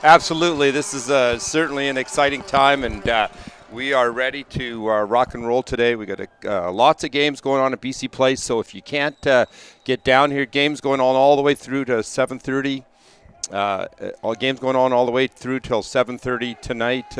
Absolutely. This is certainly an exciting time, and we are ready to rock and roll today. We got lots of games going on at BC Place, so if you can't get down here, games going on all the way through to 7:30. All games going on all the way through till 7:30 tonight,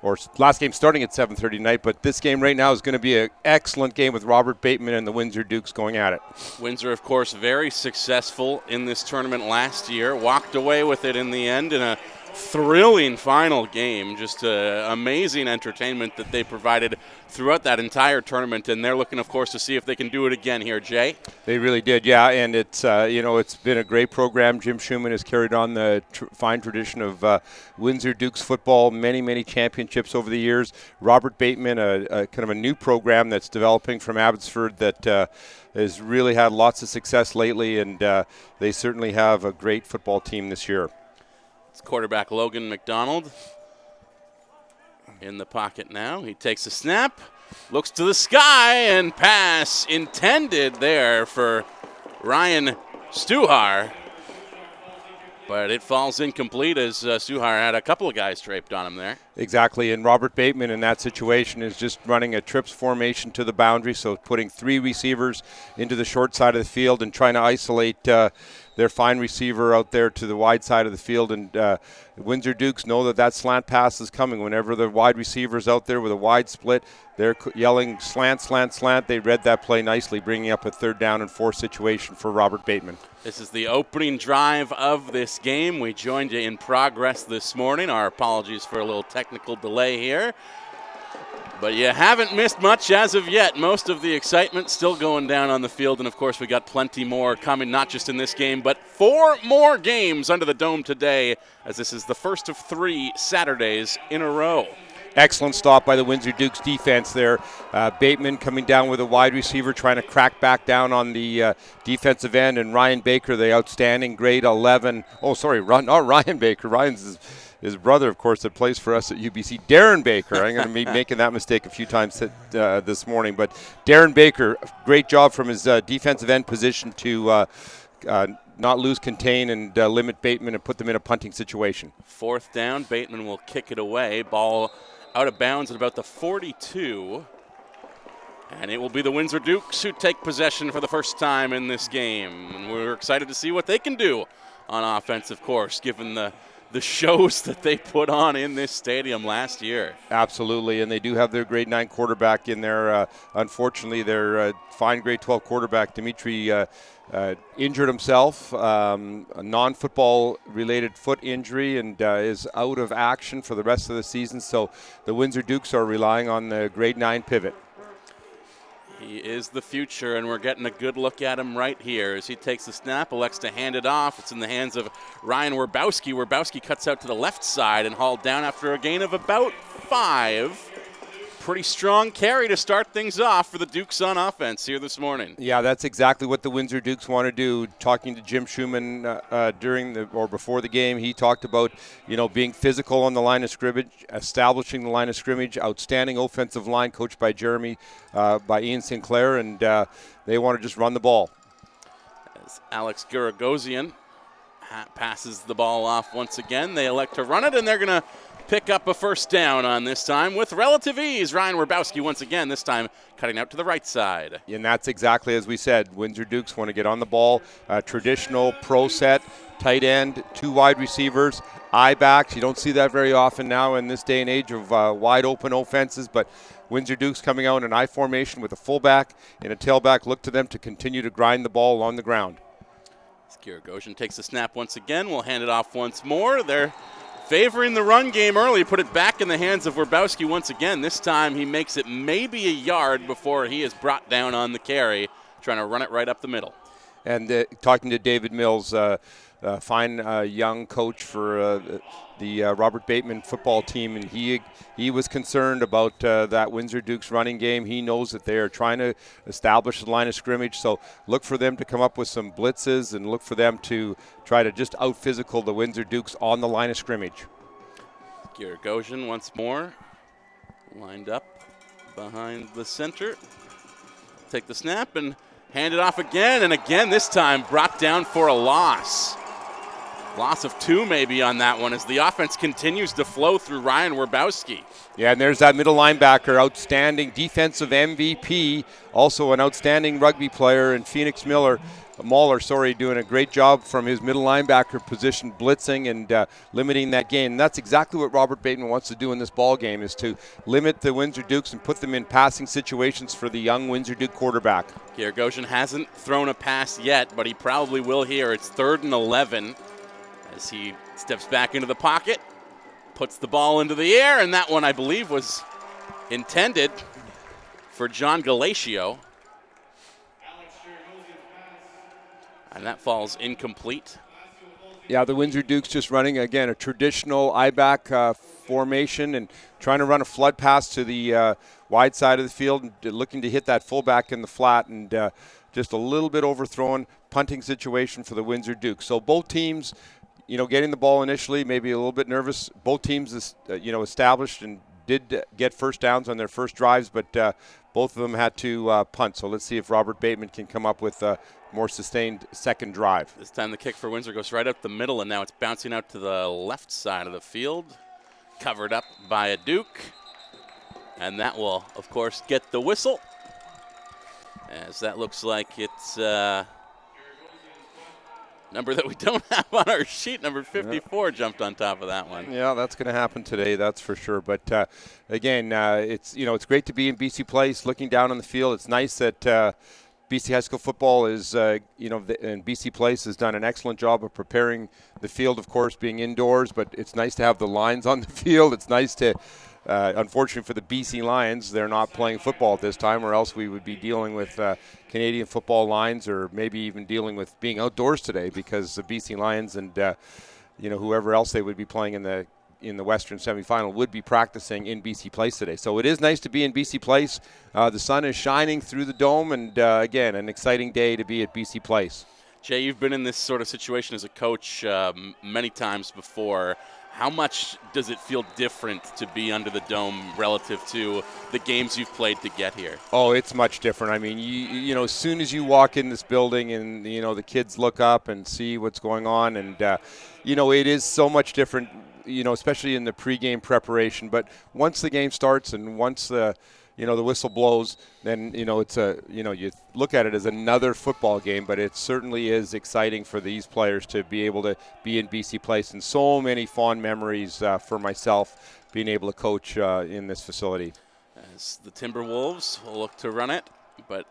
or last game starting at 7:30 tonight. But this game right now is going to be an excellent game with Robert Bateman and the Windsor Dukes going at it. Windsor, of course, very successful in this tournament last year. Walked away with it in the end in a thrilling final game. Just amazing entertainment that they provided throughout that entire tournament, and they're looking, of course, to see if they can do it again here, Jay. They really did, yeah, and it's it's been a great program. Jim Schumann has carried on the fine tradition of Windsor Dukes football, many championships over the years. Robert Bateman, a kind of a new program that's developing from Abbotsford that has really had lots of success lately, and they certainly have a great football team this year. It's quarterback Logan McDonald in the pocket now. He takes a snap, looks to the sky, and pass intended there for Ryan Stuhar. But it falls incomplete as Stuhar had a couple of guys draped on him there. Exactly, and Robert Bateman in that situation is just running a trips formation to the boundary, so putting three receivers into the short side of the field and trying to isolate their fine receiver out there to the wide side of the field. And Windsor Dukes know that slant pass is coming. Whenever the wide receiver's out there with a wide split, they're yelling slant, slant, slant. They read that play nicely, bringing up a 3rd down and 4 situation for Robert Bateman. This is the opening drive of this game. We joined you in progress this morning. Our apologies for a little technical delay here. But you haven't missed much as of yet. Most of the excitement still going down on the field. And, of course, we got plenty more coming, not just in this game, but 4 more games under the dome today, as this is the first of 3 Saturdays in a row. Excellent stop by the Windsor Dukes defense there. Bateman coming down with a wide receiver, trying to crack back down on the defensive end. And Ryan Baker, the outstanding grade 11. Oh, sorry, not Ryan Baker. Ryan's his brother, of course, that plays for us at UBC, Darren Baker. I'm going to be making that mistake a few times this morning. But Darren Baker, great job from his defensive end position to not lose contain and limit Bateman and put them in a punting situation. 4th down, Bateman will kick it away. Ball out of bounds at about the 42. And it will be the Windsor Dukes who take possession for the first time in this game. And we're excited to see what they can do on offense, of course, given the shows that they put on in this stadium last year. Absolutely, and they do have their grade 9 quarterback in there. Unfortunately, their fine grade 12 quarterback, Dimitri, injured himself, a non-football related foot injury, and is out of action for the rest of the season. So the Windsor Dukes are relying on the grade 9 pivot. He is the future, and we're getting a good look at him right here as he takes the snap, elects to hand it off. It's in the hands of Ryan Werbowski. Werbowski cuts out to the left side and hauled down after a gain of about 5. Pretty strong carry to start things off for the Dukes on offense here this morning. Yeah, that's exactly what the Windsor Dukes want to do. Talking to Jim Schumann before the game, he talked about being physical on the line of scrimmage, establishing the line of scrimmage, outstanding offensive line coached by by Ian Sinclair, and they want to just run the ball. As Alex Guragosian passes the ball off once again, they elect to run it, and they're going to pick up a 1st down on this time with relative ease. Ryan Werbowski once again, this time cutting out to the right side. And that's exactly as we said. Windsor Dukes want to get on the ball. Traditional pro set, tight end, 2 wide receivers, eye backs. You don't see that very often now in this day and age of wide open offenses, but Windsor Dukes coming out in I formation with a fullback and a tailback. Look to them to continue to grind the ball along the ground. Guragosian takes the snap once again. We'll hand it off once more. They're favoring the run game early, put it back in the hands of Werbowski once again. This time he makes it maybe a yard before he is brought down on the carry, trying to run it right up the middle. And talking to David Mills, fine young coach for the Robert Bateman football team, and he was concerned about that Windsor Dukes running game. He knows that they are trying to establish the line of scrimmage, so look for them to come up with some blitzes and look for them to try to just out-physical the Windsor Dukes on the line of scrimmage. Guragosian once more lined up behind the center. Take the snap and hand it off again, and again this time brought down for a loss. Loss of 2 maybe on that one as the offense continues to flow through Ryan Werbowski. Yeah, and there's that middle linebacker, outstanding defensive MVP, also an outstanding rugby player, and Mauler, doing a great job from his middle linebacker position, blitzing and limiting that gain. And that's exactly what Robert Bateman wants to do in this ball game, is to limit the Windsor Dukes and put them in passing situations for the young Windsor Duke quarterback. Gagosian hasn't thrown a pass yet, but he probably will here. It's 3rd and 11 as he steps back into the pocket, puts the ball into the air, and that one, I believe, was intended for John Galatio. And that falls incomplete. Yeah, the Windsor Dukes just running, again, a traditional I-back formation and trying to run a flood pass to the wide side of the field and looking to hit that fullback in the flat, and just a little bit overthrown punting situation for the Windsor Dukes. So both teams, getting the ball initially, maybe a little bit nervous. Both teams, established and did get first downs on their first drives, but both of them had to punt. So let's see if Robert Bateman can come up with a more sustained second drive. This time the kick for Windsor goes right up the middle, and now it's bouncing out to the left side of the field, covered up by a Duke. And that will, of course, get the whistle, as that looks like it's number that we don't have on our sheet. Number 54 jumped on top of that one. Yeah, that's going to happen today, that's for sure. But again, it's great to be in BC Place, looking down on the field. It's nice that BC High School football is, and BC Place has done an excellent job of preparing the field, of course, being indoors. But it's nice to have the lines on the field. It's nice to, unfortunately for the BC Lions, they're not playing football at this time, or else we would be dealing with Canadian football lines, or maybe even dealing with being outdoors today, because the BC Lions and whoever else they would be playing in the Western semifinal would be practicing in BC Place today. So it is nice to be in BC Place. The sun is shining through the dome, and again, an exciting day to be at BC Place. Jay, you've been in this sort of situation as a coach many times before. How much does it feel different to be under the dome relative to the games you've played to get here? Oh, it's much different. I mean, as soon as you walk in this building and, the kids look up and see what's going on, and, it is so much different, especially in the pregame preparation. But once the game starts and once the whistle blows, then, it's you look at it as another football game, but it certainly is exciting for these players to be able to be in BC Place, and so many fond memories for myself being able to coach in this facility. As the Timberwolves will look to run it, but,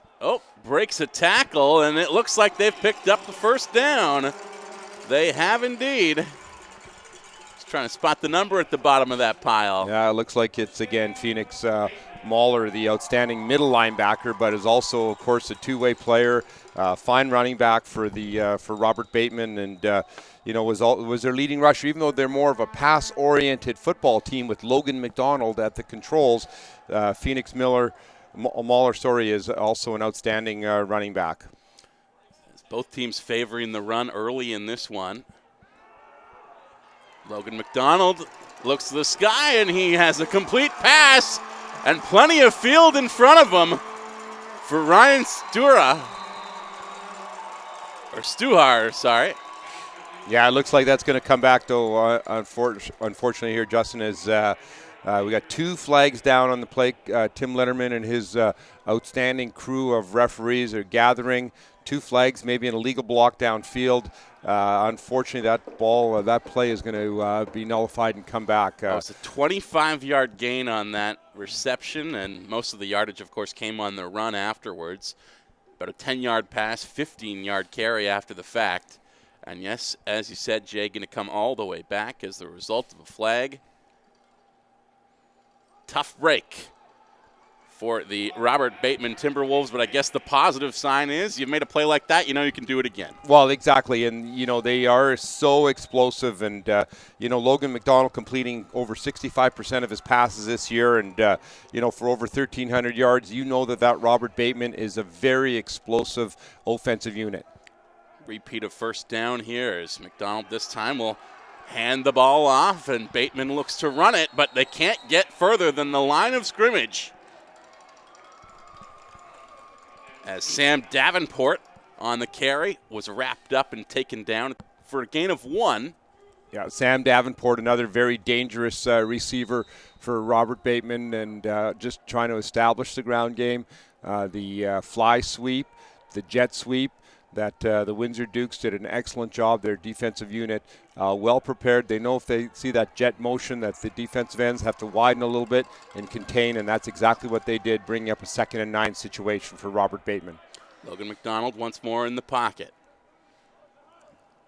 breaks a tackle, and it looks like they've picked up the first down. They have indeed. Just trying to spot the number at the bottom of that pile. Yeah, it looks like it's, again, Phoenix Mauler, the outstanding middle linebacker, but is also, of course, a two-way player, fine running back for Robert Bateman, and was their leading rusher. Even though they're more of a pass-oriented football team with Logan McDonald at the controls, Phoenix Mauler is also an outstanding running back. Both teams favoring the run early in this one. Logan McDonald looks to the sky, and he has a complete pass and plenty of field in front of him for Ryan Stuhar, sorry. Yeah, it looks like that's going to come back, though, unfortunately here, Justin, is we got 2 flags down on the play. Tim Letterman and his outstanding crew of referees are gathering. 2 flags, maybe an illegal block downfield. Unfortunately, that play is going to be nullified and come back. It's a 25-yard gain on that reception, and most of the yardage, of course, came on the run afterwards. But a 10-yard pass, 15-yard carry after the fact. And yes, as you said, Jay, going to come all the way back as the result of a flag. Tough break for the Robert Bateman Timberwolves, but I guess the positive sign is you've made a play like that, you can do it again. Well, exactly, and, they are so explosive, and, Logan McDonald completing over 65% of his passes this year, and, for over 1,300 yards, that Robert Bateman is a very explosive offensive unit. Repeat of first down here as McDonald this time will hand the ball off, and Bateman looks to run it, but they can't get further than the line of scrimmage. As Sam Davenport on the carry was wrapped up and taken down for a gain of 1. Yeah, Sam Davenport, another very dangerous receiver for Robert Bateman, and just trying to establish the ground game. The fly sweep, the jet sweep, that the Windsor Dukes did an excellent job. Their defensive unit well prepared. They know if they see that jet motion that the defensive ends have to widen a little bit and contain, and that's exactly what they did, bringing up a 2nd and 9 situation for Robert Bateman. Logan McDonald once more in the pocket.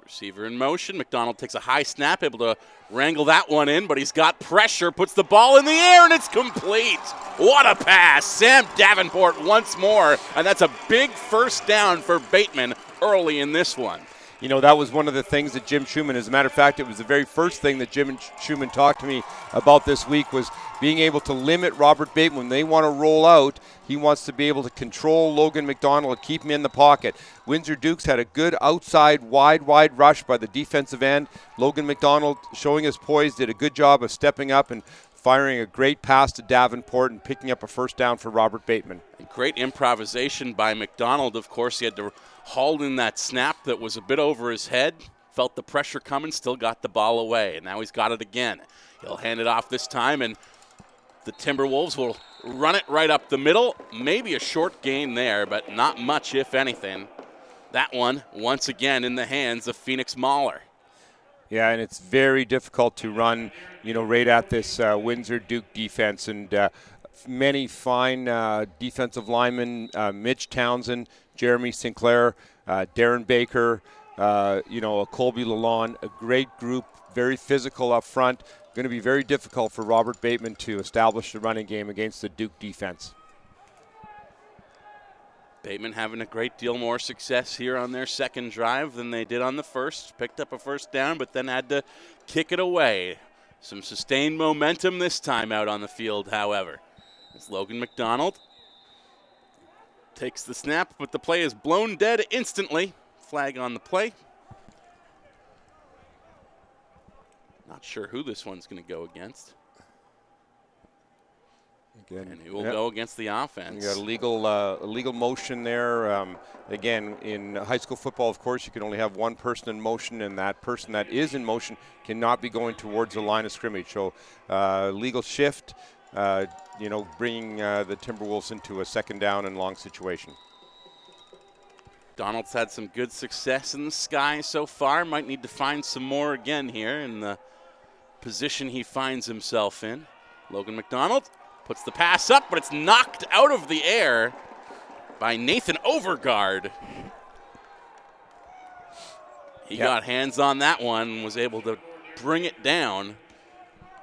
Receiver in motion. McDonald takes a high snap, able to wrangle that one in, but he's got pressure, puts the ball in the air, and it's complete. What a pass. Sam Davenport once more, and that's a big first down for Bateman early in this one. You know, that was one of the things that Jim Schumann, as a matter of fact, it was the very first thing that Jim Schumann talked to me about this week, was being able to limit Robert Bateman. When they want to roll out, he wants to be able to control Logan McDonald and keep him in the pocket. Windsor Dukes had a good outside wide rush by the defensive end. Logan McDonald, showing his poise, did a good job of stepping up and firing a great pass to Davenport and picking up a first down for Robert Bateman. And great improvisation by McDonald. Of course, he had to haul in that snap that was a bit over his head. Felt the pressure coming, still got the ball away, and now he's got it again. He'll hand it off this time, and the Timberwolves will run it right up the middle. Maybe a short gain there, but not much, if anything. That one, once again, in the hands of Phoenix Mahler. Yeah, and it's very difficult to run, right at this Windsor Duke defense. And many fine defensive linemen, Mitch Townsend, Jeremy Sinclair, Darren Baker, a Colby Lalonde, a great group, very physical up front. Going to be very difficult for Robert Bateman to establish the running game against the Duke defense. Bateman having a great deal more success here on their second drive than they did on the first. Picked up a first down, but then had to kick it away. Some sustained momentum this time out on the field, however. As Logan McDonald takes the snap, but the play is blown dead instantly. Flag on the play. Not sure who this one's going to go against. Again, and he will go against the offense. You got a legal motion there. Again, in high school football, of course, you can only have one person in motion, and that person that is in motion cannot be going towards the line of scrimmage. So legal shift, bringing the Timberwolves into a 2nd down and long situation. Donald's had some good success in the sky so far. Might need to find some more again here in the position he finds himself in. Logan McDonald puts the pass up, but it's knocked out of the air by Nathan Overgaard. He got hands on that one and was able to bring it down.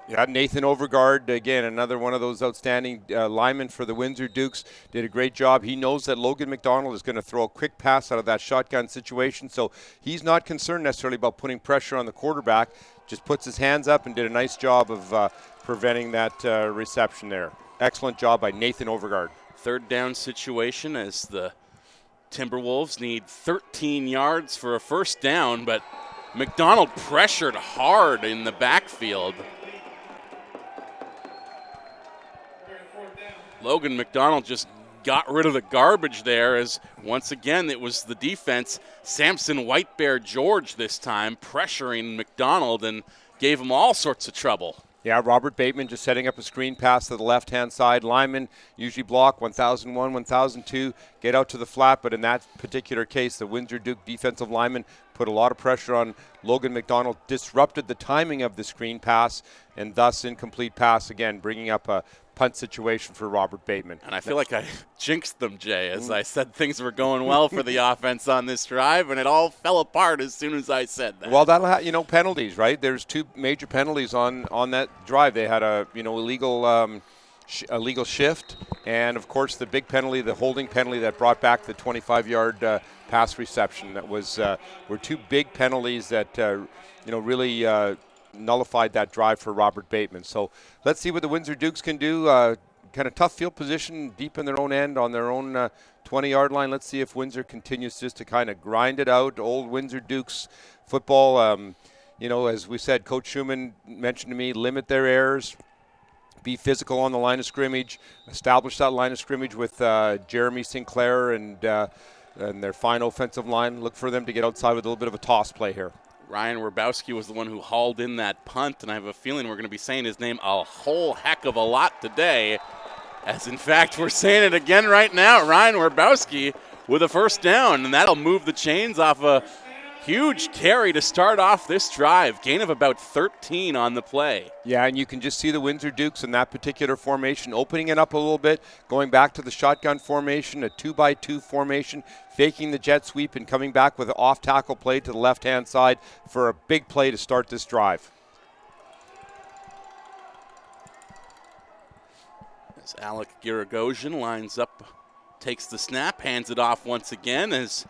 Yeah, Nathan Overgaard, again, another one of those outstanding linemen for the Windsor Dukes, did a great job. He knows that Logan McDonald is going to throw a quick pass out of that shotgun situation, so he's not concerned necessarily about putting pressure on the quarterback, just puts his hands up and did a nice job of preventing that reception there. Excellent job by Nathan Overgaard. 3rd down situation as the Timberwolves need 13 yards for a first down, but McDonald pressured hard in the backfield. Logan McDonald just got rid of the garbage there as, once again, it was the defense, Samson Whitebear George this time, pressuring McDonald and gave him all sorts of trouble. Yeah, Robert Bateman just setting up a screen pass to the left-hand side. Linemen usually block 1001, 1002, get out to the flat, but in that particular case, the Windsor Duke defensive lineman put a lot of pressure on Logan McDonald, disrupted the timing of the screen pass, and thus incomplete pass again, bringing up a punt situation for Robert Bateman. And I feel like I jinxed them, Jay, as I said things were going well for the offense on this drive, and it all fell apart as soon as I said that. Well, that'll have, penalties, right? There's 2 major penalties on that drive. They had a, illegal shift, and of course the big penalty, the holding penalty that brought back the 25-yard pass reception. That were 2 big penalties that really nullified that drive for Robert Bateman. So let's see what the Windsor Dukes can do. Kind of tough field position deep in their own end on their own 20-yard line. Let's see if Windsor continues just to kind of grind it out. Old Windsor Dukes football, as we said, Coach Schumann mentioned to me, limit their errors, be physical on the line of scrimmage, establish that line of scrimmage with Jeremy Sinclair and their fine offensive line. Look for them to get outside with a little bit of a toss play here. Ryan Werbowski was the one who hauled in that punt, and I have a feeling we're going to be saying his name a whole heck of a lot today, as in fact we're saying it again right now. Ryan Werbowski with a first down, and that'll move the chains off a huge carry to start off this drive. Gain of about 13 on the play. Yeah, and you can just see the Windsor Dukes in that particular formation, opening it up a little bit, going back to the shotgun formation, a 2-by-2 formation, faking the jet sweep and coming back with an off-tackle play to the left-hand side for a big play to start this drive. As Alec Giragosian lines up, takes the snap, hands it off once again as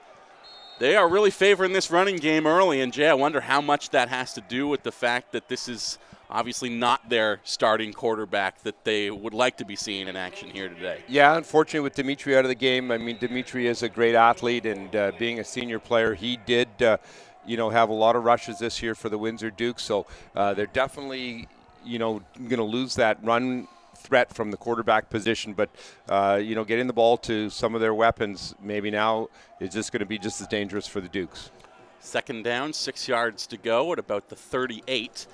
they are really favoring this running game early. And, Jay, I wonder how much that has to do with the fact that this is obviously not their starting quarterback that they would like to be seeing in action here today. Yeah, unfortunately with Dimitri out of the game, I mean, Dimitri is a great athlete, and being a senior player, he did, have a lot of rushes this year for the Windsor Dukes. So they're definitely, going to lose that run threat from the quarterback position, but getting the ball to some of their weapons maybe now is just going to be just as dangerous for the Dukes. Second down, 6 yards to go at about the 38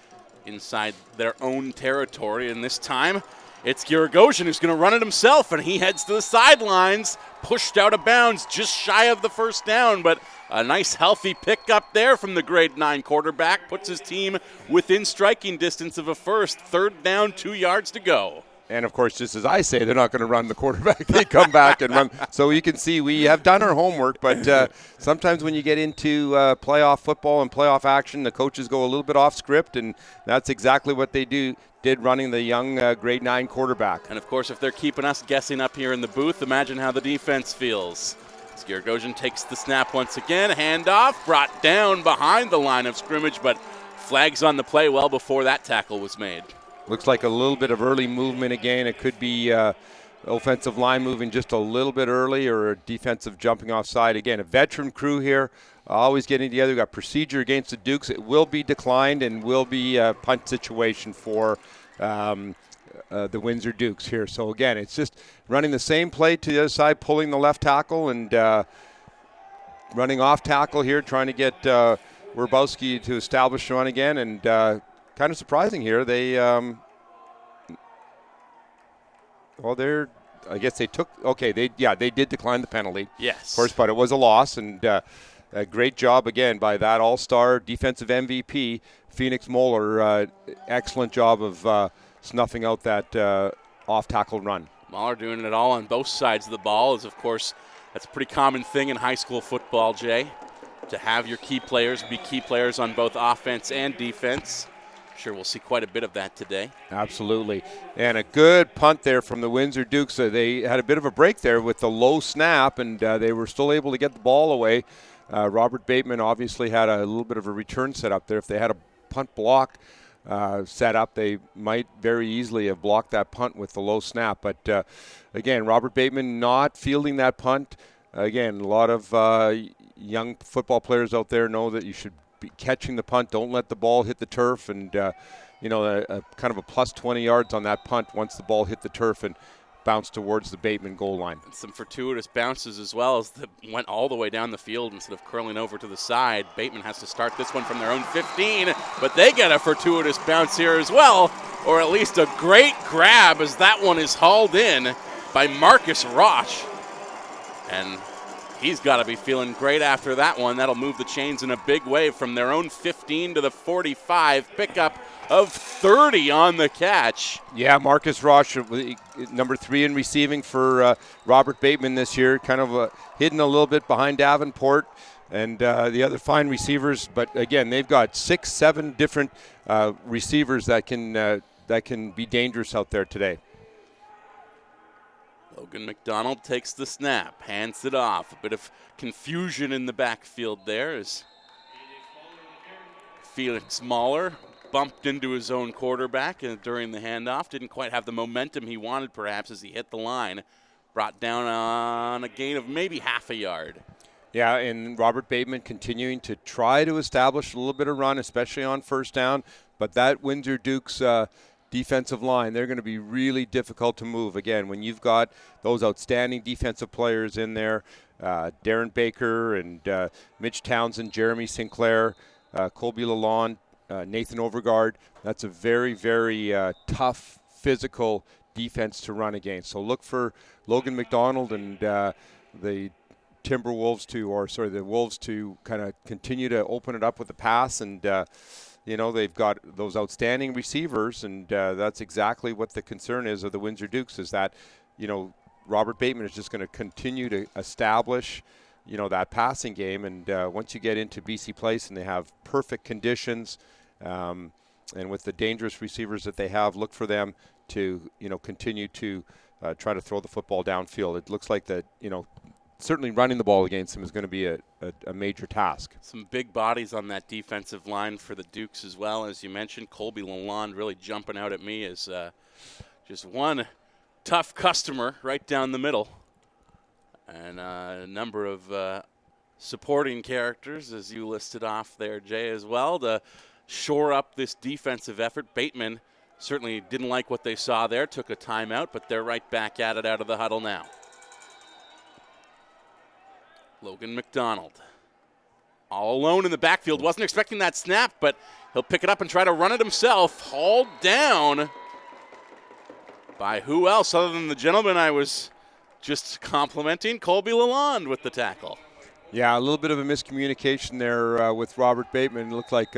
inside their own territory, and this time it's Giragosian who's going to run it himself, and he heads to the sidelines, pushed out of bounds just shy of the first down, but a nice healthy pickup there from the grade 9 quarterback puts his team within striking distance of a first. Third down, 2 yards to go. And, of course, just as I say, they're not going to run the quarterback. They come back and run. So you can see we have done our homework, but sometimes when you get into playoff football and playoff action, the coaches go a little bit off script, and that's exactly what they did running the young grade 9 quarterback. And, of course, if they're keeping us guessing up here in the booth, imagine how the defense feels. Giragosian takes the snap once again, handoff, brought down behind the line of scrimmage, but flags on the play well before that tackle was made. Looks like a little bit of early movement again. It could be offensive line moving just a little bit early, or a defensive jumping offside. Again, a veteran crew here, always getting together. We've got procedure against the Dukes. It will be declined and will be a punt situation for the Windsor Dukes here. So, again, it's just running the same play to the other side, pulling the left tackle and running off tackle here, trying to get Werbowski to establish the run again. And kind of surprising here. They, I guess they took, they did decline the penalty. Yes. Of course, but it was a loss, and a great job again by that all-star defensive MVP, Phoenix Moeller. Excellent job of snuffing out that off-tackle run. Moeller doing it all on both sides of the ball is, of course, that's a pretty common thing in high school football, Jay, to have your key players be key players on both offense and defense. Sure, we'll see quite a bit of that today. Absolutely. And a good punt there from the Windsor Dukes. They had a bit of a break there with the low snap, and they were still able to get the ball away. Robert Bateman obviously had a little bit of a return set up there. If they had a punt block set up, they might very easily have blocked that punt with the low snap. But, again, Robert Bateman not fielding that punt. Again, a lot of young football players out there know that you should be catching the punt. Don't let the ball hit the turf, and kind of a plus 20 yards on that punt once the ball hit the turf and bounced towards the Bateman goal line. Some fortuitous bounces as well, as they went all the way down the field instead of curling over to the side. Bateman has to start this one from their own 15, but they get a fortuitous bounce here as well, or at least a great grab, as that one is hauled in by Marcus Roche. And he's got to be feeling great after that one. That'll move the chains in a big way from their own 15 to the 45. Pickup of 30 on the catch. Yeah, Marcus Roche, number 3 in receiving for Robert Bateman this year. Kind of hidden a little bit behind Davenport and the other fine receivers. But, again, they've got 6-7 different receivers that can be dangerous out there today. Logan McDonald takes the snap, hands it off. A bit of confusion in the backfield there as Felix Mahler bumped into his own quarterback during the handoff. Didn't quite have the momentum he wanted, perhaps, as he hit the line. Brought down on a gain of maybe half a yard. Yeah, and Robert Bateman continuing to try to establish a little bit of run, especially on first down. But that Windsor Dukes defensive line, they're going to be really difficult to move. Again, when you've got those outstanding defensive players in there, Darren Baker and Mitch Townsend, Jeremy Sinclair, Colby Lalonde, Nathan Overgaard. That's a very, very tough, physical defense to run against. So look for Logan McDonald and the Wolves to kind of continue to open it up with the pass. And, they've got those outstanding receivers, and that's exactly what the concern is of the Windsor Dukes, is that, Robert Bateman is just going to continue to establish, that passing game. And once you get into BC Place and they have perfect conditions, and with the dangerous receivers that they have, look for them to, continue to try to throw the football downfield. It looks like that, certainly running the ball against them is going to be a major task. Some big bodies on that defensive line for the Dukes as well. As you mentioned, Colby Lalonde really jumping out at me as just one tough customer right down the middle. And a number of supporting characters, as you listed off there, Jay, as well, to shore up this defensive effort. Bateman certainly didn't like what they saw there, took a timeout, but they're right back at it out of the huddle now. Logan McDonald all alone in the backfield. Wasn't expecting that snap, but he'll pick it up and try to run it himself. Hauled down by who else other than the gentleman I was just complimenting, Colby Lalonde, with the tackle. Yeah, a little bit of a miscommunication there with Robert Bateman. It looked like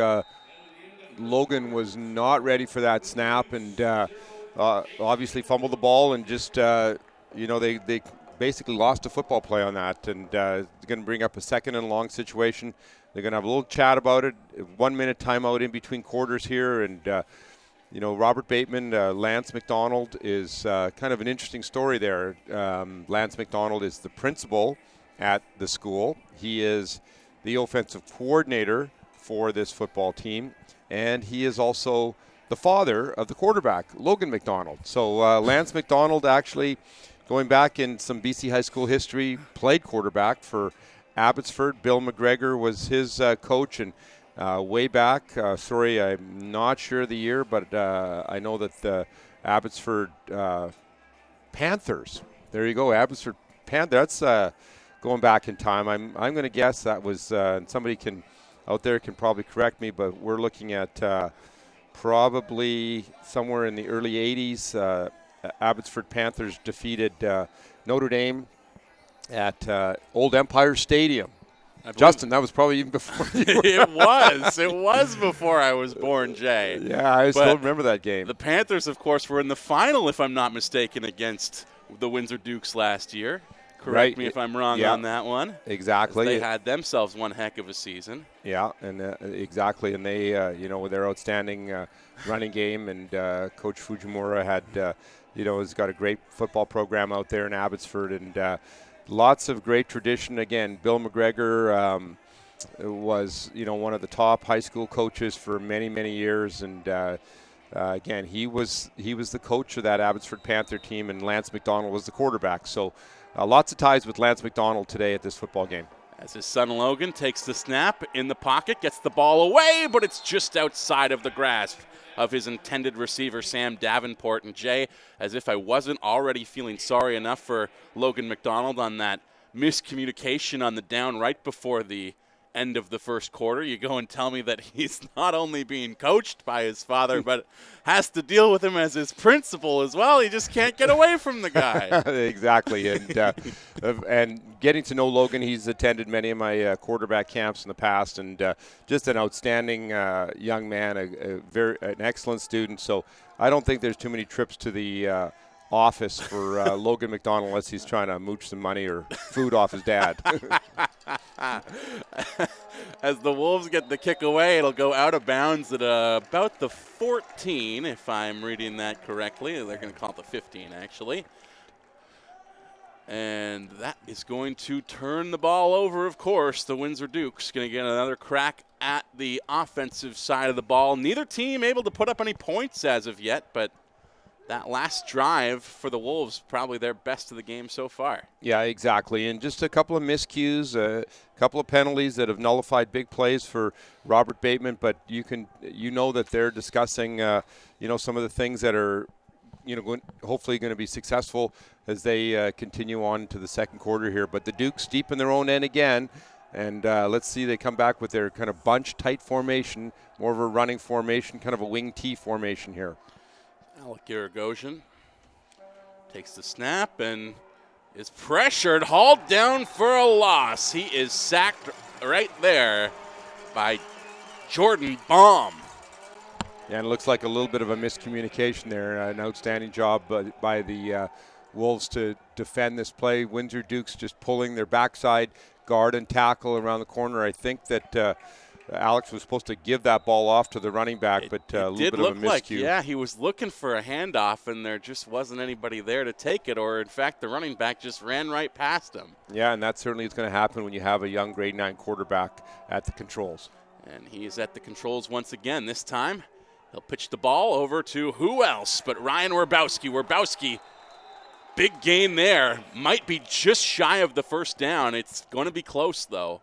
Logan was not ready for that snap, and obviously fumbled the ball, and just, they basically lost a football play on that, and going to bring up a second and long situation. They're going to have a little chat about it. 1 minute timeout in between quarters here, and Robert Bateman, Lance McDonald is kind of an interesting story there. Lance McDonald is the principal at the school. He is the offensive coordinator for this football team, and he is also the father of the quarterback, Logan McDonald. So Lance McDonald, actually going back in some BC high school history, played quarterback for Abbotsford. Bill McGregor was his coach, and way back, I'm not sure the year, but I know that the Abbotsford Panthers, there you go, Abbotsford Panthers, that's going back in time. I'm going to guess that was, and somebody out there can probably correct me, but we're looking at probably somewhere in the early 80s. Abbotsford Panthers defeated Notre Dame at Old Empire Stadium. Justin, that was probably even before you were. It was before I was born, Jay. Yeah, I still remember that game. The Panthers, of course, were in the final, if I'm not mistaken, against the Windsor Dukes last year. Correct me if I'm wrong on that one. Exactly. They had themselves one heck of a season. Yeah, and exactly. And they, with their outstanding running game, and Coach Fujimura had, has got a great football program out there in Abbotsford, and lots of great tradition. Again, Bill McGregor was, one of the top high school coaches for many, many years, and again, he was the coach of that Abbotsford Panther team, and Lance McDonald was the quarterback. So lots of ties with Lance McDonald today at this football game. As his son Logan takes the snap in the pocket, gets the ball away, but it's just outside of the grasp of his intended receiver, Sam Davenport. And Jay, as if I wasn't already feeling sorry enough for Logan McDonald on that miscommunication on the down right before the end of the first quarter, you go and tell me that he's not only being coached by his father, but has to deal with him as his principal as well. He just can't get away from the guy. Exactly. And getting to know Logan, he's attended many of my quarterback camps in the past, and just an outstanding young man, an excellent student. So I don't think there's too many trips to the office for Logan McDonald unless he's trying to mooch some money or food off his dad. As the Wolves get the kick away, it'll go out of bounds at about the 14, if I'm reading that correctly. They're going to call it the 15, actually. And that is going to turn the ball over, of course. The Windsor Dukes going to get another crack at the offensive side of the ball. Neither team able to put up any points as of yet, but that last drive for the Wolves, probably their best of the game so far. Yeah, exactly. And just a couple of miscues, a couple of penalties that have nullified big plays for Robert Bateman. But you know that they're discussing, some of the things that are, hopefully going to be successful as they continue on to the second quarter here. But the Dukes deep in their own end again. And let's see, they come back with their kind of bunch tight formation, more of a running formation, kind of a wing T formation here. Alec Garagosian takes the snap and is pressured, hauled down for a loss. He is sacked right there by Jordan Baum. Yeah, and it looks like a little bit of a miscommunication there. An outstanding job by the Wolves to defend this play. Windsor Dukes just pulling their backside guard and tackle around the corner. I think that Alex was supposed to give that ball off to the running back, but a little bit of a miscue. Like, yeah, he was looking for a handoff, and there just wasn't anybody there to take it, or in fact, the running back just ran right past him. Yeah, and that certainly is going to happen when you have a young grade 9 quarterback at the controls. And he is at the controls once again. This time, he'll pitch the ball over to who else but Ryan Werbowski. Werbowski, big gain there. Might be just shy of the first down. It's going to be close, though.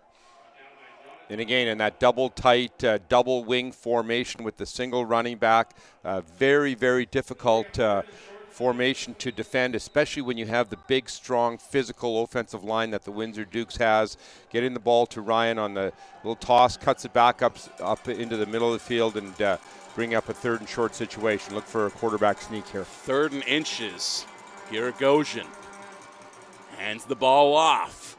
And again, in that double tight, double wing formation with the single running back, very, very difficult formation to defend, especially when you have the big, strong, physical offensive line that the Windsor Dukes has. Getting the ball to Ryan on the little toss, cuts it back up into the middle of the field, and bring up a 3rd and short situation. Look for a quarterback sneak here. 3rd and inches. Garagosian hands the ball off.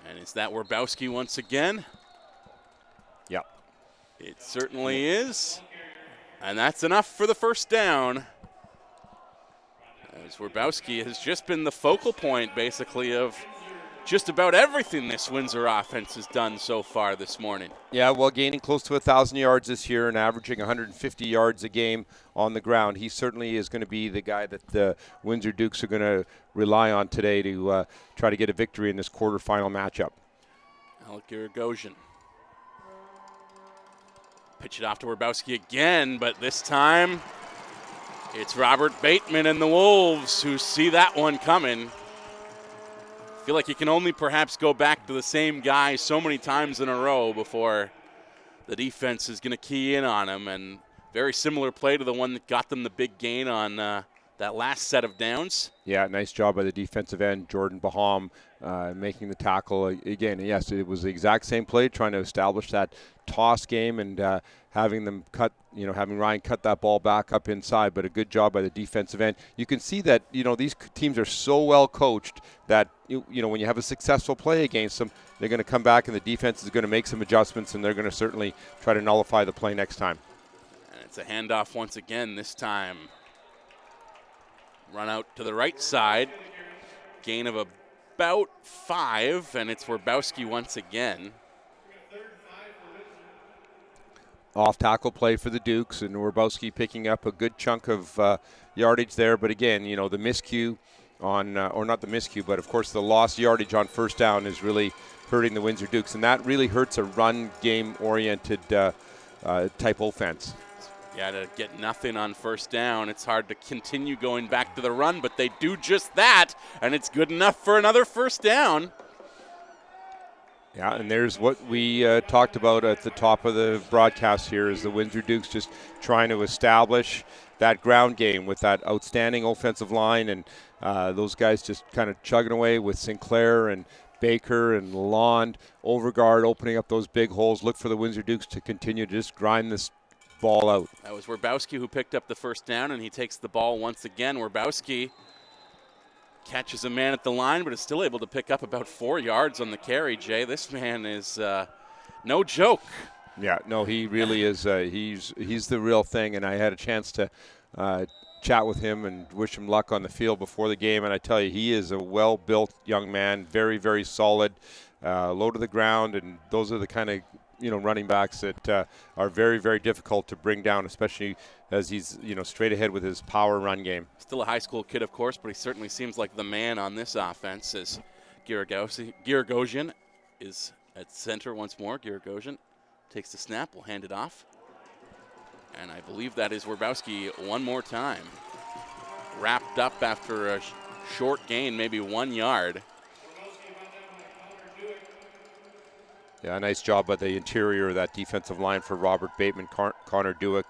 And is that Werbowski once again? Yeah. It certainly is. And that's enough for the first down. As Werbowski has just been the focal point, basically, of just about everything this Windsor offense has done so far this morning. Yeah, well, gaining close to 1,000 yards this year and averaging 150 yards a game on the ground. He certainly is going to be the guy that the Windsor Dukes are going to rely on today to try to get a victory in this quarterfinal matchup. Alec Garagosian. Pitch it off to Werbowski again, but this time it's Robert Bateman and the Wolves who see that one coming. Feel like you can only perhaps go back to the same guy so many times in a row before the defense is going to key in on him. And very similar play to the one that got them the big gain on that last set of downs. Yeah, nice job by the defensive end, Jordan Baham, making the tackle. Again, yes, it was the exact same play, trying to establish that toss game and having Ryan cut that ball back up inside, but a good job by the defensive end. You can see that, these teams are so well coached that, when you have a successful play against them, they're going to come back and the defense is going to make some adjustments and they're going to certainly try to nullify the play next time. And it's a handoff once again, this time. Run out to the right side. Gain of about 5, and it's Werbowski once again. Off tackle play for the Dukes, and Werbowski picking up a good chunk of yardage there. But again, the miscue on, or not the miscue, but of course the lost yardage on first down is really hurting the Windsor Dukes, and that really hurts a run game-oriented type offense. Yeah, to get nothing on first down, it's hard to continue going back to the run, but they do just that, and it's good enough for another first down. Yeah, and there's what we talked about at the top of the broadcast here is the Windsor Dukes just trying to establish that ground game with that outstanding offensive line, and those guys just kind of chugging away with Sinclair and Baker and Lalonde, Overguard opening up those big holes. Look for the Windsor Dukes to continue to just grind this ball out. That was Werbowski who picked up the first down, and he takes the ball once again. Werbowski catches a man at the line, but is still able to pick up about 4 yards on the carry, Jay. This man is no joke. Yeah, no, he really is. He's the real thing, and I had a chance to chat with him and wish him luck on the field before the game, and I tell you, he is a well-built young man, very, very solid, low to the ground, and those are the kind of running backs that are very, very difficult to bring down, especially as he's, straight ahead with his power run game. Still a high school kid, of course, but he certainly seems like the man on this offense as Garagosian is at center once more. Garagosian takes the snap, will hand it off. And I believe that is Werbowski one more time. Wrapped up after a short gain, maybe 1 yard. Yeah, nice job by the interior of that defensive line for Robert Bateman, Connor Dewick.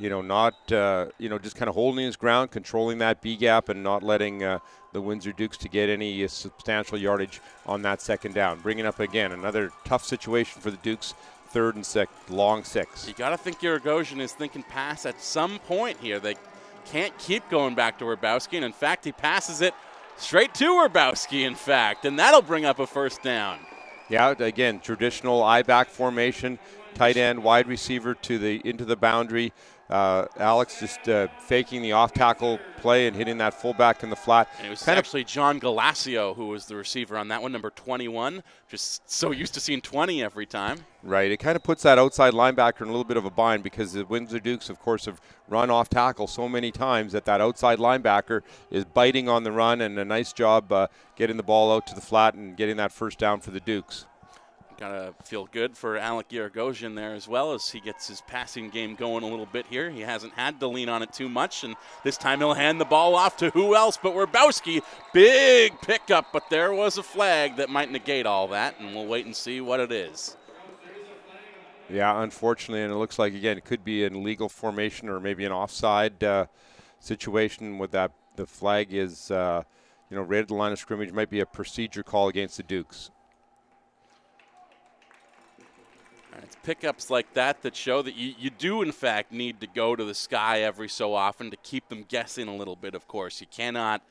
not just kind of holding his ground, controlling that B gap, and not letting the Windsor Dukes to get any substantial yardage on that second down. Bringing up again another tough situation for the Dukes. 3rd and 6, long 6. You got to think Yarogosian is thinking pass at some point here. They can't keep going back to Werbowski, and in fact, he passes it straight to Werbowski, in fact, and that'll bring up a first down. Yeah, again, traditional I-back formation, tight end, wide receiver into the boundary. Alex just faking the off-tackle play and hitting that fullback in the flat. And it was actually John Galasio who was the receiver on that one, number 21. Just so used to seeing 20 every time. Right. It kind of puts that outside linebacker in a little bit of a bind because the Windsor Dukes, of course, have run off tackle so many times that outside linebacker is biting on the run, and a nice job getting the ball out to the flat and getting that first down for the Dukes. Gotta feel good for Alec Yarogosian there as well as he gets his passing game going a little bit here. He hasn't had to lean on it too much, and this time he'll hand the ball off to who else but Werbowski. Big pickup, but there was a flag that might negate all that, and we'll wait and see what it is. Yeah, unfortunately, and it looks like, again, it could be an illegal formation or maybe an offside situation with that. The flag is, right at the line of scrimmage. Might be a procedure call against the Dukes. It's pickups like that show that you do, in fact, need to go to the sky every so often to keep them guessing a little bit, of course. You cannot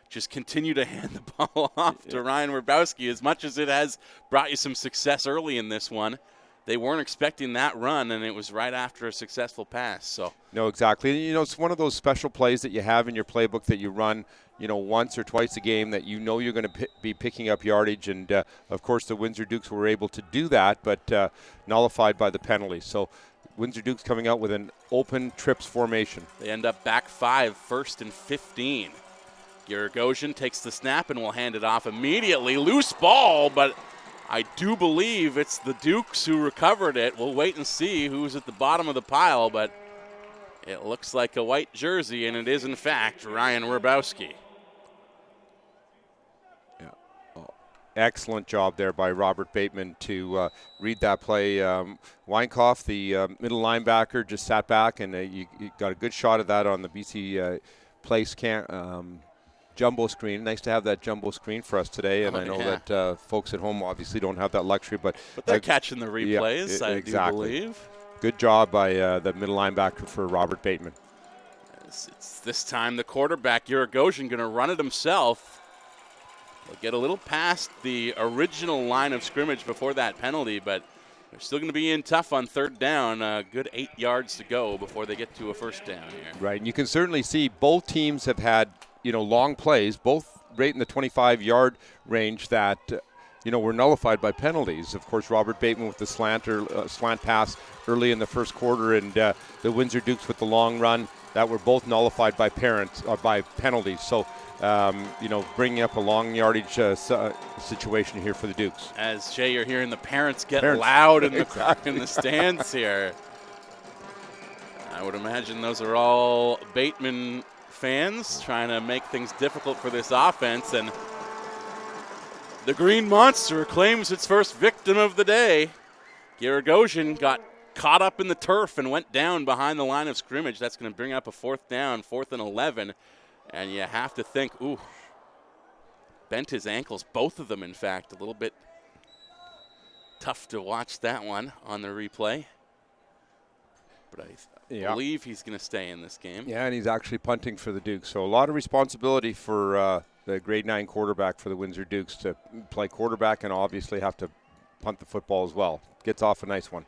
just continue to hand the ball off to Ryan Werbowski. As much as it has brought you some success early in this one, they weren't expecting that run, and it was right after a successful pass. So no, exactly. It's one of those special plays that you have in your playbook that you run, once or twice a game that you're going to be picking up yardage. And, of course, the Windsor Dukes were able to do that, but nullified by the penalty. So Windsor Dukes coming out with an open trips formation. They end up back 5, 1st and 15. Yarogosian takes the snap and will hand it off immediately. Loose ball, but I do believe it's the Dukes who recovered it. We'll wait and see who's at the bottom of the pile, but it looks like a white jersey, and it is, in fact, Ryan Werbowski. Yeah. Excellent job there by Robert Bateman to read that play. Weinkoff, the middle linebacker, just sat back, and you got a good shot of that on the BC Place jumbo screen. Nice to have that jumbo screen for us today, and I know that folks at home obviously don't have that luxury, but they're catching the replays, I do believe. Good job by the middle linebacker for Robert Bateman. It's this time the quarterback, Yarogosian, going to run it himself. He'll get a little past the original line of scrimmage before that penalty, but they're still going to be in tough on 3rd down. A good 8 yards to go before they get to a first down here. Right, and you can certainly see both teams have had long plays, both right in the 25-yard range that, were nullified by penalties. Of course, Robert Bateman with the slant pass early in the first quarter, and the Windsor Dukes with the long run that were both nullified by penalties. So, bringing up a long yardage situation here for the Dukes. As Jay, you're hearing the parents get loud in the stands here. I would imagine those are all Bateman fans trying to make things difficult for this offense, and the Green Monster claims its first victim of the day. Yarogosian got caught up in the turf and went down behind the line of scrimmage. That's going to bring up a 4th down, 4th and 11, and you have to think, bent his ankles, both of them, in fact. A little bit tough to watch that one on the replay, but I believe he's going to stay in this game. Yeah, and he's actually punting for the Dukes. So a lot of responsibility for the grade 9 quarterback for the Windsor Dukes to play quarterback and obviously have to punt the football as well. Gets off a nice one.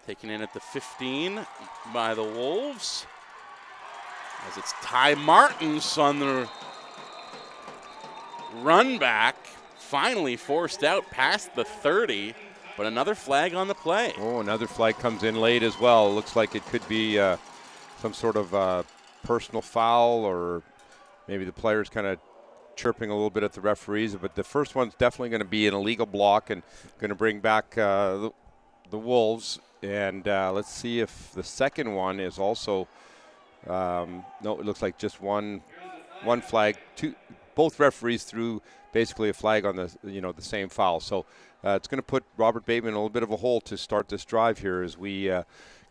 Taken in at the 15 by the Wolves. As it's Ty Martins on the run back. Finally forced out past the 30. But another flag on the play. Oh, another flag comes in late as well. Looks like it could be some sort of personal foul, or maybe the players kind of chirping a little bit at the referees. But the first one's definitely going to be an illegal block and going to bring back the Wolves. And let's see if the second one is also no, it looks like just one flag. Both referees threw basically a flag on the same foul. So it's going to put Robert Bateman in a little bit of a hole to start this drive here as we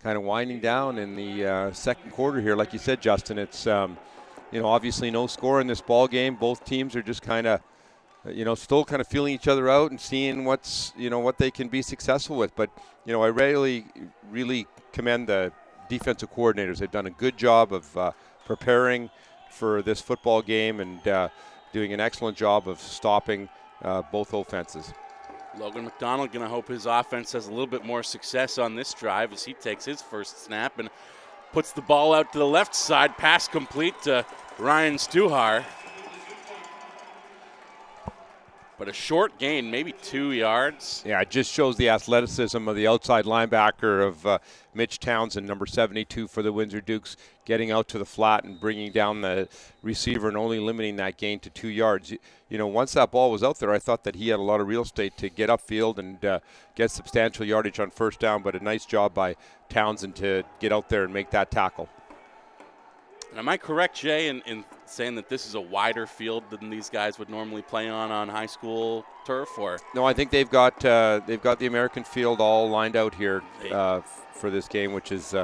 kind of winding down in the second quarter here. Like you said, Justin, it's obviously no score in this ball game. Both teams are just kind of still kind of feeling each other out and seeing what they can be successful with. But I really commend the defensive coordinators. They've done a good job of preparing for this football game and doing an excellent job of stopping both offenses. Logan McDonald going to hope his offense has a little bit more success on this drive as he takes his first snap and puts the ball out to the left side. Pass complete to Ryan Stuhar. But a short gain, maybe 2 yards. Yeah, it just shows the athleticism of the outside linebacker of Mitch Townsend, number 72 for the Windsor Dukes, getting out to the flat and bringing down the receiver and only limiting that gain to 2 yards. Once that ball was out there, I thought that he had a lot of real estate to get upfield and get substantial yardage on first down, but a nice job by Townsend to get out there and make that tackle. And am I correct, Jay, in saying that this is a wider field than these guys would normally play on high school turf? Or no, I think they've got the American field all lined out here for this game, which is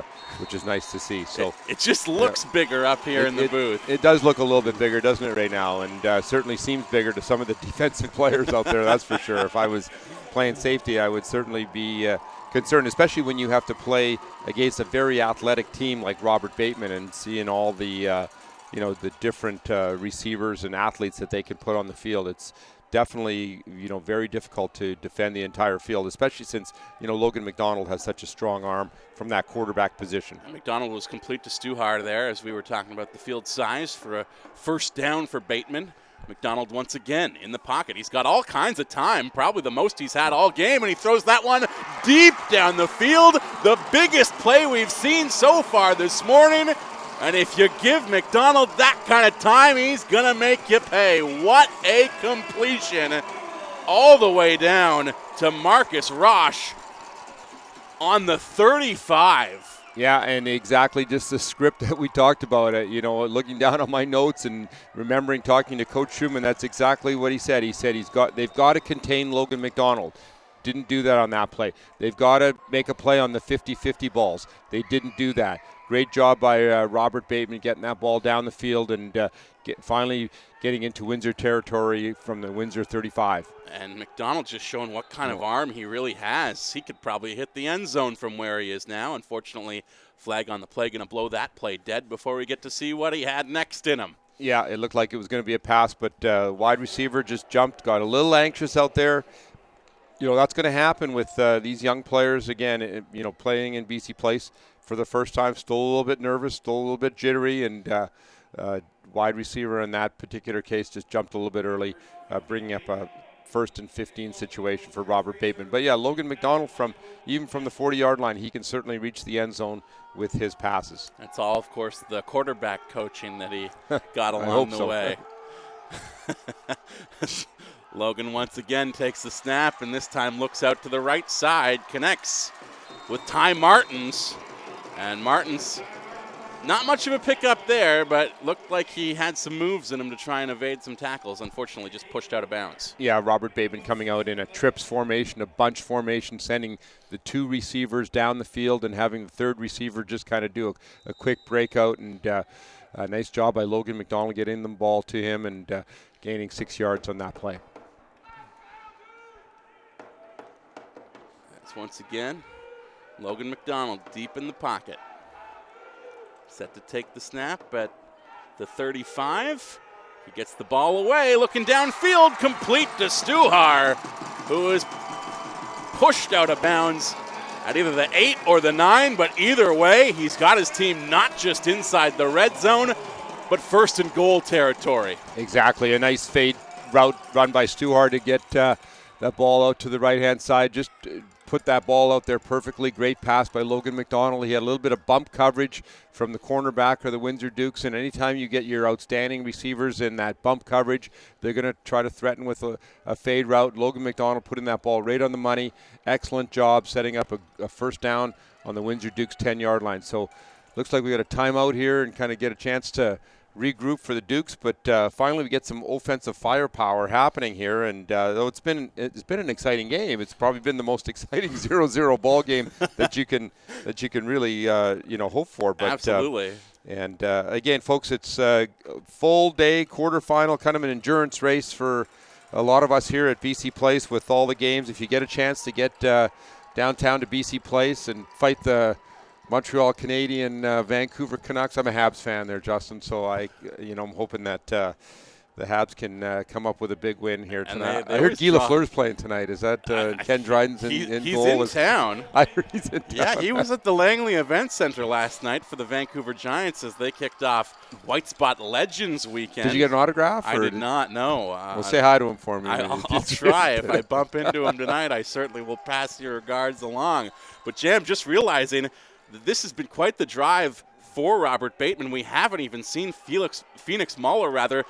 nice to see. So it just looks bigger up here in the booth. It does look a little bit bigger, doesn't it, right now? And certainly seems bigger to some of the defensive players out there. That's for sure. If I was playing safety, I would certainly be concerned, especially when you have to play against a very athletic team like Robert Bateman and seeing all the the different receivers and athletes that they can put on the field. It's definitely very difficult to defend the entire field, especially since Logan McDonald has such a strong arm from that quarterback position. McDonald was complete to Stuhar there as we were talking about the field size for a first down for Bateman. McDonald once again in the pocket. He's got all kinds of time, probably the most he's had all game, and he throws that one deep down the field. The biggest play we've seen so far this morning. And if you give McDonald that kind of time, he's going to make you pay. What a completion all the way down to Marcus Roche on the 35. Yeah, and exactly just the script that we talked about. Looking down on my notes and remembering talking to Coach Schumann, that's exactly what he said. He said they've got to contain Logan McDonald. Didn't do that on that play. They've got to make a play on the 50-50 balls. They didn't do that. Great job by Robert Bateman getting that ball down the field and finally getting into Windsor territory from the Windsor 35. And McDonald just showing what kind of arm he really has. He could probably hit the end zone from where he is now. Unfortunately, flag on the play, going to blow that play dead before we get to see what he had next in him. Yeah, it looked like it was going to be a pass, but wide receiver just jumped, got a little anxious out there. That's going to happen with these young players, again, playing in BC Place for the first time, still a little bit nervous, still a little bit jittery, and wide receiver in that particular case just jumped a little bit early, bringing up a 1st and 15 situation for Robert Bateman. But yeah, Logan McDonald, even from the 40-yard line, he can certainly reach the end zone with his passes. That's all, of course, the quarterback coaching that he got along the way. Logan once again takes the snap and this time looks out to the right side, connects with Ty Martins. And Martins, not much of a pickup there, but looked like he had some moves in him to try and evade some tackles. Unfortunately, just pushed out of bounds. Yeah, Robert Bateman coming out in a trips formation, a bunch formation, sending the 2 receivers down the field and having the 3rd receiver just kind of do a quick breakout. And a nice job by Logan McDonald getting the ball to him and gaining 6 yards on that play. That's once again Logan McDonald deep in the pocket. Set to take the snap at the 35. He gets the ball away, looking downfield, complete to Stuhar, who is pushed out of bounds at either the 8 or the 9, but either way, he's got his team not just inside the red zone, but 1st and goal territory. Exactly, a nice fade route run by Stuhar to get that ball out to the right-hand side. Just put that ball out there perfectly. Great pass by Logan McDonald. He had a little bit of bump coverage from the cornerback of the Windsor Dukes, and anytime you get your outstanding receivers in that bump coverage, they're going to try to threaten with a fade route. Logan McDonald putting that ball right on the money. Excellent job setting up a first down on the Windsor Dukes 10-yard line. So looks like we got a timeout here and kind of get a chance to regroup for the Dukes, but finally we get some offensive firepower happening here. And though it's been an exciting game, it's probably been the most exciting 0-0 ball game that you can really hope for. But, absolutely. And again, folks, it's a full day quarterfinal, kind of an endurance race for a lot of us here at BC Place with all the games. If you get a chance to get downtown to BC Place and fight the Montreal Canadian, Vancouver Canucks. I'm a Habs fan there, Justin, so I'm hoping that the Habs can come up with a big win here tonight. I heard Guy Lafleur's playing tonight. Is that Ken Dryden's in goal? He's in town. I heard he's in town. Yeah, he was at the Langley Event Center last night for the Vancouver Giants as they kicked off White Spot Legends weekend. Did you get an autograph? I did not, no. Well, say hi to him for me. I'll try. If I bump into him tonight, I certainly will pass your regards along. But, Jam, just realizing this has been quite the drive for Robert Bateman. We haven't even seen Phoenix Muller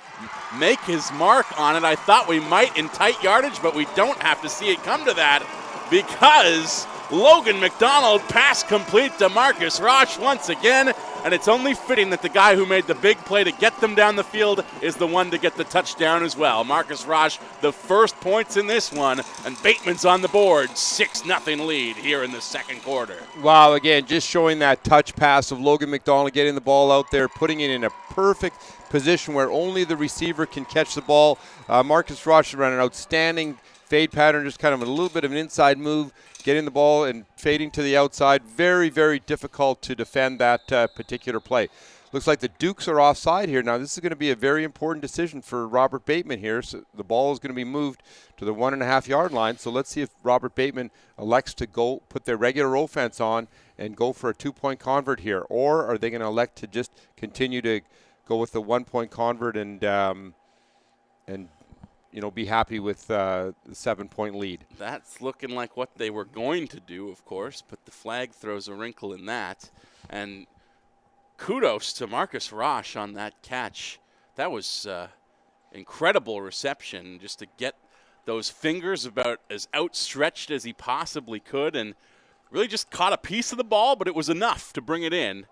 make his mark on it. I thought we might in tight yardage, but we don't have to see it come to that because Logan McDonald pass complete to Marcus Roche once again, and it's only fitting that the guy who made the big play to get them down the field is the one to get the touchdown as well. Marcus Roche, the first points in this one, and Bateman's on the board, 6-0 lead here in the second quarter. Wow, again, just showing that touch pass of Logan McDonald getting the ball out there, putting it in a perfect position where only the receiver can catch the ball. Marcus Roche ran an outstanding fade pattern, just kind of a little bit of an inside move, getting the ball and fading to the outside. Very, very difficult to defend that particular play. Looks like the Dukes are offside here. Now, this is going to be a very important decision for Robert Bateman here. So the ball is going to be moved to the 1.5-yard line. So let's see if Robert Bateman elects to go put their regular offense on and go for a 2-point convert here. Or are they going to elect to just continue to go with the 1-point convert and be happy with the 7-point lead? That's looking like what they were going to do, of course, but the flag throws a wrinkle in that. And kudos to Marcus Roche on that catch. That was incredible reception, just to get those fingers about as outstretched as he possibly could, and really just caught a piece of the ball, but it was enough to bring it in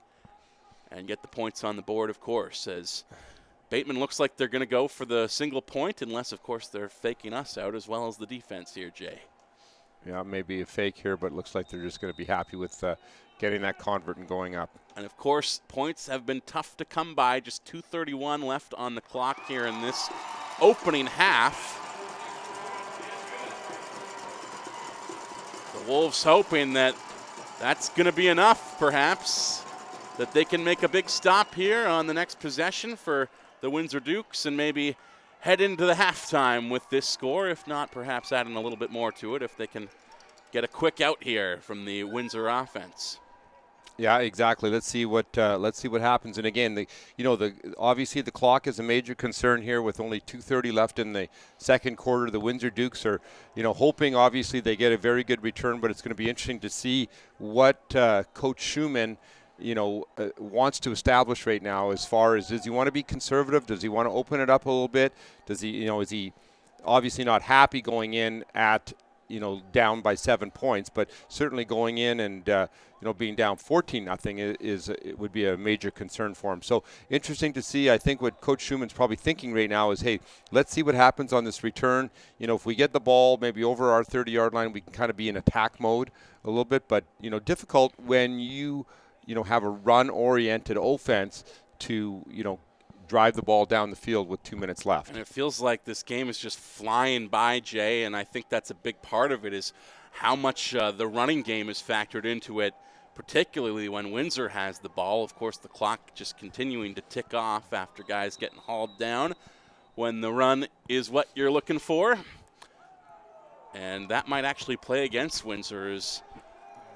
and get the points on the board, of course, as Bateman looks like they're going to go for the single point, unless, of course, they're faking us out as well as the defense here, Jay. Yeah, maybe a fake here, but it looks like they're just going to be happy with getting that convert and going up. And, of course, points have been tough to come by. Just 2:31 left on the clock here in this opening half. The Wolves hoping that that's going to be enough, perhaps, that they can make a big stop here on the next possession for the Windsor Dukes and maybe head into the halftime with this score, if not perhaps adding a little bit more to it if they can get a quick out here from the Windsor offense. Yeah, exactly. Let's see what happens. And again, obviously the clock is a major concern here with only 2:30 left in the second quarter. The Windsor Dukes are, hoping obviously they get a very good return, but it's going to be interesting to see what Coach Schumann wants to establish right now as far as, does he want to be conservative? Does he want to open it up a little bit? Does he, is he obviously not happy going in at, down by 7 points, but certainly going in and, being down 14-0 it would be a major concern for him. So interesting to see. I think what Coach Schumann's probably thinking right now is, hey, let's see what happens on this return. If we get the ball maybe over our 30-yard line, we can kind of be in attack mode a little bit, but, difficult when you have a run-oriented offense to, drive the ball down the field with 2 minutes left. And it feels like this game is just flying by, Jay, and I think that's a big part of it is how much the running game is factored into it, particularly when Windsor has the ball. Of course, the clock just continuing to tick off after guys getting hauled down when the run is what you're looking for. And that might actually play against Windsor as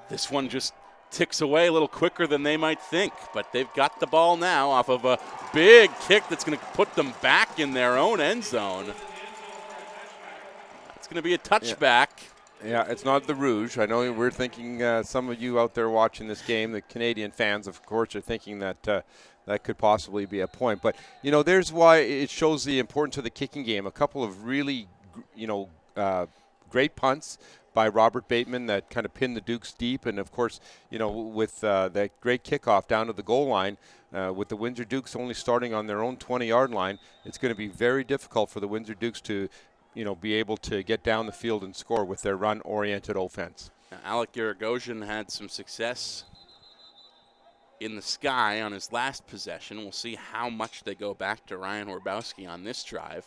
this one just ticks away a little quicker than they might think, but they've got the ball now off of a big kick that's going to put them back in their own end zone. It's going to be a touchback. Yeah, it's not the Rouge. I know we're thinking, some of you out there watching this game, the Canadian fans, of course, are thinking that that could possibly be a point. But, there's why it shows the importance of the kicking game. A couple of really, great punts by Robert Bateman that kind of pinned the Dukes deep. And, of course, with that great kickoff down to the goal line, with the Windsor Dukes only starting on their own 20-yard line, it's going to be very difficult for the Windsor Dukes to, be able to get down the field and score with their run-oriented offense. Now, Alec Garagosian had some success in the sky on his last possession. We'll see how much they go back to Ryan Werbowski on this drive.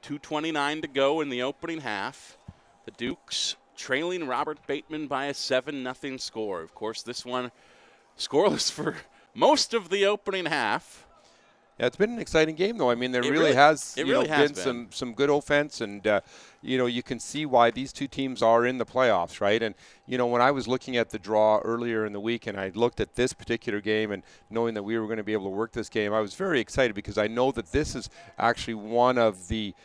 2:29 to go in the opening half. The Dukes trailing Robert Bateman by a 7-0 score. Of course, this one scoreless for most of the opening half. Yeah, it's been an exciting game, though. I mean, there really has been some good offense, and you can see why these two teams are in the playoffs, right? And when I was looking at the draw earlier in the week, and I looked at this particular game, and knowing that we were going to be able to work this game, I was very excited because I know that this is actually one of the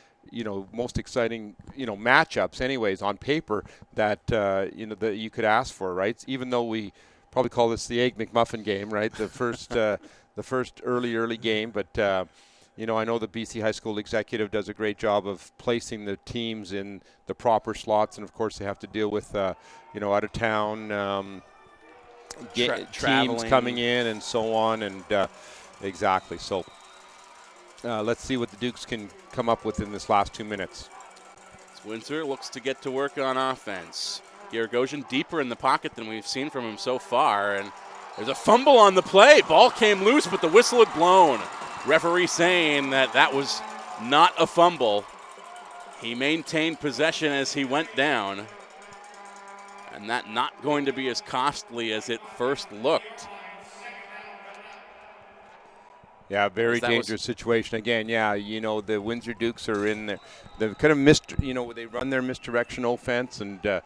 most exciting matchups, anyways, on paper that that you could ask for, right? Even though we probably call this the Egg McMuffin game, right? The first. The first early game, but I know the BC High School executive does a great job of placing the teams in the proper slots, and of course they have to deal with out of town teams coming in and so on, and exactly. So let's see what the Dukes can come up with in this last 2 minutes. Windsor looks to get to work on offense. Garagosian deeper in the pocket than we've seen from him so far, and there's a fumble on the play. Ball came loose, but the whistle had blown. Referee saying that was not a fumble. He maintained possession as he went down, and that not going to be as costly as it first looked. Yeah, very dangerous situation. Again, the Windsor Dukes are in there. They've kind of they run their misdirection offense and,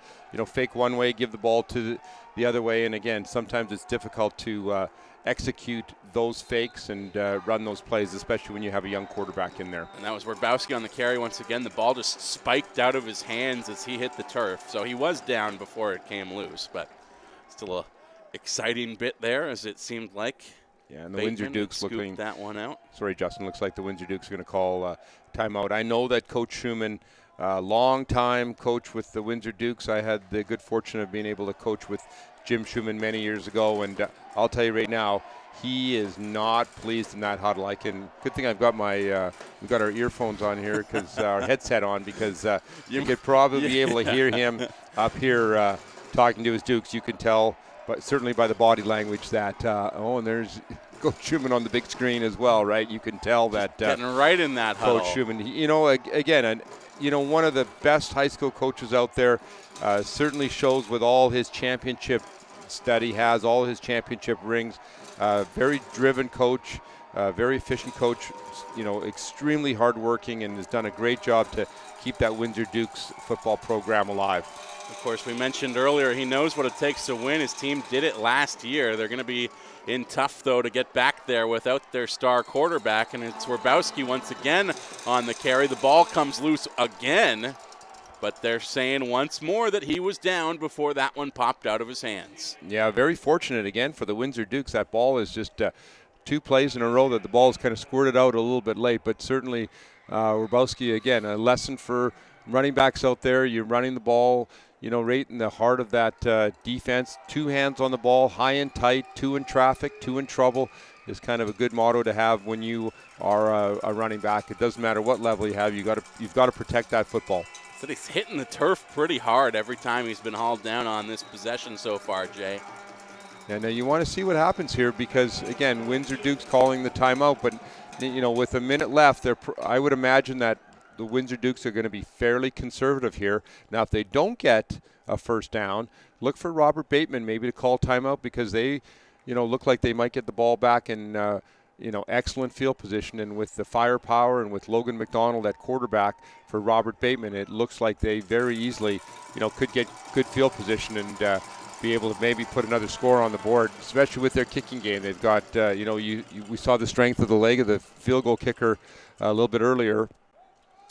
fake one way, give the ball to the other way. And again, sometimes it's difficult to execute those fakes and run those plays, especially when you have a young quarterback in there. And that was Werbowski on the carry once again. The ball just spiked out of his hands as he hit the turf. So he was down before it came loose, but still a exciting bit there, as it seemed like. Yeah, and the Windsor Dukes looking that one out. Sorry, Justin. Looks like the Windsor Dukes are going to call timeout. I know that Coach Schumann, long-time coach with the Windsor Dukes. I had the good fortune of being able to coach with Jim Schumann many years ago, and I'll tell you right now, he is not pleased in that huddle. Good thing I've got we've got our earphones on here because our headset on, because you could probably be able to hear him up here talking to his Dukes. You can tell, but certainly by the body language that, and there's Coach Schumann on the big screen as well, right? You can tell that. Getting right in that huddle. Coach Schumann, again, one of the best high school coaches out there, certainly shows with all his championship that he has, all his championship rings. Very driven coach, very efficient coach, extremely hardworking, and has done a great job to keep that Windsor Dukes football program alive. Of course, we mentioned earlier he knows what it takes to win. His team did it last year. They're going to be in tough, though, to get back there without their star quarterback, and it's Werbowski once again on the carry. The ball comes loose again, but they're saying once more that he was down before that one popped out of his hands. Yeah, very fortunate again for the Windsor Dukes. That ball is just 2 plays in a row that the ball is kind of squirted out a little bit late, but certainly Werbowski, again, a lesson for running backs out there. You're running the ball, right in the heart of that defense. 2 hands on the ball, high and tight, 2 in traffic, 2 in trouble is kind of a good motto to have when you are a running back. It doesn't matter what level you have. You've got to protect that football. So he's hitting the turf pretty hard every time he's been hauled down on this possession so far, Jay. Yeah, now you want to see what happens here because, again, Windsor Dukes calling the timeout, but, with a minute left, I would imagine that the Windsor Dukes are going to be fairly conservative here. Now, if they don't get a first down, look for Robert Bateman maybe to call timeout because they, look like they might get the ball back in, excellent field position. And with the firepower and with Logan McDonald at quarterback for Robert Bateman, it looks like they very easily, could get good field position and be able to maybe put another score on the board, especially with their kicking game. They've got, we saw the strength of the leg of the field goal kicker a little bit earlier.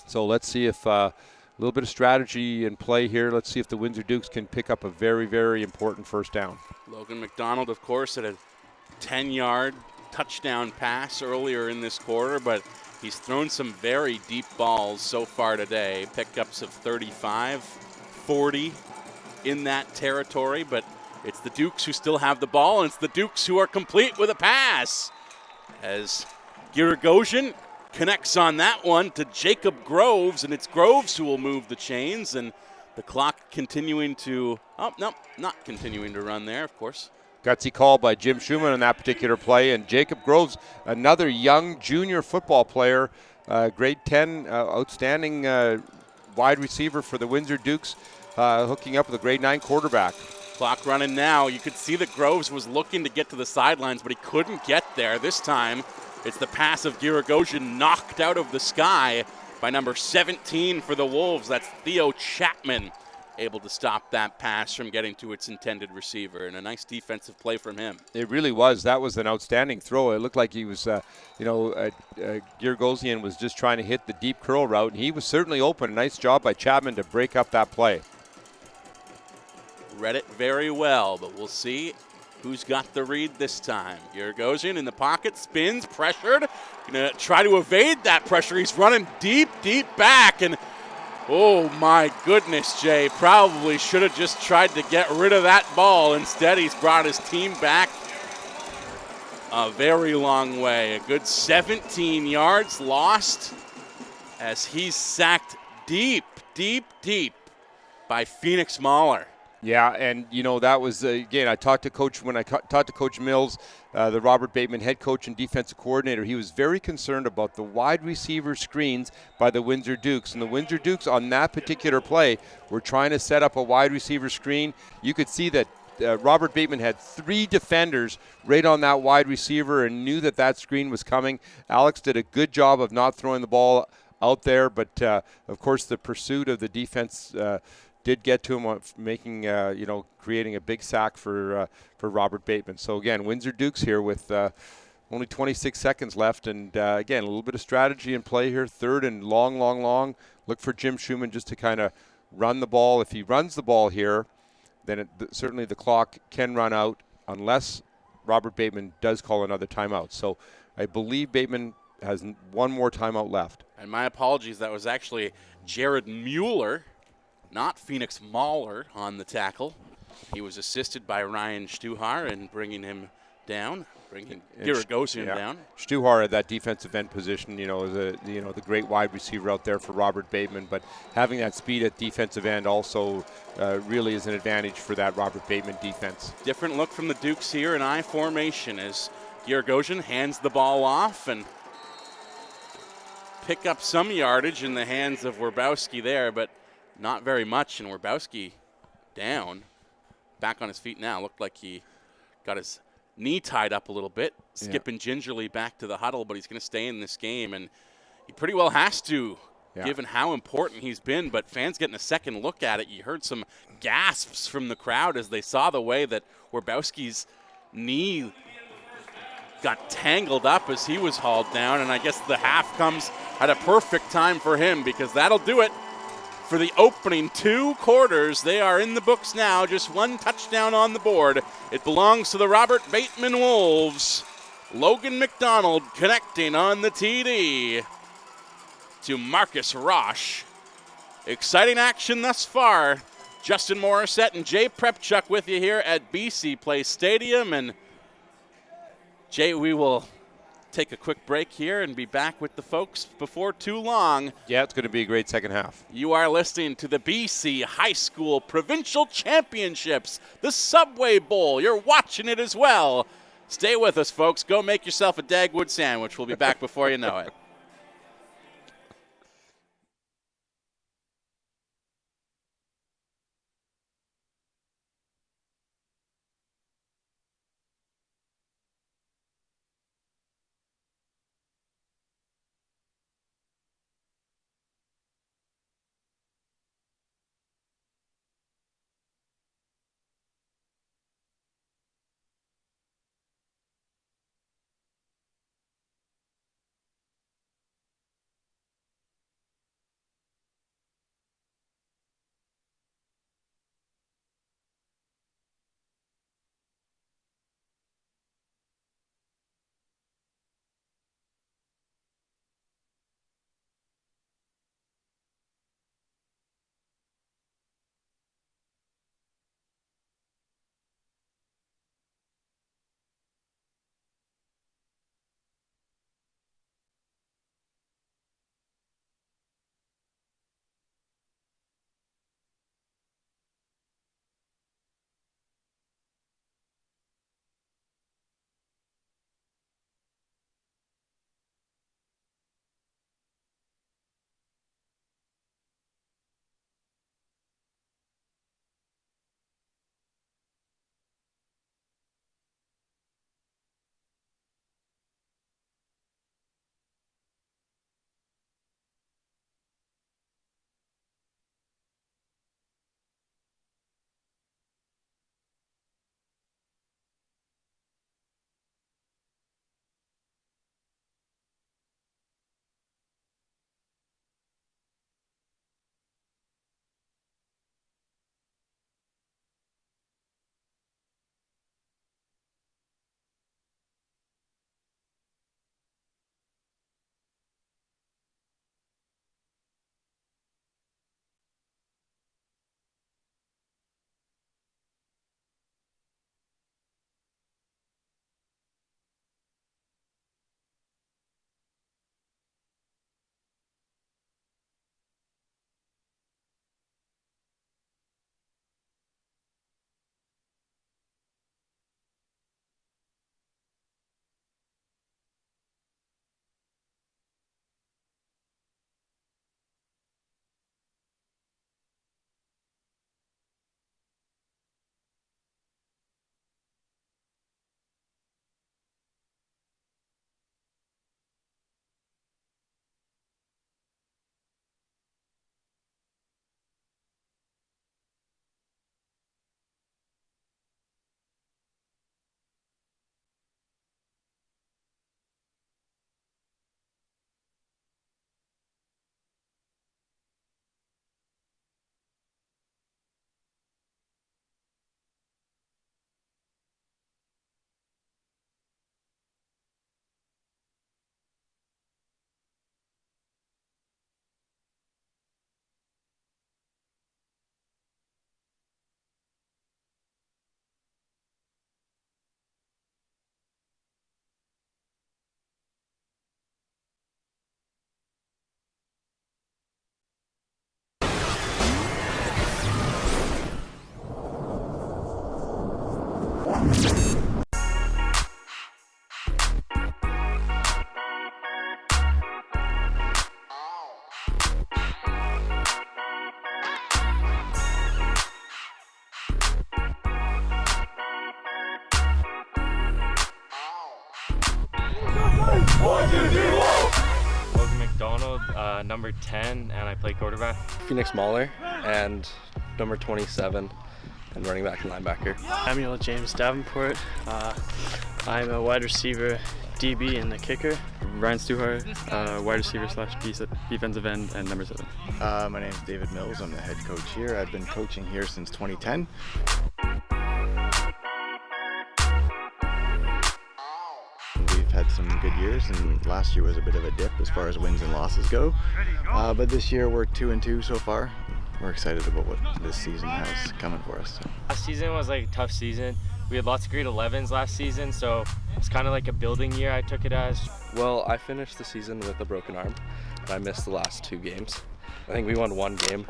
So let's see if a little bit of strategy in play here. Let's see if the Windsor Dukes can pick up a very, very important first down. Logan McDonald, of course, had a 10-yard touchdown pass earlier in this quarter, but He's thrown some very deep balls so far today, pickups of 35, 40 in that territory, but it's the Dukes who still have the ball, and it's the Dukes who are complete with a pass. As Giragosian connects on that one to Jacob Groves, and it's Groves who will move the chains, and the clock continuing to, oh, no, not continuing to run there, of course. Gutsy call by Jim Schumann on that particular play, and Jacob Groves, another young junior football player, grade 10, outstanding wide receiver for the Windsor Dukes, hooking up with a grade 9 quarterback. Clock running now. You could see that Groves was looking to get to the sidelines, but he couldn't get there. This time, it's the pass of Giragosian knocked out of the sky by number 17 for the Wolves. That's Theo Chapman, able to stop that pass from getting to its intended receiver, and a nice defensive play from him. It really was. That was an outstanding throw. It looked like he was, Giragosian was just trying to hit the deep curl route, and he was certainly open. Nice job by Chapman to break up that play. Read it very well, but we'll see who's got the read this time. Giragosian in the pocket, spins, pressured. Gonna try to evade that pressure. He's running deep, deep back, and oh my goodness, Jay, probably should have just tried to get rid of that ball. Instead, he's brought his team back a very long way. A good 17 yards lost as he's sacked deep, deep, deep by Phoenix Mahler. Yeah, and that was again. I talked to Coach when I talked to Coach Mills, the Robert Bateman head coach and defensive coordinator. He was very concerned about the wide receiver screens by the Windsor Dukes, and the Windsor Dukes on that particular play were trying to set up a wide receiver screen. You could see that Robert Bateman had 3 defenders right on that wide receiver and knew that screen was coming. Alex did a good job of not throwing the ball out there, but of course the pursuit of the defense did get to him on making, creating a big sack for Robert Bateman. So again, Windsor Dukes here with only 26 seconds left, and again, a little bit of strategy in play here. Third and long. Look for Jim Schumann just to kind of run the ball. If he runs the ball here, then certainly the clock can run out unless Robert Bateman does call another timeout. So I believe Bateman has one more timeout left. And my apologies, that was actually Jared Mueller, not Phoenix Mahler, on the tackle. He was assisted by Ryan Stuhar in bringing him down, bringing Giragosian down. Stuhar at that defensive end position, is the great wide receiver out there for Robert Bateman, but having that speed at defensive end also really is an advantage for that Robert Bateman defense. Different look from the Dukes here in I formation as Giragosian hands the ball off and pick up some yardage in the hands of Werbowski there, but not very much, and Werbowski down. Back on his feet now. Looked like he got his knee tied up a little bit, skipping gingerly back to the huddle, but he's going to stay in this game, and he pretty well has to, given how important he's been, but fans getting a second look at it. You heard some gasps from the crowd as they saw the way that Werbowski's knee got tangled up as he was hauled down, and I guess the half comes at a perfect time for him because that'll do it for the opening 2 quarters. They are in the books now, just 1 touchdown on the board. It belongs to the Robert Bateman Wolves. Logan McDonald connecting on the TD to Marcus Rosh. Exciting action thus far. Justin Morissette and Jay Prepchuk with you here at BC Place Stadium. And Jay, we will take a quick break here and be back with the folks before too long. Yeah, it's going to be a great second half. You are listening to the BC High School Provincial Championships, the Subway Bowl. You're watching it as well. Stay with us, folks. Go make yourself a Dagwood sandwich. We'll be back before you know it. Logan McDonald, number 10, and I play quarterback. Phoenix Mahler, and number 27, and running back and linebacker. Samuel James Davenport. I'm a wide receiver, DB, and the kicker. Ryan Stuhar, wide receiver / defensive end, and number 7. My name is David Mills. I'm the head coach here. I've been coaching here since 2010. We've had some good years, and last year was a bit of a dip as far as wins and losses go. But this year we're 2-2 so far. We're excited about what this season has coming for us. Last season was like a tough season. We had lots of grade 11s last season, so it's kind of like a building year, I took it as. Well, I finished the season with a broken arm, and I missed the last 2 games. I think we won 1 game,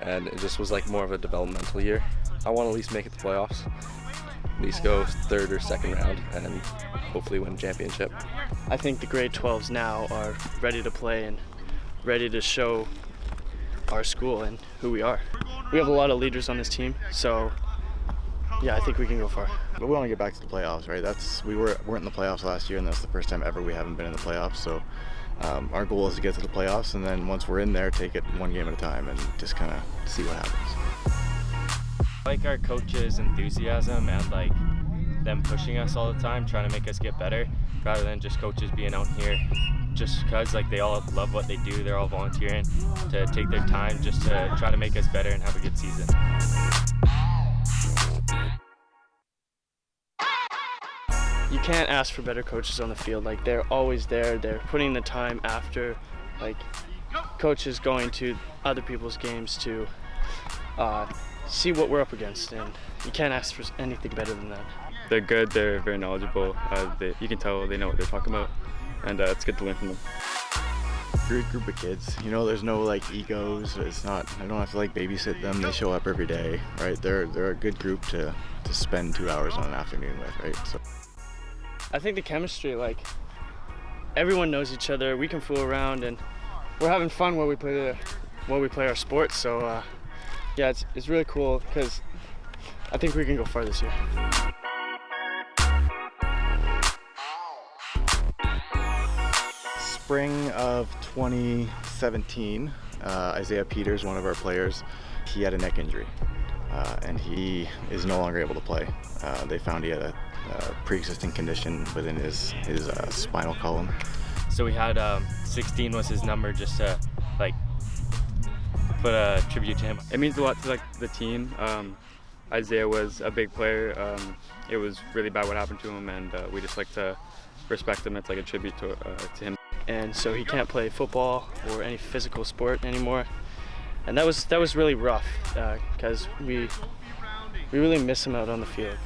and it just was like more of a developmental year. I want to at least make it to the playoffs, at least go 3rd or 2nd round, and hopefully win a championship. I think the grade 12s now are ready to play and ready to show our school and who we are. We have a lot of leaders on this team, so yeah, I think we can go far. But we want to get back to the playoffs, right? We weren't in the playoffs last year, and that's the first time ever we haven't been in the playoffs. So our goal is to get to the playoffs, and then once we're in there, take it 1 game at a time and just kind of see what happens. I like our coaches' enthusiasm and like them pushing us all the time, trying to make us get better, rather than just coaches being out here just because like they all love what they do. They're all volunteering to take their time just to try to make us better and have a good season. You can't ask for better coaches on the field. Like, they're always there. They're putting the time after, like, coaches going to other people's games to see what we're up against, and you can't ask for anything better than that. They're good. They're very knowledgeable. You can tell they know what they're talking about, and it's good to learn from them. Great group of kids. You know, there's no like egos. It's not. I don't have to like babysit them. They show up every day, right? They're a good group to spend 2 hours on an afternoon with, right? So. I think the chemistry, like, everyone knows each other. We can fool around, and we're having fun while we play our sports. So, yeah, it's really cool because I think we can go far this year. Spring of 2017, Isaiah Peters, one of our players, he had a neck injury, and he is no longer able to play. They found he had a pre-existing condition within his spinal column. So we had 16 was his number, just to like put a tribute to him. It means a lot to like the team. Isaiah was a big player. It was really bad what happened to him, and we just like to respect him. It's like a tribute to him. And so he can't play football or any physical sport anymore, and that was really rough because we really miss him out on the field.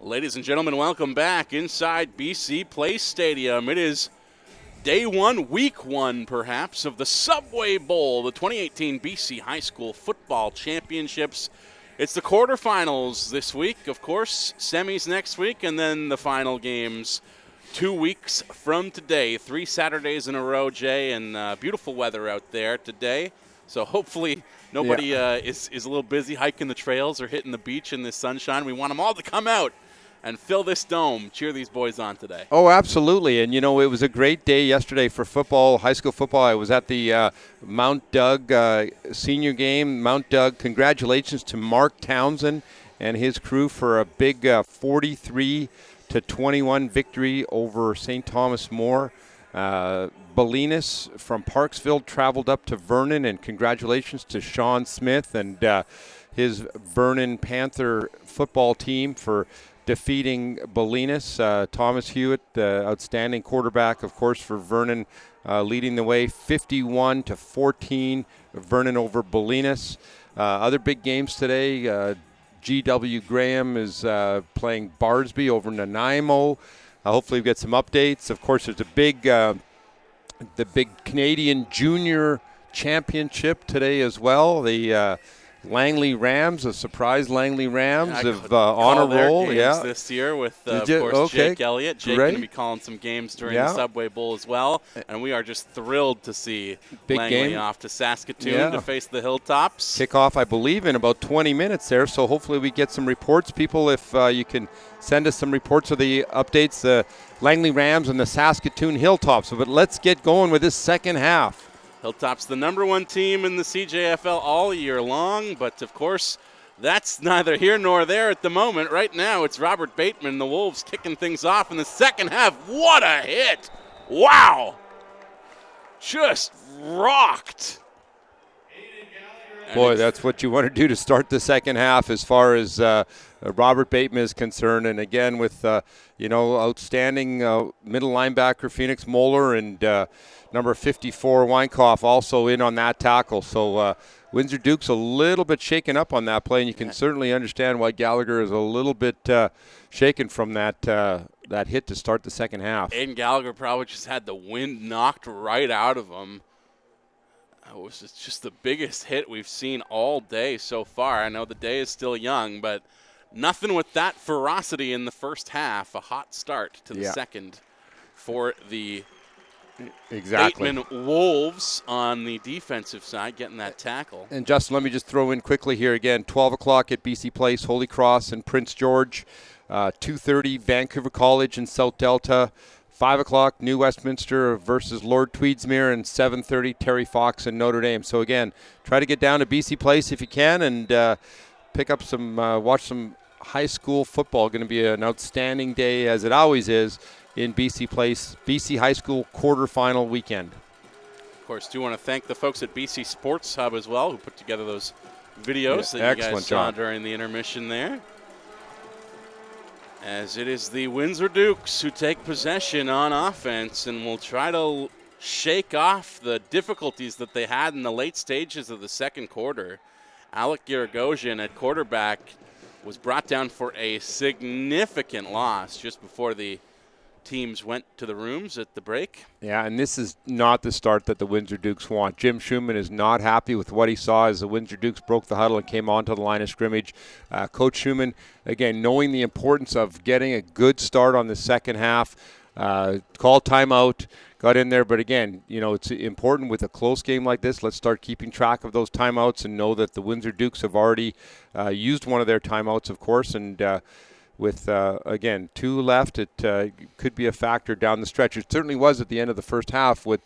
Ladies and gentlemen, welcome back inside BC Place Stadium. It is day one, week one perhaps, of the Subway Bowl, the 2018 BC High School Football Championships. It's the quarterfinals this week, of course, semis next week, and then the final games 2 weeks from today. 3 Saturdays in a row, Jay, and beautiful weather out there today. So hopefully nobody is a little busy hiking the trails or hitting the beach in this sunshine. We want them all to come out and fill this dome, cheer these boys on today. Oh, absolutely. And, you know, it was a great day yesterday for football, high school football. I was at the Mount Doug senior game. Mount Doug, congratulations to Mark Townsend and his crew for a big 43-21 victory over St. Thomas More. Bolinas from Parksville traveled up to Vernon, and congratulations to Sean Smith and his Vernon Panther football team for defeating Bolinas. Thomas Hewitt, the outstanding quarterback, of course, for Vernon, leading the way 51-14, Vernon over Bolinas. Other big games today, G.W. Graham is playing Barsby over Nanaimo. Hopefully we get some updates. Of course, there's the big Canadian Junior Championship today as well. The Langley Rams, a surprise Langley Rams of on a roll. This year with, of course, Jake Elliott. Jake going to be calling some games during the Subway Bowl as well. And we are just thrilled to see big Langley game off to Saskatoon to face the Hilltops. Kickoff, I believe, in about 20 minutes there. So hopefully we get some reports. People, if you can send us some reports of the updates, the Langley Rams and the Saskatoon Hilltops. But let's get going with this second half. Hilltops, the number one team in the CJFL all year long, but of course, that's neither here nor there at the moment. Right now, it's Robert Bateman, the Wolves, kicking things off in the second half. What a hit! Wow! Just rocked. Boy, that's what you want to do to start the second half as far as Robert Bateman is concerned. And again, with, outstanding middle linebacker Phoenix Moeller and number 54 Weinkoff also in on that tackle. So Windsor Duke's a little bit shaken up on that play, and you can certainly understand why Gallagher is a little bit shaken from that hit to start the second half. Aiden Gallagher probably just had the wind knocked right out of him. It was just the biggest hit we've seen all day so far. I know the day is still young, but nothing with that ferocity in the first half. A hot start to the second for the Bateman Wolves on the defensive side, getting that tackle. And Justin, let me just throw in quickly here again, 12 o'clock at BC Place, Holy Cross and Prince George, 2:30 Vancouver College and South Delta, 5 o'clock New Westminster versus Lord Tweedsmuir, and 7:30 Terry Fox and Notre Dame. So again, try to get down to BC Place if you can and pick up some, watch some high school football. Going to be an outstanding day, as it always is, in BC Place, BC High School quarterfinal weekend. Of course, do want to thank the folks at BC Sports Hub as well, who put together those videos that you guys saw during the intermission there. As it is the Windsor Dukes who take possession on offense and will try to shake off the difficulties that they had in the late stages of the second quarter. Alec Garagosian at quarterback was brought down for a significant loss just before the teams went to the rooms at the break. Yeah, and this is not the start that the Windsor Dukes want. Jim Schumann is not happy with what he saw as the Windsor Dukes broke the huddle and came onto the line of scrimmage. Coach Schumann, again, knowing the importance of getting a good start on the second half, called timeout, got in there. But again, it's important with a close game like this. Let's start keeping track of those timeouts and know that the Windsor Dukes have already used one of their timeouts, of course, and with, again, 2 left, it could be a factor down the stretch. It certainly was at the end of the first half with,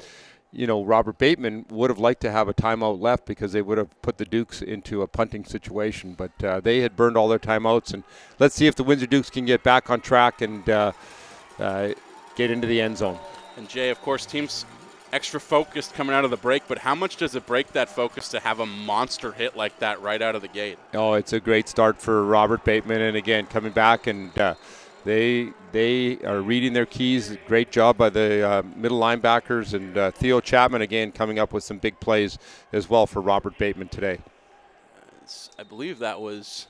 Robert Bateman would have liked to have a timeout left because they would have put the Dukes into a punting situation. But they had burned all their timeouts. And let's see if the Windsor Dukes can get back on track and get into the end zone. And, Jay, of course, teams extra focused coming out of the break, but how much does it break that focus to have a monster hit like that right out of the gate? Oh, it's a great start for Robert Bateman, and again, coming back, and they are reading their keys. Great job by the middle linebackers, and Theo Chapman, again, coming up with some big plays as well for Robert Bateman today. I believe that was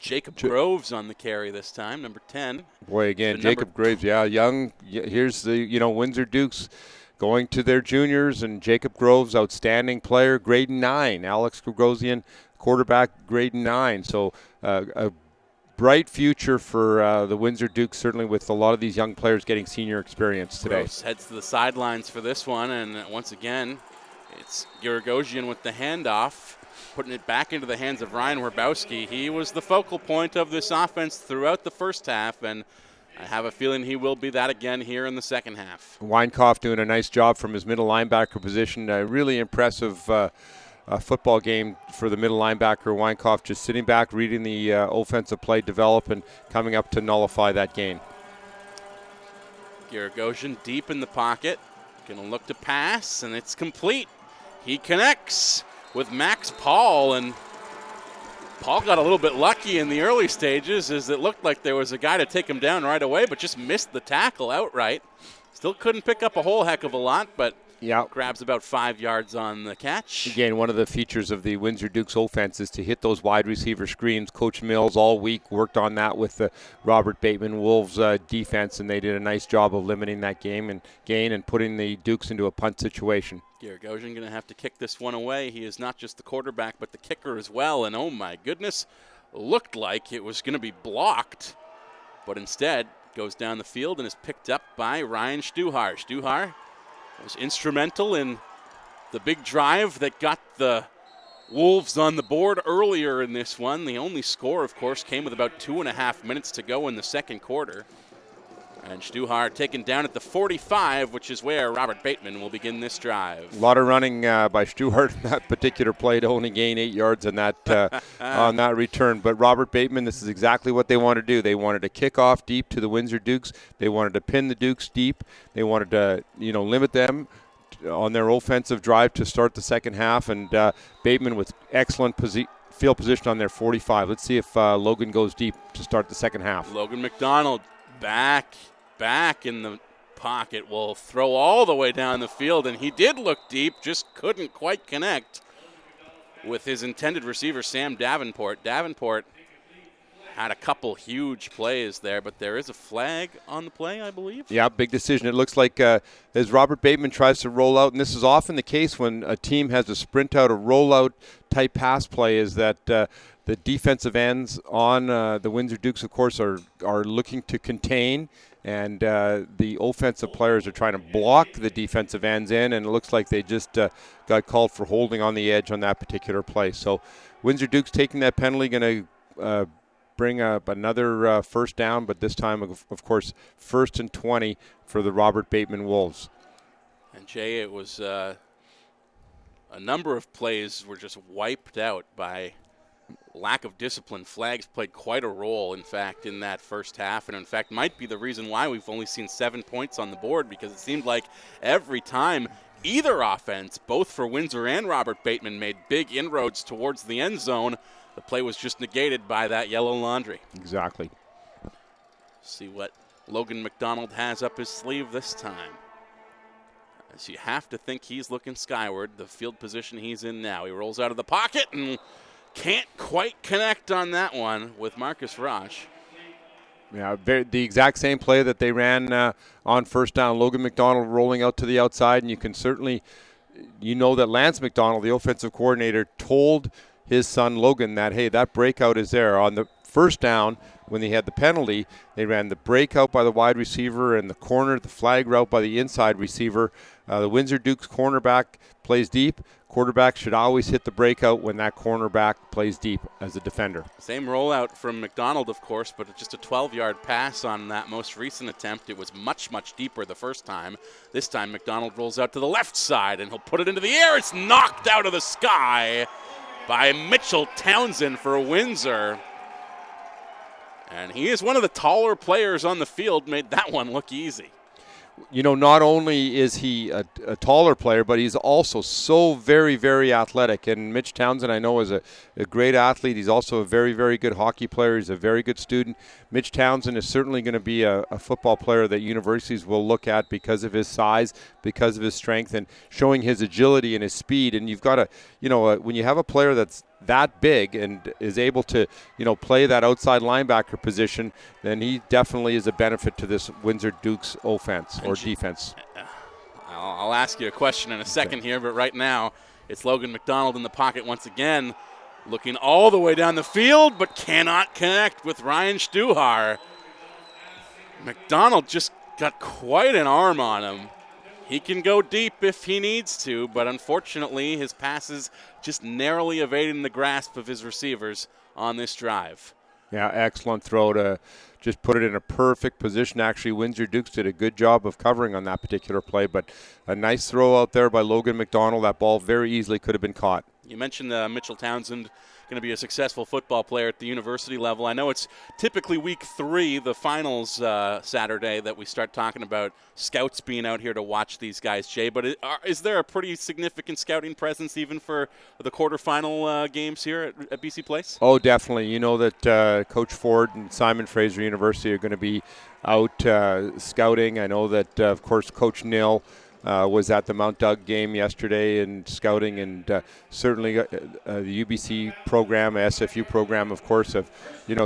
Jacob Groves on the carry this time, number 10. Boy, again, Jacob Graves, young. Here's the, Windsor Dukes going to their juniors, and Jacob Groves, outstanding player, grade 9. Alex Gregosian, quarterback, grade 9. So a bright future for the Windsor Dukes, certainly with a lot of these young players getting senior experience today. Groves heads to the sidelines for this one, and once again, it's Gregosian with the handoff, putting it back into the hands of Ryan Werbowski. He was the focal point of this offense throughout the first half, and I have a feeling he will be that again here in the second half. Weinkoff doing a nice job from his middle linebacker position. A really impressive football game for the middle linebacker. Weinkoff just sitting back, reading the offensive play develop, and coming up to nullify that gain. Gregosian deep in the pocket. Going to look to pass, and it's complete. He connects with Max Paul, and Paul got a little bit lucky in the early stages as it looked like there was a guy to take him down right away, but just missed the tackle outright. Still couldn't pick up a whole heck of a lot, but grabs about 5 yards on the catch. Again, one of the features of the Windsor Dukes offense is to hit those wide receiver screens. Coach Mills all week worked on that with the Robert Bateman Wolves defense, and they did a nice job of limiting that gain and putting the Dukes into a punt situation. Gregosian going to have to kick this one away. He is not just the quarterback, but the kicker as well. And oh my goodness, looked like it was going to be blocked, but instead goes down the field and is picked up by Ryan Stuhar. Stuhar was instrumental in the big drive that got the Wolves on the board earlier in this one. The only score, of course, came with about 2.5 minutes to go in the second quarter. And Stuhar taken down at the 45, which is where Robert Bateman will begin this drive. A lot of running by Stuhar in that particular play to only gain 8 yards on that return. But Robert Bateman, this is exactly what they want to do. They wanted to kick off deep to the Windsor Dukes. They wanted to pin the Dukes deep. They wanted to, limit them on their offensive drive to start the second half. And Bateman with excellent field position on their 45. Let's see if Logan goes deep to start the second half. Logan McDonald back in the pocket, will throw all the way down the field, and he did look deep, just couldn't quite connect with his intended receiver, Sam Davenport. Davenport had a couple huge plays there, but there is a flag on the play, I believe. Yeah, big decision. It looks like as Robert Bateman tries to roll out, and this is often the case when a team has a sprint out, a rollout type pass play, is that the defensive ends on the Windsor Dukes, of course, are looking to contain, and the offensive players are trying to block the defensive ends in, and it looks like they just got called for holding on the edge on that particular play. So Windsor Dukes taking that penalty, going to bring up another first down, but this time, of course, 1st and 20 for the Robert Bateman Wolves. And Jay, it was a number of plays were just wiped out by lack of discipline. Flags played quite a role, in fact, in that first half, and in fact might be the reason why we've only seen 7 points on the board, because it seemed like every time either offense, both for Windsor and Robert Bateman, made big inroads towards the end zone, the play was just negated by that yellow laundry. Exactly. See what Logan McDonald has up his sleeve this time. As you have to think he's looking skyward, the field position he's in now. He rolls out of the pocket and can't quite connect on that one with Marcus Roche. Yeah, the exact same play that they ran on first down. Logan McDonald rolling out to the outside, and you can certainly, that Lance McDonald, the offensive coordinator, told his son Logan that, hey, that breakout is there. On the first down, when they had the penalty, they ran the breakout by the wide receiver and the corner, the flag route by the inside receiver. The Windsor Dukes cornerback plays deep. Quarterback should always hit the breakout when that cornerback plays deep as a defender. Same rollout from McDonald, of course, but just a 12-yard pass on that most recent attempt. It was much, much deeper the first time. This time McDonald rolls out to the left side, and he'll put it into the air. It's knocked out of the sky by Mitchell Townsend for Windsor. And he is one of the taller players on the field, made that one look easy. Not only is he a taller player, but he's also so very, very athletic. And Mitch Townsend, I know, is a great athlete. He's also a very, very good hockey player. He's a very good student. Mitch Townsend is certainly going to be a football player that universities will look at because of his size, because of his strength, and showing his agility and his speed. And you've got to, when you have a player that's that big and is able to, play that outside linebacker position, then he definitely is a benefit to this Windsor Dukes offense or defense. I'll ask you a question in a second here, but right now it's Logan McDonald in the pocket once again, looking all the way down the field, but cannot connect with Ryan Stuhar. McDonald just got quite an arm on him. He can go deep if he needs to, but unfortunately his passes just narrowly evading the grasp of his receivers on this drive. Yeah, excellent throw to just put it in a perfect position. Actually, Windsor Dukes did a good job of covering on that particular play, but a nice throw out there by Logan McDonald. That ball very easily could have been caught. You mentioned Mitchell Townsend going to be a successful football player at the university level. I know it's typically week 3, the finals Saturday, that we start talking about scouts being out here to watch these guys, Jay. But is there a pretty significant scouting presence even for the quarterfinal games here at BC Place? Oh, definitely. You know that Coach Ford and Simon Fraser University are going to be out scouting. I know that, of course, Coach Nill was at the Mount Doug game yesterday and scouting, and certainly the UBC program, SFU program, of course, have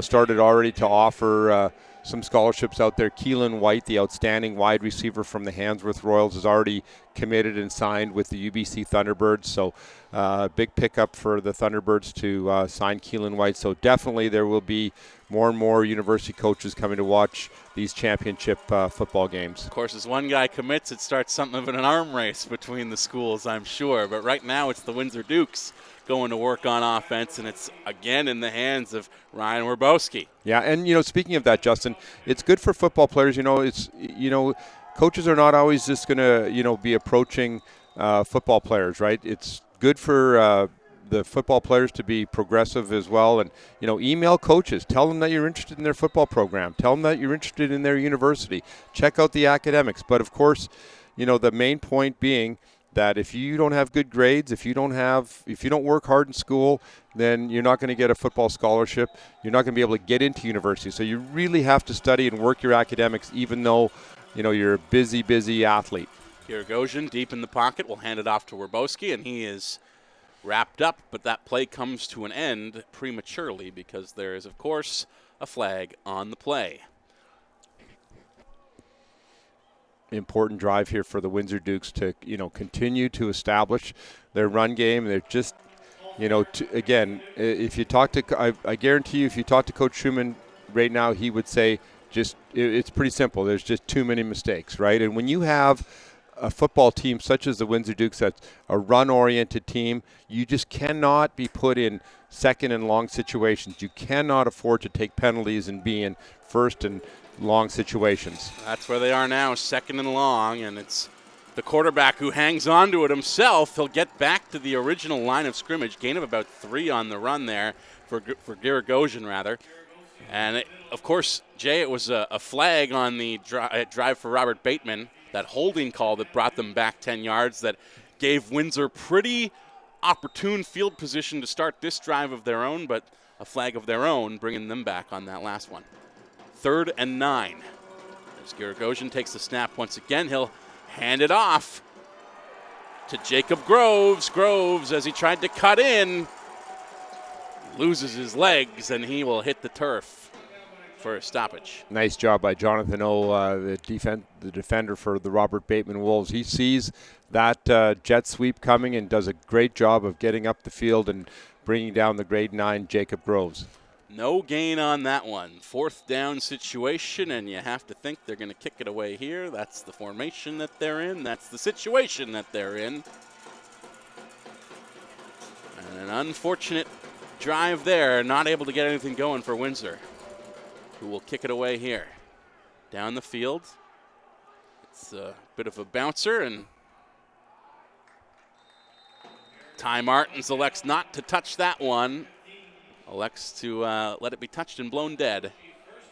started already to offer some scholarships out there. Keelan White, the outstanding wide receiver from the Handsworth Royals, is already committed and signed with the UBC Thunderbirds. So big pickup for the Thunderbirds to sign Keelan White. So definitely there will be more and more university coaches coming to watch these championship football games. Of course, as one guy commits, it starts something of an arm race between the schools, I'm sure. But right now it's the Windsor Dukes going to work on offense, and it's again in the hands of Ryan Werbowski. Yeah, and speaking of that, Justin, it's good for football players. Coaches are not always just going to be approaching football players, right? It's good for the football players to be progressive as well, and email coaches, tell them that you're interested in their football program, tell them that you're interested in their university, check out the academics. But of course, the main point being that if you don't have good grades, if you don't work hard in school, then you're not going to get a football scholarship. You're not going to be able to get into university. So you really have to study and work your academics, even though you're a busy athlete. Giragosian deep in the pocket will hand it off to Werbowski, and he is wrapped up, but that play comes to an end prematurely because there is, of course, a flag on the play. Important drive here for the Windsor Dukes to continue to establish their run game. They're just again, if you talk to I guarantee you, if you talk to Coach Schumann right now, he would say it's pretty simple. There's just too many mistakes, right? And when you have a football team such as the Windsor Dukes, that's a run-oriented team, you just cannot be put in second and long situations. You cannot afford to take penalties and be in first and long situations. That's where they are now, second and long, and it's the quarterback who hangs on to it himself. He'll get back to the original line of scrimmage, gain of about 3 on the run there for Giragosian, rather. And, of course, Jay, it was a flag on the drive for Robert Bateman, that holding call that brought them back 10 yards that gave Windsor pretty opportune field position to start this drive of their own, but a flag of their own bringing them back on that last one. 3rd and 9. As Giragosian takes the snap once again, he'll hand it off to Jacob Groves. Groves, as he tried to cut in, loses his legs, and he will hit the turf for a stoppage. Nice job by Jonathan O, the defender for the Robert Bateman Wolves. He sees that jet sweep coming and does a great job of getting up the field and bringing down the grade 9 Jacob Groves. No gain on that one. 4th down situation, and you have to think they're going to kick it away here. That's the formation that they're in. That's the situation that they're in. And an unfortunate drive there, not able to get anything going for Windsor, who will kick it away here. Down the field. It's a bit of a bouncer, and Ty Martins elects not to touch that one. Elects to let it be touched and blown dead.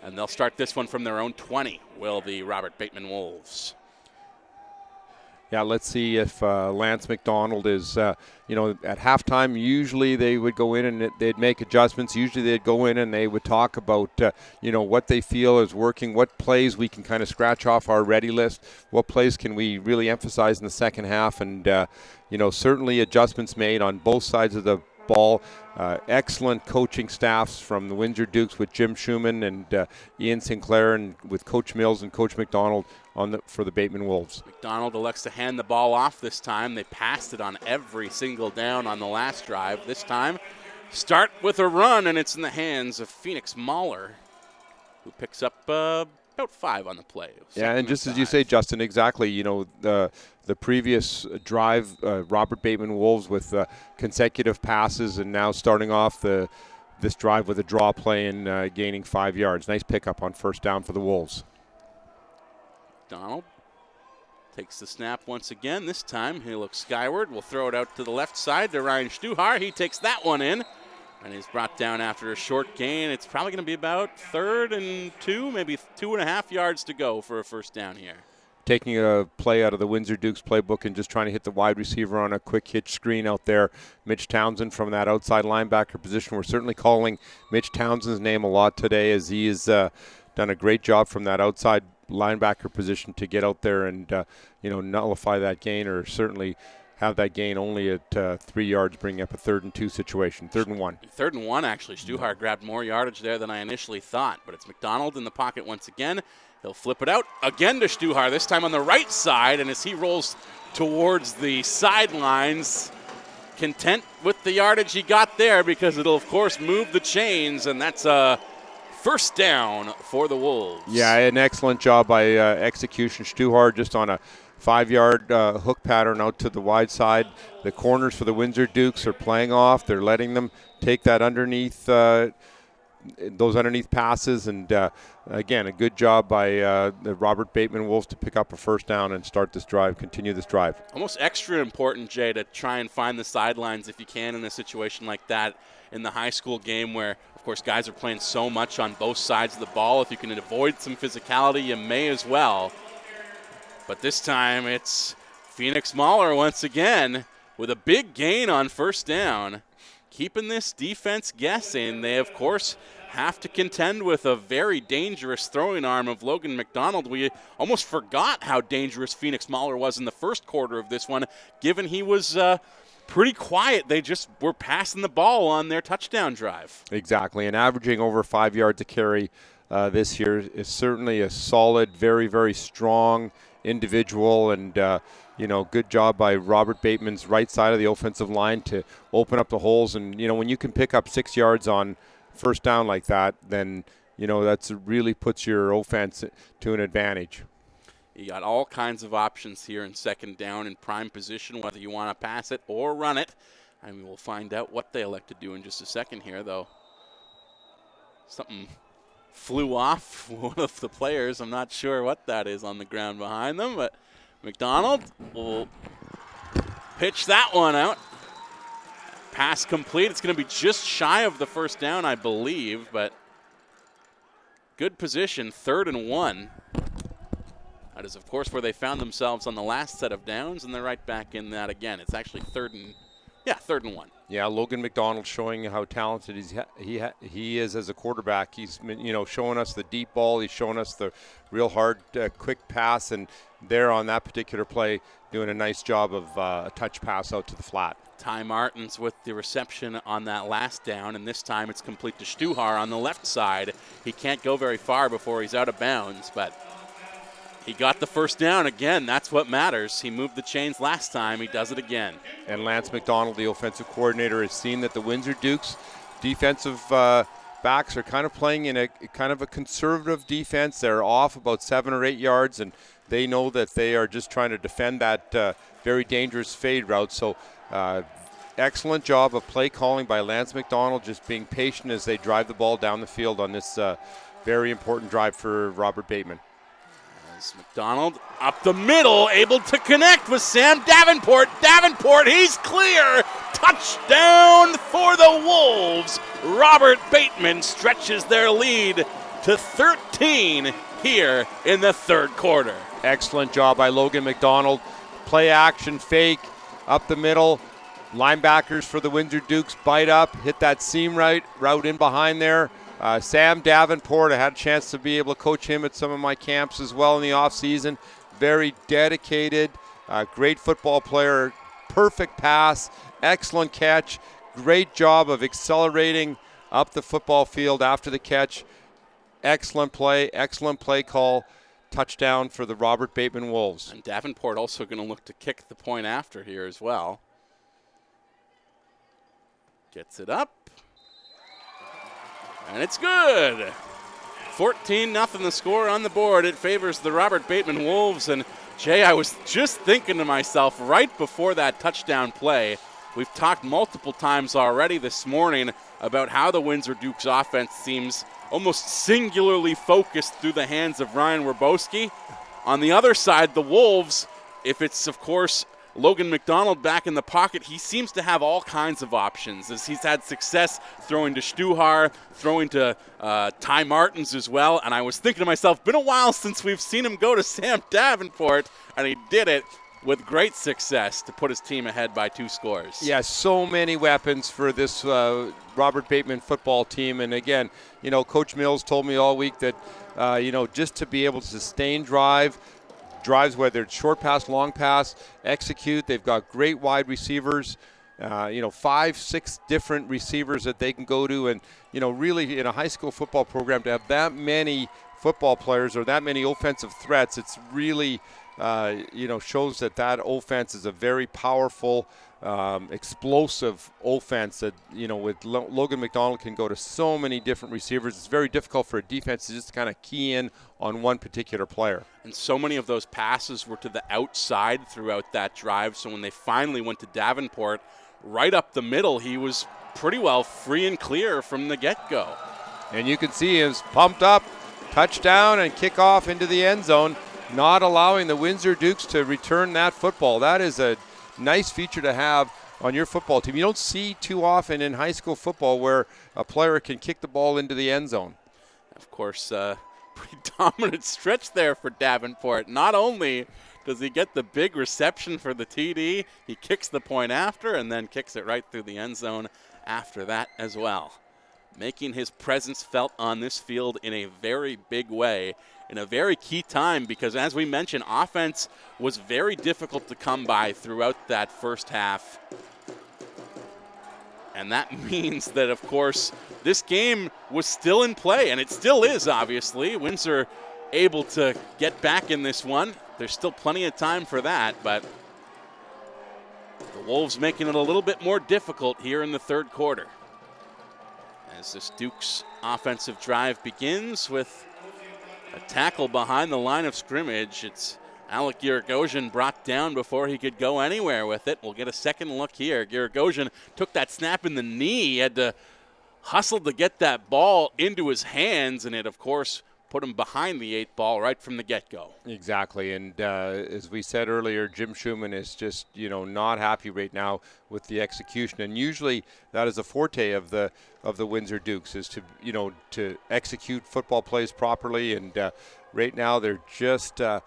And they'll start this one from their own 20, will the Robert Bateman Wolves. Yeah, let's see if Lance McDonald is, at halftime, usually they would go in and they'd make adjustments. Usually they'd go in and they would talk about, what they feel is working, what plays we can kind of scratch off our ready list, what plays can we really emphasize in the second half. And, certainly adjustments made on both sides of the ball. Excellent coaching staffs from the Windsor Dukes with Jim Schumann and Ian Sinclair, and with Coach Mills and Coach McDonald for the Bateman Wolves. McDonald elects to hand the ball off this time. They passed it on every single down on the last drive. This time, start with a run, and it's in the hands of Phoenix Mahler, who picks up about 5 on the play. Yeah, and just as you say, Justin, exactly. You know, the previous drive, Robert Bateman Wolves with consecutive passes, and now starting off this drive with a draw play and gaining 5 yards. Nice pickup on first down for the Wolves. Donald takes the snap once again. This time he looks skyward. We'll throw it out to the left side to Ryan Stuhar. He takes that one in, and he's brought down after a short gain. It's probably going to be about 3rd and 2, maybe 2.5 yards to go for a first down here. Taking a play out of the Windsor Dukes playbook and just trying to hit the wide receiver on a quick hitch screen out there. Mitch Townsend from that outside linebacker position. We're certainly calling Mitch Townsend's name a lot today, as he has done a great job from that outside linebacker position to get out there and nullify that gain, or certainly have that gain only at 3 yards, bringing up a 3rd and 2 situation. 3rd and 1. 3rd and 1, actually. Stuhar grabbed more yardage there than I initially thought, but it's McDonald in the pocket once again. He'll flip it out again to Stuhar, this time on the right side, and as he rolls towards the sidelines, content with the yardage he got there, because it'll, of course, move the chains, and that's a first down for the Wolves. Yeah, an excellent job by execution. Stuhar just on a 5-yard hook pattern out to the wide side. The corners for the Windsor Dukes are playing off. They're letting them take that underneath, those underneath passes. And again, a good job by the Robert Bateman Wolves to pick up a first down and start this drive, continue this drive. Almost extra important, Jay, to try and find the sidelines if you can in a situation like that in the high school game where, of course, guys are playing so much on both sides of the ball. If you can avoid some physicality, you may as well. But this time it's Phoenix Mahler once again with a big gain on first down. Keeping this defense guessing. They, of course, have to contend with a very dangerous throwing arm of Logan McDonald. We almost forgot how dangerous Phoenix Mahler was in the first quarter of this one, given he was pretty quiet. They just were passing the ball on their touchdown drive. Exactly, and averaging over 5 yards a carry this year is certainly a solid, very, very strong individual, and good job by Robert Bateman's right side of the offensive line to open up the holes. And when you can pick up 6 yards on first down like that, then that's really puts your offense to an advantage. You got all kinds of options here in second down in prime position, whether you want to pass it or run it. I mean, we'll find out what they elect to do in just a second here, though. Something flew off one of the players. I'm not sure what that is on the ground behind them, but McDonald will pitch that one out. Pass complete. It's going to be just shy of the first down, I believe, but good position, 3rd and 1. That is, of course, where they found themselves on the last set of downs, and they're right back in that again. It's actually 3rd and 1. Yeah, Logan McDonald showing how talented he is as a quarterback. He's showing us the deep ball. He's showing us the real hard, quick pass, and there on that particular play, doing a nice job of a touch pass out to the flat. Ty Martins with the reception on that last down, and this time it's complete to Stuhar on the left side. He can't go very far before he's out of bounds, but he got the first down again. That's what matters. He moved the chains last time. He does it again. And Lance McDonald, the offensive coordinator, has seen that the Windsor Dukes defensive backs are kind of playing in a kind of a conservative defense. They're off about 7 or 8 yards, and they know that they are just trying to defend that very dangerous fade route. So excellent job of play calling by Lance McDonald, just being patient as they drive the ball down the field on this very important drive for Robert Bateman. As McDonald up the middle, able to connect with Sam Davenport. Davenport, he's clear. Touchdown for the Wolves. Robert Bateman stretches their lead to 13 here in the third quarter. Excellent job by Logan McDonald. Play action fake up the middle. Linebackers for the Windsor Dukes bite up, hit that seam route in behind there. Sam Davenport, I had a chance to be able to coach him at some of my camps as well in the offseason. Very dedicated, great football player, perfect pass, excellent catch, great job of accelerating up the football field after the catch. Excellent play call. Touchdown for the Robert Bateman Wolves. And Davenport also going to look to kick the point after here as well. Gets it up. And it's good. 14-0 the score on the board. It favors the Robert Bateman Wolves. And Jay, I was just thinking to myself right before that touchdown play, we've talked multiple times already this morning about how the Windsor Dukes offense seems almost singularly focused through the hands of Ryan Werbowski. On the other side, the Wolves, if it's, of course, Logan McDonald back in the pocket, he seems to have all kinds of options, as he's had success throwing to Stuhar, throwing to Ty Martins as well. And I was thinking to myself, been a while since we've seen him go to Sam Davenport, and he did it with great success to put his team ahead by 2 scores. Yeah, so many weapons for this Robert Bateman football team. And again, Coach Mills told me all week that, just to be able to sustain drives, whether it's short pass, long pass, execute. They've got great wide receivers, 5, 6 different receivers that they can go to. And, really in a high school football program to have that many football players or that many offensive threats, it's really shows that offense is a very powerful, explosive offense that, with Logan McDonald can go to so many different receivers. It's very difficult for a defense to just kind of key in on one particular player. And so many of those passes were to the outside throughout that drive. So when they finally went to Davenport, right up the middle, he was pretty well free and clear from the get-go. And you can see he's pumped up, touchdown, and kickoff into the end zone, not allowing the Windsor Dukes to return that football. That is a nice feature to have on your football team. You don't see too often in high school football where a player can kick the ball into the end zone. Of course, pretty dominant stretch there for Davenport. Not only does he get the big reception for the TD, he kicks the point after and then kicks it right through the end zone after that as well. Making his presence felt on this field in a very big way, in a very key time, because as we mentioned, offense was very difficult to come by throughout that first half. And that means that, of course, this game was still in play, and it still is, obviously. Windsor able to get back in this one. There's still plenty of time for that, but the Wolves making it a little bit more difficult here in the third quarter. As this Dukes offensive drive begins with a tackle behind the line of scrimmage. It's Alec Giragosian brought down before he could go anywhere with it. We'll get a second look here. Giragosian took that snap in the knee. He had to hustle to get that ball into his hands, and it, of course, put him behind the 8 ball right from the get-go. Exactly, and as we said earlier, Jim Schumann is just, not happy right now with the execution, and usually that is a forte of the Windsor Dukes, is to, to execute football plays properly, and right now they're just, in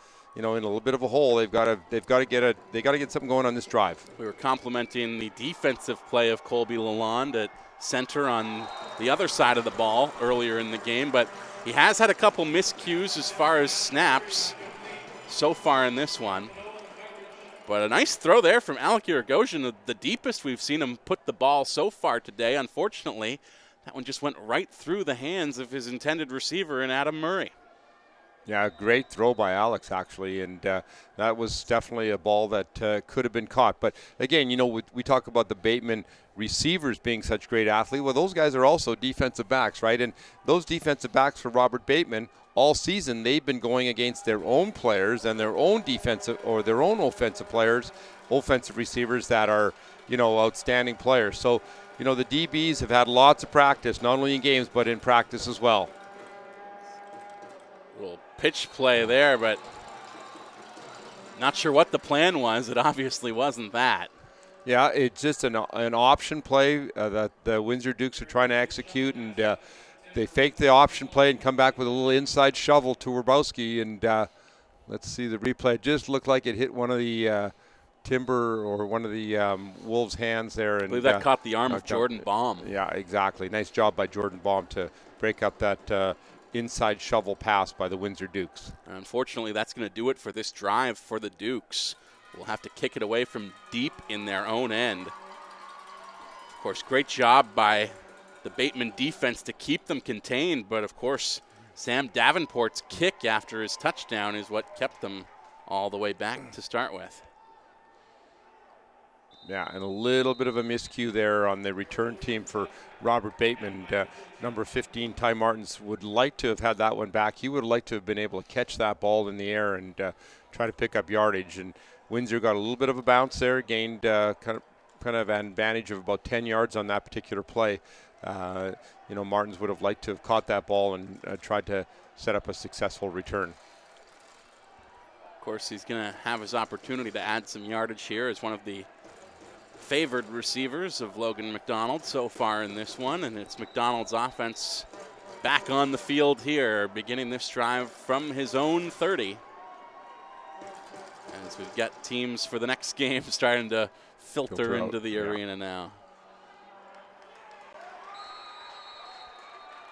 a little bit of a hole. They got to get something going on this drive. We were complimenting the defensive play of Colby Lalonde at center on the other side of the ball earlier in the game, but he has had a couple miscues as far as snaps so far in this one. But a nice throw there from Alec Giragosian, the deepest we've seen him put the ball so far today. Unfortunately, that one just went right through the hands of his intended receiver in Adam Murray. Yeah, great throw by Alex, actually, and that was definitely a ball that could have been caught. But again, we talk about the Bateman receivers being such great athletes. Well, those guys are also defensive backs, right? And those defensive backs for Robert Bateman, all season, they've been going against their own players and their own defensive or their own offensive players, offensive receivers that are, outstanding players. So, the DBs have had lots of practice, not only in games, but in practice as well. Little pitch play there, but not sure what the plan was. It obviously wasn't that. Yeah, it's just an option play that the Windsor Dukes are trying to execute, and they fake the option play and come back with a little inside shovel to Werbowski, and let's see the replay. It just looked like it hit one of the timber or one of the Wolves' hands there. And I believe that caught the arm of Jordan Baum. Yeah, exactly. Nice job by Jordan Baum to break up that inside shovel pass by the Windsor Dukes. Unfortunately, that's going to do it for this drive for the Dukes. We'll have to kick it away from deep in their own end. Of course, great job by the Bateman defense to keep them contained, but of course, Sam Davenport's kick after his touchdown is what kept them all the way back to start with. Yeah, and a little bit of a miscue there on the return team for Robert Bateman. Number 15, Ty Martins, would like to have had that one back. He would like to have been able to catch that ball in the air and try to pick up yardage. And Windsor got a little bit of a bounce there, gained kind of an advantage of about 10 yards on that particular play. Martins would have liked to have caught that ball and tried to set up a successful return. Of course, he's going to have his opportunity to add some yardage here as one of the favored receivers of Logan McDonald so far in this one, and it's McDonald's offense back on the field here, beginning this drive from his own 30. As we've got teams for the next game starting to filter into the arena now.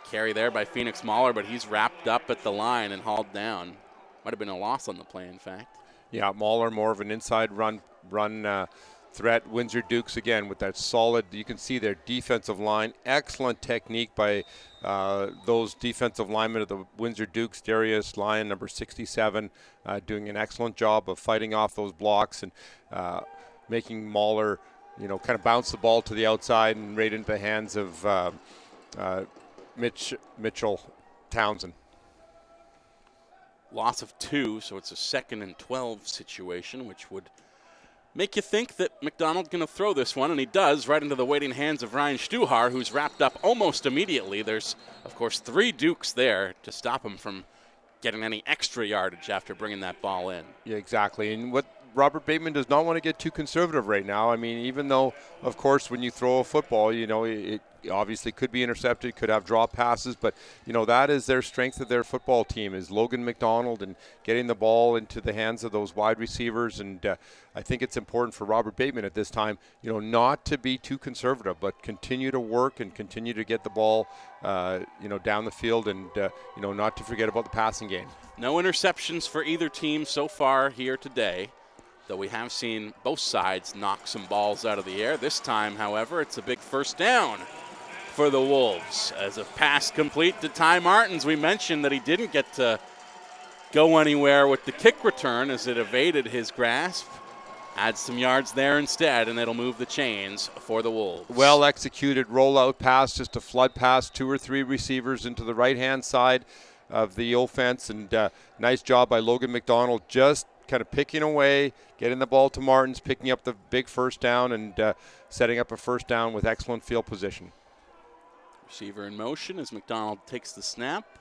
Carry there by Phoenix Mahler, but he's wrapped up at the line and hauled down. Might have been a loss on the play, in fact. Yeah, Mahler more of an inside run threat. Windsor Dukes again with that solid, you can see their defensive line. Excellent technique by those defensive linemen of the Windsor Dukes. Darius Lyon, number 67, doing an excellent job of fighting off those blocks and making Mahler, kind of bounce the ball to the outside and right into the hands of Mitchell Townsend. Loss of 2, so it's a 2nd and 12 situation, which would make you think that McDonald's going to throw this one, and he does, right into the waiting hands of Ryan Stuhar, who's wrapped up almost immediately. There's, of course, 3 Dukes there to stop him from getting any extra yardage after bringing that ball in. Yeah, exactly. And what Robert Bateman does not want to get too conservative right now. I mean, even though, of course, when you throw a football, it obviously could be intercepted, could have drop passes, but that is their strength of their football team, is Logan McDonald and getting the ball into the hands of those wide receivers. And I think it's important for Robert Bateman at this time, not to be too conservative, but continue to work and continue to get the ball, down the field, and not to forget about the passing game. No interceptions for either team so far here today, though we have seen both sides knock some balls out of the air. This time, however, it's a big first down for the Wolves as a pass complete to Ty Martins. We mentioned that he didn't get to go anywhere with the kick return as it evaded his grasp. Adds some yards there instead, and it'll move the chains for the Wolves. Well executed rollout pass, just a flood pass, 2 or 3 receivers into the right-hand side of the offense, and nice job by Logan McDonald, just kind of picking away, getting the ball to Martins, picking up the big first down, and setting up a first down with excellent field position. Receiver in motion as McDonald takes the snap.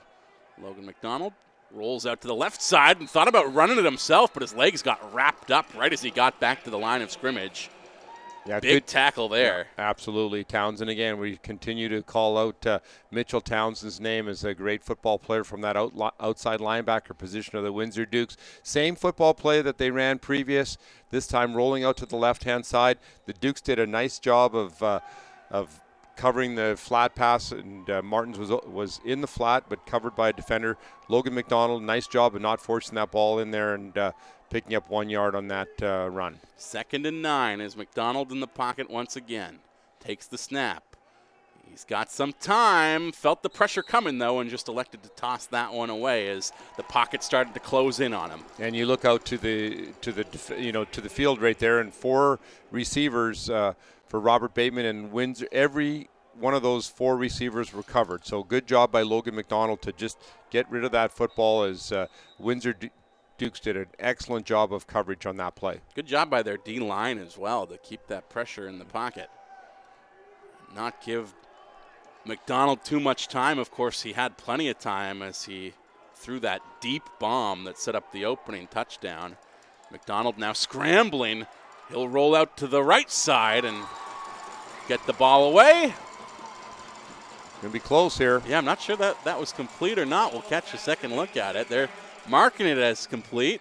Logan McDonald rolls out to the left side and thought about running it himself, but his legs got wrapped up right as he got back to the line of scrimmage. Yeah, big tackle there. Yeah, absolutely. Townsend again. We continue to call out Mitchell Townsend's name as a great football player from that outside linebacker position of the Windsor Dukes. Same football play that they ran previous, this time rolling out to the left-hand side. The Dukes did a nice job of covering the flat pass, and Martins was in the flat but covered by a defender. Logan McDonald, nice job of not forcing that ball in there and picking up 1 yard on that run. 2nd and 9 as McDonald in the pocket once again. Takes the snap. He's got some time, felt the pressure coming though, and just elected to toss that one away as the pocket started to close in on him. And you look out to the field right there, and 4 receivers for Robert Bateman and Windsor. Every one of those 4 receivers were covered. So good job by Logan McDonald to just get rid of that football, as Windsor Dukes did an excellent job of coverage on that play. Good job by their D-line as well to keep that pressure in the pocket. Not give McDonald too much time. Of course, he had plenty of time as he threw that deep bomb that set up the opening touchdown. McDonald now scrambling. He'll roll out to the right side and get the ball away. Gonna be close here. Yeah, I'm not sure that was complete or not. We'll catch a second look at it. They're marking it as complete.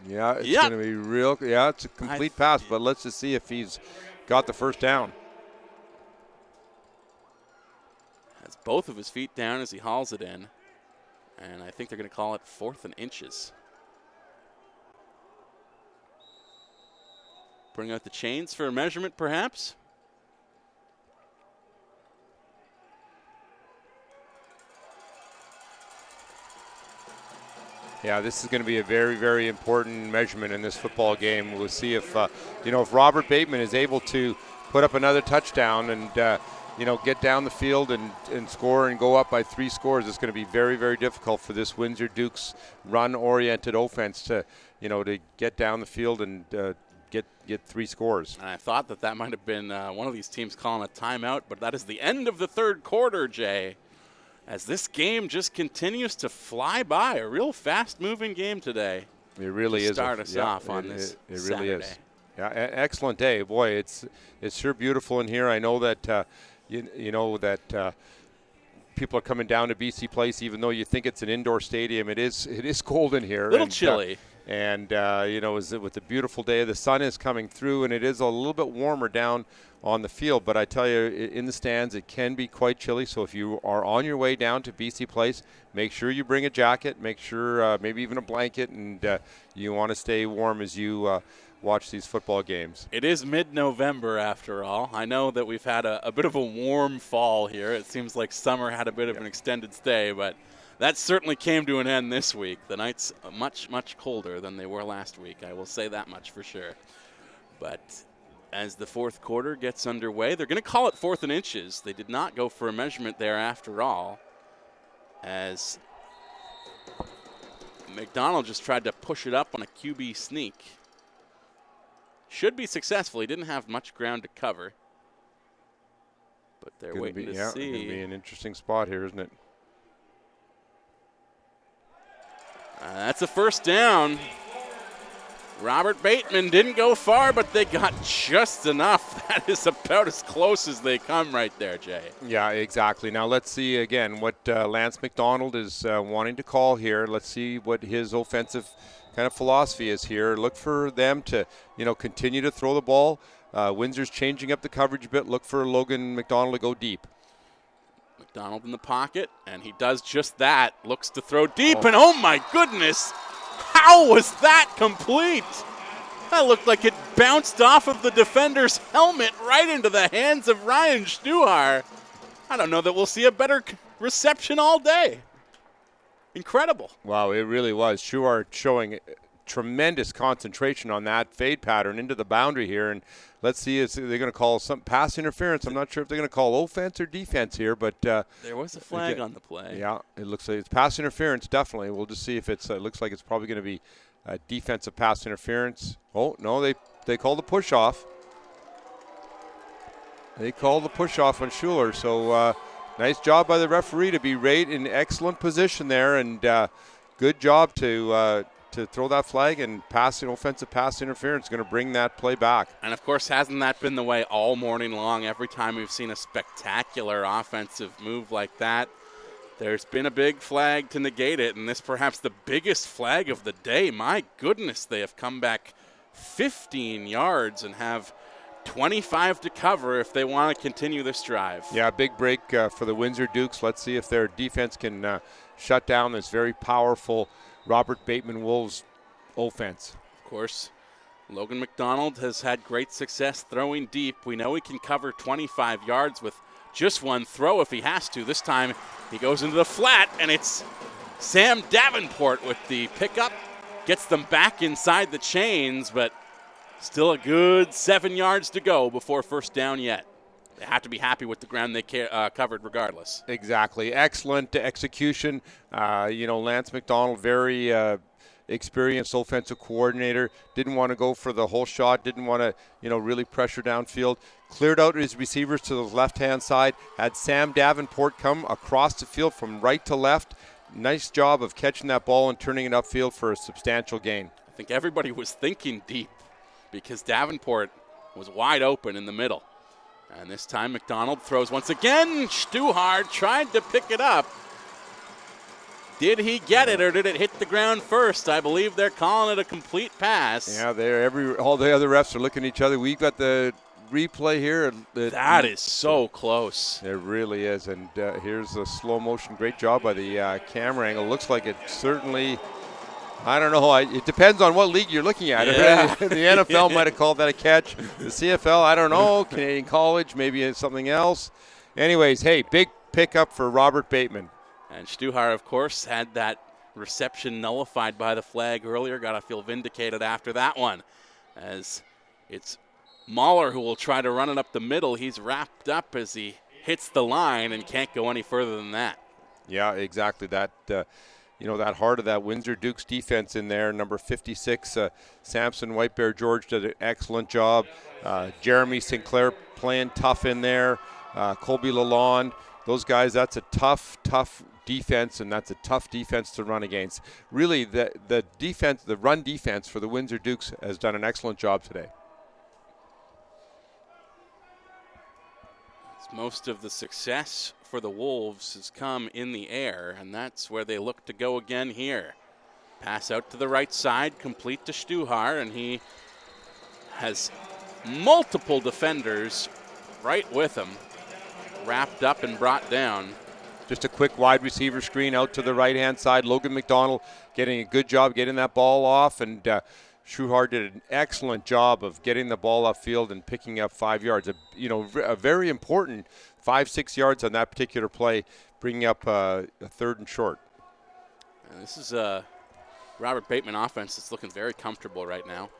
Yeah, it's going to be real. Yeah, it's a complete pass, but let's just see if he's got the first down. Has both of his feet down as he hauls it in, and I think they're going to call it 4th and inches. Bring out the chains for a measurement, perhaps. Yeah, this is going to be a very, very important measurement in this football game. We'll see if, if Robert Bateman is able to put up another touchdown and, get down the field and score and go up by 3 scores. It's going to be very, very difficult for this Windsor Dukes run-oriented offense to get down the field and get 3 scores. And I thought that might have been one of these teams calling a timeout, but that is the end of the third quarter, Jay, as this game just continues to fly by. A real fast-moving game today. It really is. Start us off on this It really Saturday. is. Yeah, excellent day. Boy, it's sure beautiful in here. I know that people are coming down to BC Place, even though you think it's an indoor stadium. It is cold in here. A little chilly. With the beautiful day, the sun is coming through, and it is a little bit warmer down on the field. But I tell you, in the stands, it can be quite chilly. So if you are on your way down to BC Place, make sure you bring a jacket. Make sure maybe even a blanket, and you want to stay warm as you watch these football games. It is mid-November after all. I know that we've had a bit of a warm fall here. It seems like summer had a bit of an extended stay, but that certainly came to an end this week. The nights are much, much colder than they were last week. I will say that much for sure. But as the fourth quarter gets underway, they're going to call it 4th and inches. They did not go for a measurement there after all, as McDonald just tried to push it up on a QB sneak. Should be successful. He didn't have much ground to cover. But they're waiting to see. It's going to be an interesting spot here, isn't it? That's a first down. Robert Bateman didn't go far, but they got just enough. That is about as close as they come right there, Jay. Yeah, exactly. Now let's see again what Lance McDonald is wanting to call here. Let's see what his offensive kind of philosophy is here. Look for them to, continue to throw the ball. Windsor's changing up the coverage a bit. Look for Logan McDonald to go deep. McDonald in the pocket, and he does just that. Looks to throw deep, and oh my goodness, how was that complete? That looked like it bounced off of the defender's helmet right into the hands of Ryan Stuhar. I don't know that we'll see a better reception all day. Incredible. Wow, it really was. Stuhar showing tremendous concentration on that fade pattern into the boundary here. And let's see if they're going to call some pass interference. I'm not sure if they're going to call offense or defense here, but there was a flag on the play. Yeah, it looks like it's pass interference, definitely. We'll just see if it looks like it's probably going to be defensive pass interference. Oh, no, they called the push off. They called the push off on Schuler. So nice job by the referee to be right in excellent position there, and good job to throw that flag and offensive pass interference. Going to bring that play back. And, of course, hasn't that been the way all morning long? Every time we've seen a spectacular offensive move like that, there's been a big flag to negate it, and this perhaps the biggest flag of the day. My goodness, they have come back 15 yards and have 25 to cover if they want to continue this drive. Yeah, big break for the Windsor Dukes. Let's see if their defense can shut down this very powerful Robert Bateman Wolves offense. Of course, Logan McDonald has had great success throwing deep. We know he can cover 25 yards with just one throw if he has to. This time he goes into the flat, and it's Sam Davenport with the pickup. Gets them back inside the chains, but still a good 7 yards to go before first down yet. They have to be happy with the ground they covered regardless. Exactly. Excellent execution. Lance McDonald, very experienced offensive coordinator. Didn't want to go for the whole shot. Didn't want to, really pressure downfield. Cleared out his receivers to the left-hand side. Had Sam Davenport come across the field from right to left. Nice job of catching that ball and turning it upfield for a substantial gain. I think everybody was thinking deep because Davenport was wide open in the middle. And this time McDonald throws once again. Stuhar tried to pick it up. Did he get it, or did it hit the ground first? I believe they're calling it a complete pass. Yeah, all the other refs are looking at each other. We've got the replay here. That is so close. It really is. And here's the slow motion. Great job by the camera angle. Looks like it certainly, I don't know. It depends on what league you're looking at. Yeah. The NFL might have called that a catch. The CFL, I don't know. Canadian College, maybe it's something else. Anyways, hey, big pickup for Robert Bateman. And Stuhar, of course, had that reception nullified by the flag earlier. Got to feel vindicated after that one, as it's Mahler who will try to run it up the middle. He's wrapped up as he hits the line and can't go any further than that. Yeah, exactly. That that heart of that Windsor Dukes defense in there. Number 56, Samson White Bear George did an excellent job. Jeremy Sinclair playing tough in there. Colby Lalonde, those guys. That's a tough defense, and that's a tough defense to run against. Really, the defense, the run defense for the Windsor Dukes has done an excellent job today. Most of the success for the Wolves has come in the air, and that's where they look to go again here. Pass out to the right side, complete to Stuhar, and he has multiple defenders right with him, wrapped up and brought down. Just a quick wide receiver screen out to the right-hand side. Logan McDonald getting a good job getting that ball off, and Schuhar did an excellent job of getting the ball upfield and picking up 5 yards. A very important 5-6 yards on that particular play, bringing up a third and short. And this is a Robert Bateman offense that's looking very comfortable right now.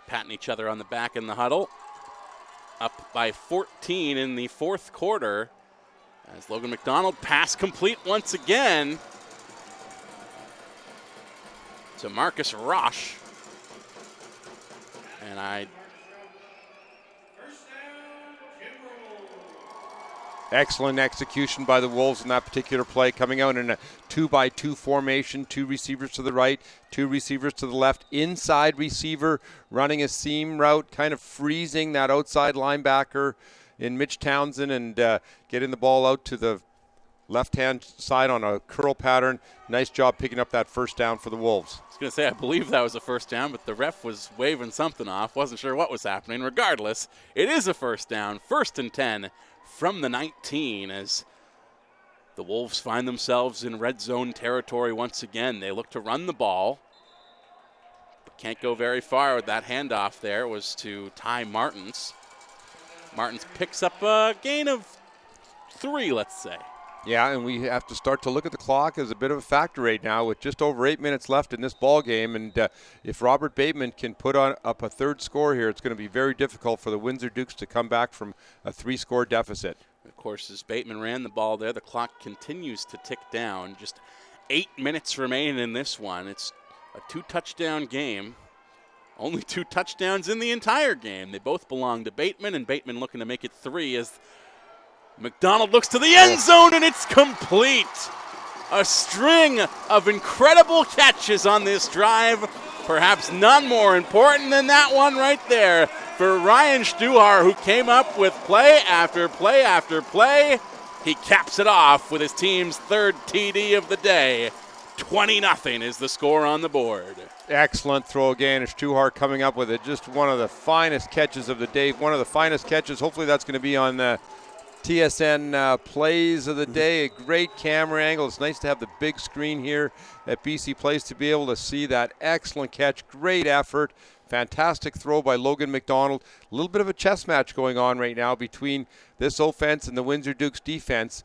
Patting each other on the back in the huddle. Up by 14 in the fourth quarter, as Logan McDonald pass complete once again to Marcus Roche. And excellent execution by the Wolves in that particular play, coming out in a 2-by-2 formation, 2 receivers to the right, 2 receivers to the left, inside receiver running a seam route, kind of freezing that outside linebacker in Mitch Townsend, and getting the ball out to the left-hand side on a curl pattern. Nice job picking up that first down for the Wolves. I was going to say, I believe that was a first down, but the ref was waving something off. Wasn't sure what was happening. Regardless, it is a first down, 1st and 10 from the 19, as the Wolves find themselves in red zone territory once again. They look to run the ball, but can't go very far with that handoff there. Was to Ty Martins. Martins picks up a gain of 3, let's say. Yeah, and we have to start to look at the clock as a bit of a factor right now with just over 8 minutes left in this ball game. And if Robert Bateman can put up a third score here, it's going to be very difficult for the Windsor Dukes to come back from a 3-score deficit. Of course, as Bateman ran the ball there, the clock continues to tick down. Just 8 minutes remaining in this one. It's a 2-touchdown game. Only 2 touchdowns in the entire game. They both belong to Bateman, and Bateman looking to make it 3 as McDonald looks to the end zone, and it's complete. A string of incredible catches on this drive. Perhaps none more important than that one right there for Ryan Stuhar, who came up with play after play after play. He caps it off with his team's 3rd TD of the day. 20-0 is the score on the board. Excellent throw again. Stuhar coming up with it. Just one of the finest catches of the day. One of the finest catches. Hopefully that's going to be on the TSN plays of the day. A great camera angle. It's nice to have the big screen here at BC Place to be able to see that excellent catch. Great effort. Fantastic throw by Logan McDonald. A little bit of a chess match going on right now between this offense and the Windsor Dukes defense,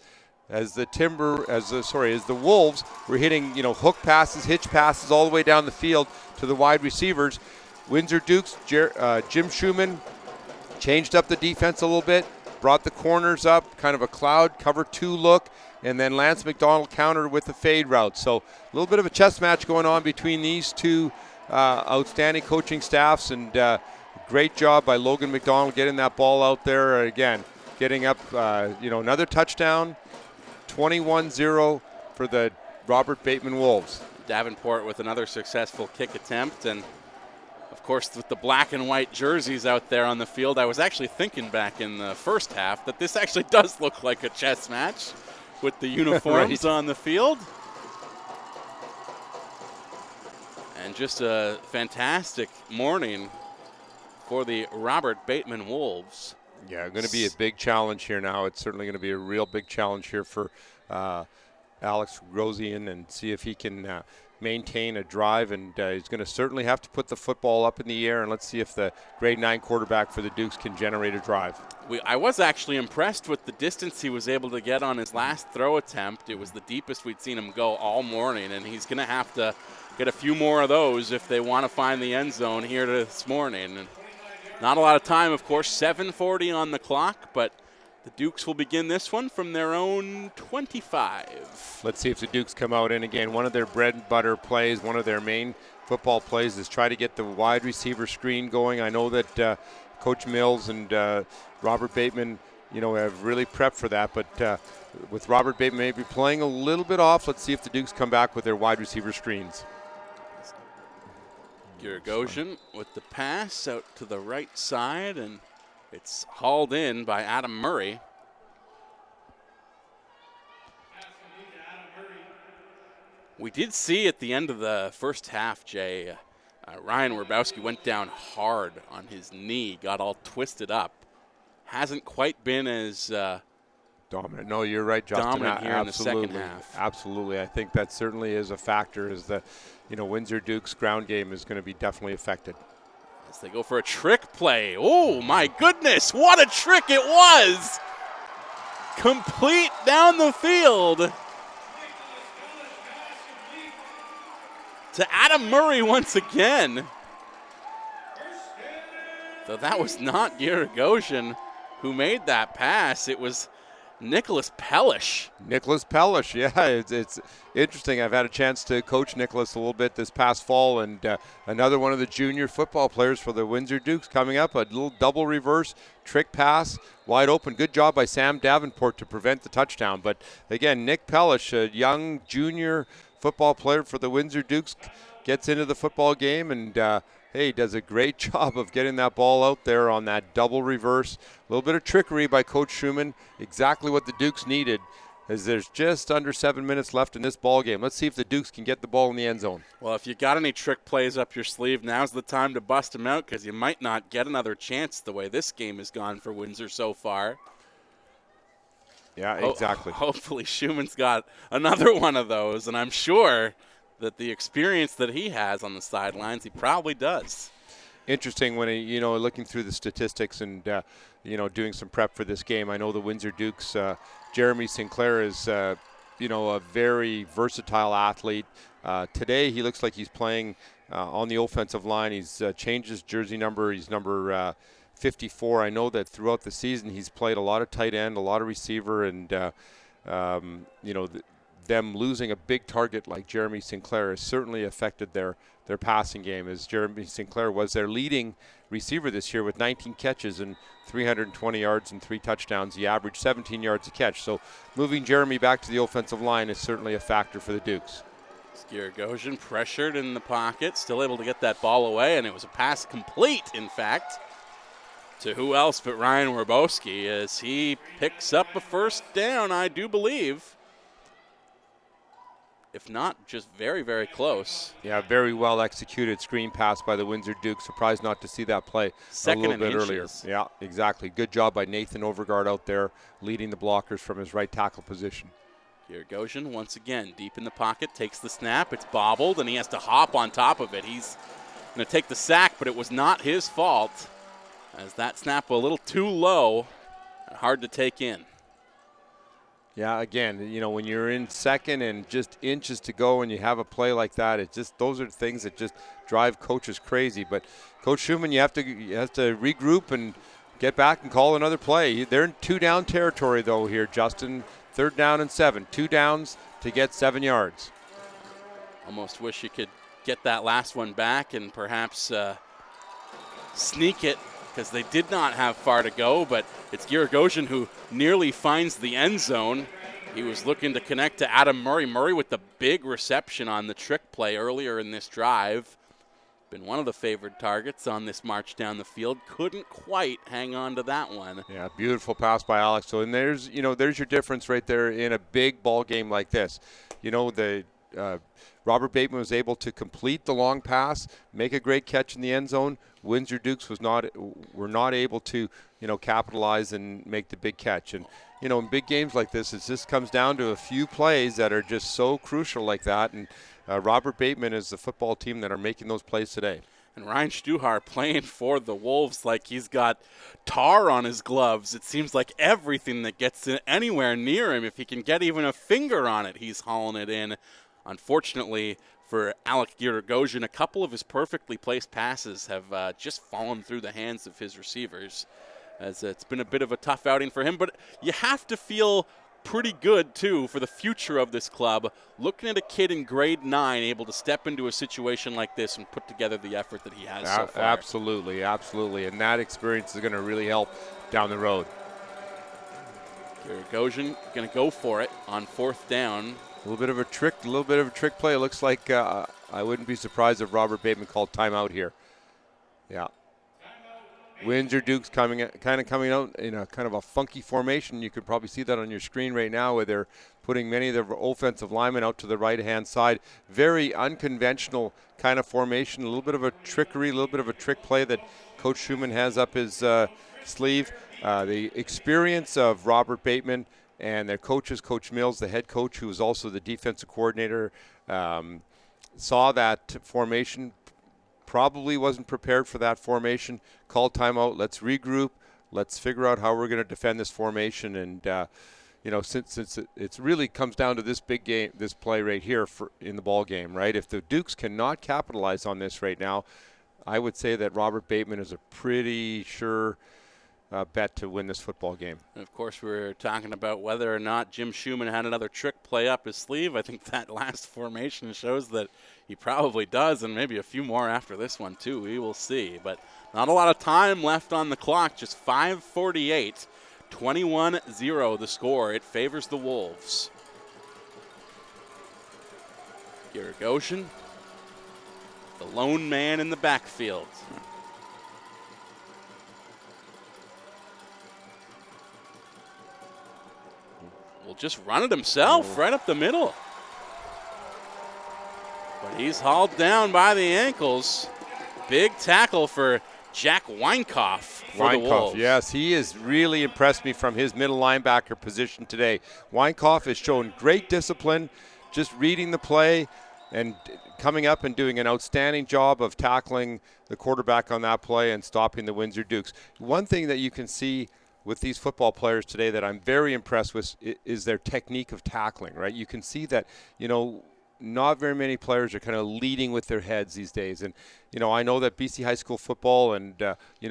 as the Wolves were hitting, hook passes, hitch passes all the way down the field to the wide receivers. Windsor Dukes, Jim Schumann changed up the defense a little bit, brought the corners up, kind of a cloud cover 2 look, and then Lance McDonald countered with the fade route. So a little bit of a chess match going on between these two outstanding coaching staffs, and great job by Logan McDonald getting that ball out there again, getting up, another touchdown. 21-0 for the Robert Bateman Wolves. Davenport with another successful kick attempt, and of course with the black and white jerseys out there on the field, I was actually thinking back in the first half that this actually does look like a chess match with the uniforms on the field. And just a fantastic morning for the Robert Bateman Wolves. Yeah, going to be a big challenge here now. It's certainly going to be a real big challenge here for Alex Rosian and see if he can maintain a drive, and he's going to certainly have to put the football up in the air, and let's see if the grade 9 quarterback for the Dukes can generate a drive. I was actually impressed with the distance he was able to get on his last throw attempt. It was the deepest we'd seen him go all morning, and he's going to have to get a few more of those if they want to find the end zone here this morning. And not a lot of time, of course, 7:40 on the clock, but the Dukes will begin this one from their own 25. Let's see if the Dukes come out. And again, one of their bread and butter plays, one of their main football plays is try to get the wide receiver screen going. I know that Coach Mills and Robert Bateman, have really prepped for that. But with Robert Bateman maybe playing a little bit off, let's see if the Dukes come back with their wide receiver screens. Girgosian with the pass out to the right side, and it's hauled in by Adam Murray. We did see at the end of the first half, Jay, Ryan Werbowski went down hard on his knee, got all twisted up. Hasn't quite been as dominant. No, you're right, Justin. Dominant here in the second half. Absolutely. I think that certainly is a factor, is the Windsor Dukes ground game is going to be definitely affected. As they go for a trick play. Oh, my goodness, what a trick it was! Complete down the field to Adam Murray once again. So that was not Girgosian who made that pass. It was Nicholas Pellish. Nicholas Pellish, yeah. It's interesting. I've had a chance to coach Nicholas a little bit this past fall, and another one of the junior football players for the Windsor Dukes coming up. A little double reverse trick pass, wide open. Good job by Sam Davenport to prevent the touchdown. But again, Nick Pellish, a young junior football player for the Windsor Dukes, gets into the football game and does a great job of getting that ball out there on that double reverse. A little bit of trickery by Coach Schumann, exactly what the Dukes needed, as there's just under 7 minutes left in this ball game. Let's see if the Dukes can get the ball in the end zone. Well, if you got any trick plays up your sleeve, now's the time to bust them out, because you might not get another chance the way this game has gone for Windsor so far. Yeah, exactly. Hopefully Schumann's got another one of those, and I'm sure that the experience that he has on the sidelines, he probably does. Interesting when looking through the statistics and doing some prep for this game. I know the Windsor Dukes, Jeremy Sinclair is a very versatile athlete. Today he looks like he's playing on the offensive line. He's changed his jersey number. He's number 54. I know that throughout the season he's played a lot of tight end, a lot of receiver, and them losing a big target like Jeremy Sinclair has certainly affected their passing game, as Jeremy Sinclair was their leading receiver this year with 19 catches and 320 yards and 3 touchdowns. He averaged 17 yards a catch. So moving Jeremy back to the offensive line is certainly a factor for the Dukes. Girgosian pressured in the pocket, still able to get that ball away, and it was a pass complete, in fact, to who else but Ryan Werbowski, as he picks up a first down, I do believe. If not, just very, very close. Yeah, very well executed screen pass by the Windsor Dukes. Surprised not to see that play a little bit earlier. Yeah, exactly. Good job by Nathan Overgaard out there leading the blockers from his right tackle position. Girgosian once again deep in the pocket, takes the snap. It's bobbled, and he has to hop on top of it. He's going to take the sack, but it was not his fault, as that snap a little too low and hard to take in. Yeah, again, when you're in second and just inches to go and you have a play like that, those are things that just drive coaches crazy. But Coach Schumann, you have to regroup and get back and call another play. They're in 2-down territory, though, here, Justin. 3rd down and 7. 2 downs to get 7 yards. Almost wish you could get that last one back and perhaps sneak it, because they did not have far to go, but it's Girgosian who nearly finds the end zone. He was looking to connect to Adam Murray. Murray with the big reception on the trick play earlier in this drive. Been one of the favored targets on this march down the field. Couldn't quite hang on to that one. Yeah, beautiful pass by Alex. So, and there's your difference right there in a big ball game like this. The Robert Bateman was able to complete the long pass, make a great catch in the end zone. Windsor Dukes were not able to, capitalize and make the big catch. And, in big games like this, it just comes down to a few plays that are just so crucial like that. And Robert Bateman is the football team that are making those plays today. And Ryan Stuhar playing for the Wolves like he's got tar on his gloves. It seems like everything that gets anywhere near him, if he can get even a finger on it, he's hauling it in. Unfortunately for Alec Girogosian, a couple of his perfectly placed passes have just fallen through the hands of his receivers, as it's been a bit of a tough outing for him. But you have to feel pretty good, too, for the future of this club, looking at a kid in grade 9 able to step into a situation like this and put together the effort that he has so far. Absolutely, absolutely. And that experience is going to really help down the road. Girogosian going to go for it on 4th down. A little bit of a trick play. It looks like I wouldn't be surprised if Robert Bateman called timeout here. Yeah. Windsor Dukes coming out in a kind of a funky formation. You could probably see that on your screen right now, where they're putting many of their offensive linemen out to the right-hand side. Very unconventional kind of formation. A little bit of a trickery, a little bit of a trick play that Coach Schumann has up his sleeve. The experience of Robert Bateman and their coaches, Coach Mills, the head coach, who is also the defensive coordinator, saw that formation, probably wasn't prepared for that formation, called timeout, let's regroup, let's figure out how we're going to defend this formation. And, since it really comes down to this big game, this play right here in the ball game, right? If the Dukes cannot capitalize on this right now, I would say that Robert Bateman is a pretty sure bet to win this football game. And of course, we were talking about whether or not Jim Schumann had another trick play up his sleeve. I think that last formation shows that he probably does, and maybe a few more after this one too. We will see. But not a lot of time left on the clock, just 5:48. 21-0 the score. It favors the Wolves. Girogosian, the lone man in the backfield. Will just run it himself right up the middle. But he's hauled down by the ankles. Big tackle for Jack Weinkoff for the Wolves. Yes, he has really impressed me from his middle linebacker position today. Weinkoff has shown great discipline, just reading the play and coming up and doing an outstanding job of tackling the quarterback on that play and stopping the Windsor Dukes. One thing that you can see with these football players today that I'm very impressed with is their technique of tackling, right? You can see that, not very many players are kind of leading with their heads these days. And, I know that BC high school football and,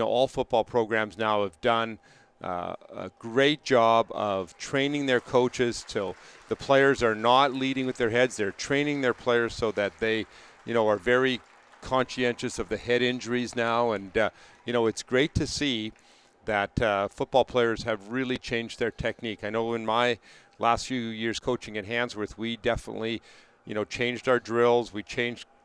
all football programs now have done a great job of training their coaches till the players are not leading with their heads. They're training their players so that they, are very conscientious of the head injuries now. And, it's great to see that football players have really changed their technique. I know in my last few years coaching at Handsworth, we definitely, changed our drills. We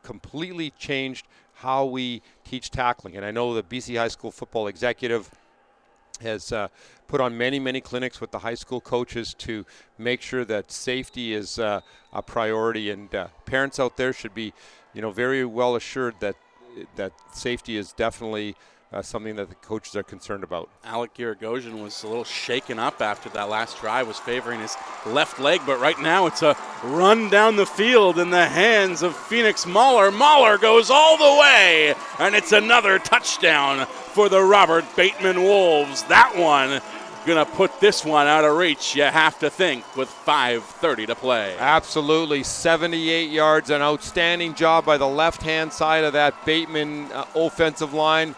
completely changed how we teach tackling. And I know the BC High School football executive has put on many, many clinics with the high school coaches to make sure that safety is a priority. And parents out there should be, very well assured that safety is definitely something that the coaches are concerned about. Alec Girogosian was a little shaken up after that last drive, was favoring his left leg, but right now it's a run down the field in the hands of Phoenix Mahler. Mahler goes all the way, and it's another touchdown for the Robert Bateman Wolves. That one gonna put this one out of reach, you have to think, with 5:30 to play. Absolutely, 78 yards, an outstanding job by the left-hand side of that Bateman offensive line,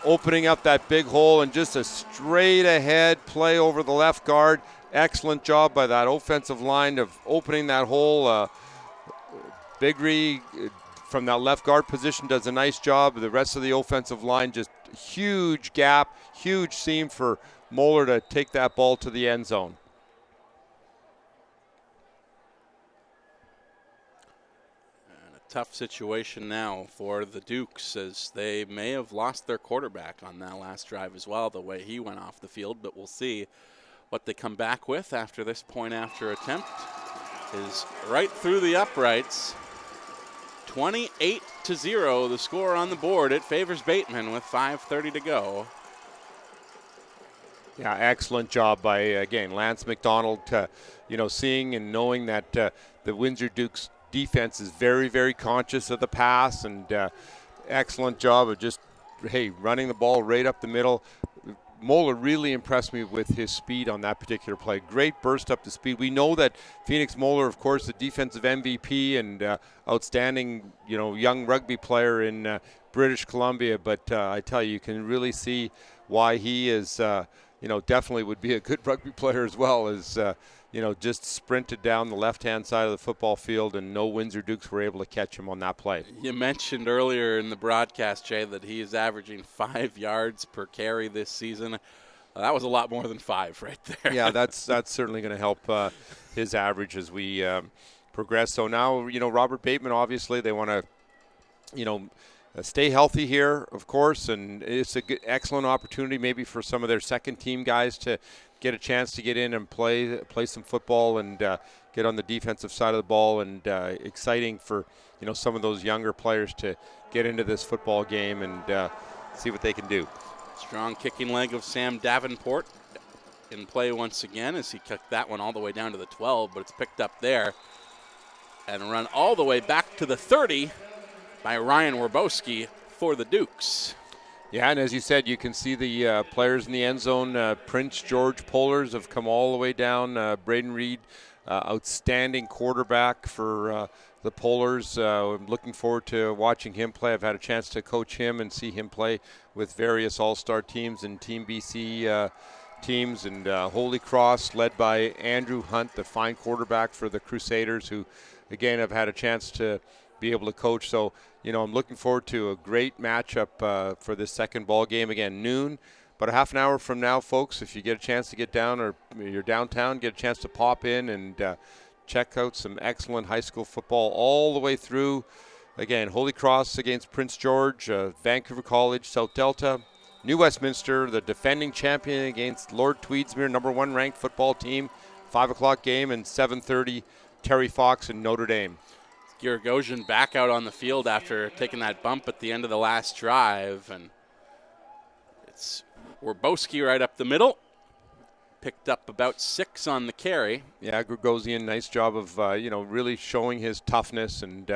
opening up that big hole, and just a straight ahead play over the left guard. Excellent job by that offensive line of opening that hole. Bigry from that left guard position does a nice job. The rest of the offensive line, just huge gap, huge seam for Moeller to take that ball to the end zone. Tough situation now for the Dukes, as they may have lost their quarterback on that last drive as well, the way he went off the field. But we'll see what they come back with after this point after attempt. is right through the uprights. 28-0, the score on the board. It favors Bateman with 5:30 to go. Yeah, excellent job by, again, Lance McDonald, seeing and knowing that the Windsor Dukes defense is very, very conscious of the pass, and excellent job of just, running the ball right up the middle. Moeller really impressed me with his speed on that particular play. Great burst up the speed. We know that Phoenix Moeller, of course, the defensive MVP and outstanding, young rugby player in British Columbia, but I tell you can really see why he is definitely would be a good rugby player as well, as just sprinted down the left-hand side of the football field, and no Windsor Dukes were able to catch him on that play. You mentioned earlier in the broadcast, Jay, that he is averaging 5 yards per carry this season. That was a lot more than 5 right there. Yeah, that's certainly going to help his average as we progress. So now, Robert Bateman, obviously, they want to, stay healthy here, of course, and it's a good, excellent opportunity maybe for some of their second-team guys to get a chance to get in and play some football and get on the defensive side of the ball, and exciting for some of those younger players to get into this football game and see what they can do. Strong kicking leg of Sam Davenport in play once again as he kicked that one all the way down to the 12, but it's picked up there and run all the way back to the 30 by Ryan Werbowski for the Dukes. Yeah, and as you said, you can see the players in the end zone. Prince George Polars have come all the way down. Braden Reed, outstanding quarterback for the Polars. I'm looking forward to watching him play. I've had a chance to coach him and see him play with various all-star teams and Team BC teams. And Holy Cross, led by Andrew Hunt, the fine quarterback for the Crusaders, who, again, I've had a chance to be able to coach. So, I'm looking forward to a great matchup for this second ball game. Again, noon, about a half an hour from now, folks. If you get a chance to get down, or you're downtown, get a chance to pop in and check out some excellent high school football all the way through. Again, Holy Cross against Prince George, Vancouver College, South Delta, New Westminster, the defending champion against Lord Tweedsmuir, number 1 ranked football team. 5 o'clock game, and 7:30, Terry Fox and Notre Dame. Giragosian back out on the field after taking that bump at the end of the last drive, and it's Werbowski right up the middle. Picked up about 6 on the carry. Yeah, Gregosian, nice job of really showing his toughness and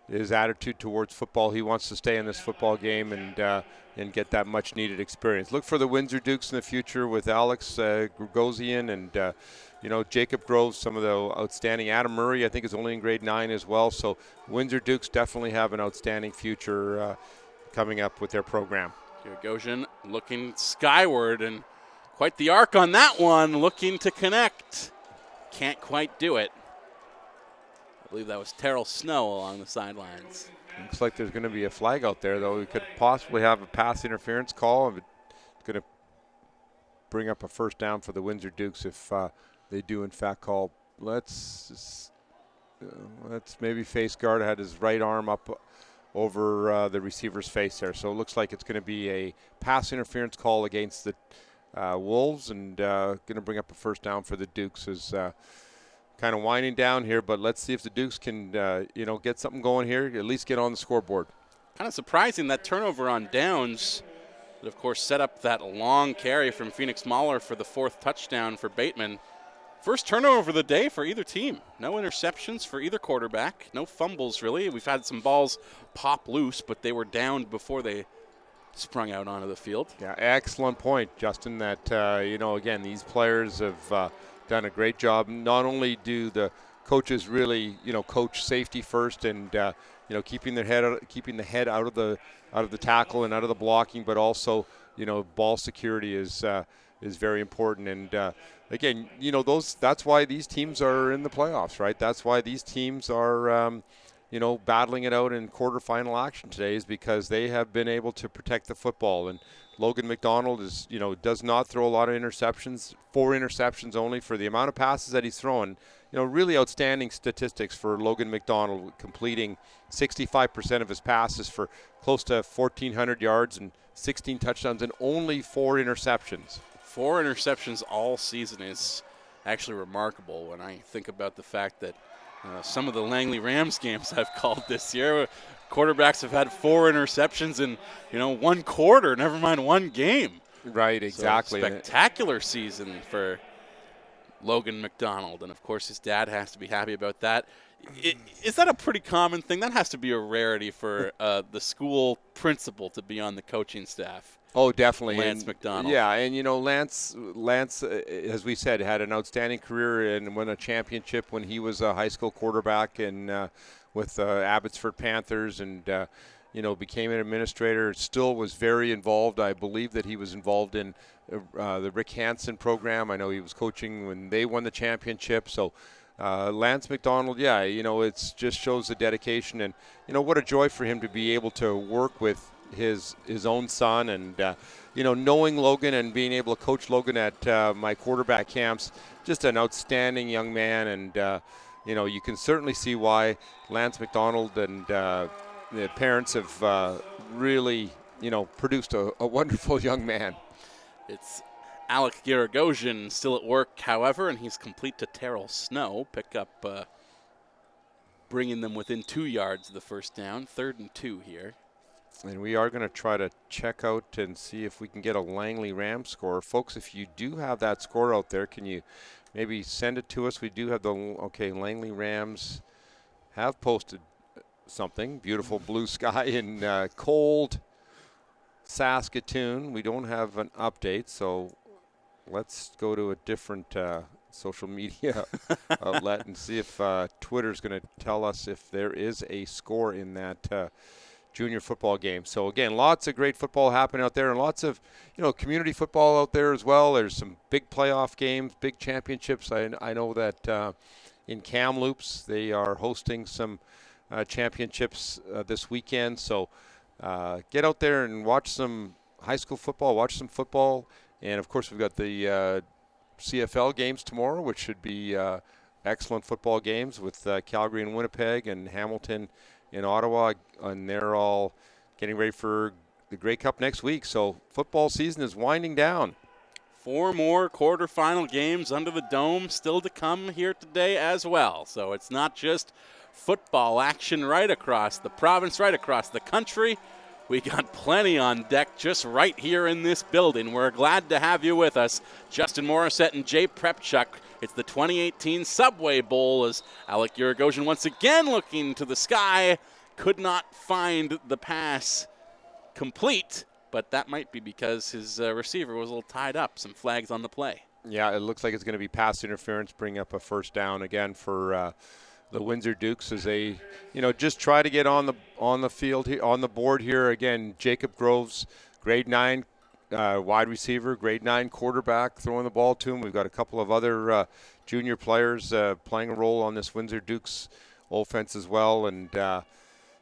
his attitude towards football. He wants to stay in this football game and get that much needed experience. Look for the Windsor Dukes in the future with Alex Gregosian and Jacob Groves, some of the outstanding. Adam Murray, I think, is only in grade 9 as well. So Windsor Dukes definitely have an outstanding future coming up with their program. Giragosian looking skyward, and quite the arc on that one, looking to connect. Can't quite do it. I believe that was Terrell Snow along the sidelines. Looks like there's going to be a flag out there, though. We could possibly have a pass interference call. It's going to bring up a first down for the Windsor Dukes if they do, in fact, call. Let's maybe face guard had his right arm up over the receiver's face there. So it looks like it's going to be a pass interference call against the Wolves, and going to bring up a first down for the Dukes. Is kind of winding down here, but let's see if the Dukes can get something going here, at least get on the scoreboard. Kind of surprising that turnover on downs that, of course, set up that long carry from Phoenix Moeller for the 4th touchdown for Bateman. First turnover of the day for either team. No interceptions for either quarterback. No fumbles, really. We've had some balls pop loose, but they were downed before they sprung out onto the field. Yeah, excellent point, Justin, that, again, these players have done a great job. Not only do the coaches really, coach safety first and, keeping the head out of the tackle and out of the blocking, but also, ball security is very important. And again, that's why these teams are in the playoffs, right? That's why these teams are, battling it out in quarterfinal action today, is because they have been able to protect the football. And Logan McDonald is, does not throw a lot of interceptions, 4 interceptions only for the amount of passes that he's throwing. Really outstanding statistics for Logan McDonald, completing 65% of his passes for close to 1,400 yards and 16 touchdowns and only 4 interceptions. 4 interceptions all season is actually remarkable when I think about the fact that some of the Langley Rams games I've called this year, quarterbacks have had 4 interceptions in, 1 quarter, never mind 1 game. Right, exactly. So spectacular season for Logan McDonald, and of course his dad has to be happy about that. Is that a pretty common thing? That has to be a rarity for the school principal to be on the coaching staff. Oh, definitely. Lance McDonald. Yeah, and Lance, as we said, had an outstanding career and won a championship when he was a high school quarterback and with Abbotsford Panthers, and became an administrator. Still was very involved. I believe that he was involved in the Rick Hansen program. I know he was coaching when they won the championship. So Lance McDonald, it just shows the dedication, and what a joy for him to be able to work with his own son, and knowing Logan and being able to coach Logan at my quarterback camps. Just an outstanding young man, and you can certainly see why Lance McDonald and the parents have really produced a wonderful young man. It's Alec Garagosian still at work, however, and he's complete to Terrell Snow. Pick up, bringing them within 2 yards of the first down. 3rd and 2 here. And we are going to try to check out and see if we can get a Langley Rams score. Folks, if you do have that score out there, can you maybe send it to us? We do have Langley Rams have posted something. Beautiful blue sky in cold Saskatoon. We don't have an update, so let's go to a different social media outlet and see if Twitter's going to tell us if there is a score in that junior football game. So again, lots of great football happening out there, and lots of community football out there as well. There's some big playoff games, big championships. I know that in Kamloops they are hosting some championships this weekend. So get out there and watch some high school football, watch some football, and of course we've got the CFL games tomorrow, which should be excellent football games with Calgary and Winnipeg and Hamilton in Ottawa, and they're all getting ready for the Grey Cup next week. So football season is winding down. 4 more quarterfinal games under the dome still to come here today as well. So it's not just football action right across the province, right across the country. We got plenty on deck just right here in this building. We're glad to have you with us. Justin Morissette and Jay Prepchuk. It's the 2018 Subway Bowl as Alec Garagosian once again looking to the sky. Could not find the pass complete, but that might be because his receiver was a little tied up. Some flags on the play. Yeah, it looks like it's going to be pass interference, bring up a first down again for the Windsor Dukes as they, just try to get on the field here, on the board here. Again, Jacob Groves, grade 9 wide receiver, grade 9 quarterback, throwing the ball to him. We've got a couple of other junior players playing a role on this Windsor Dukes offense as well. And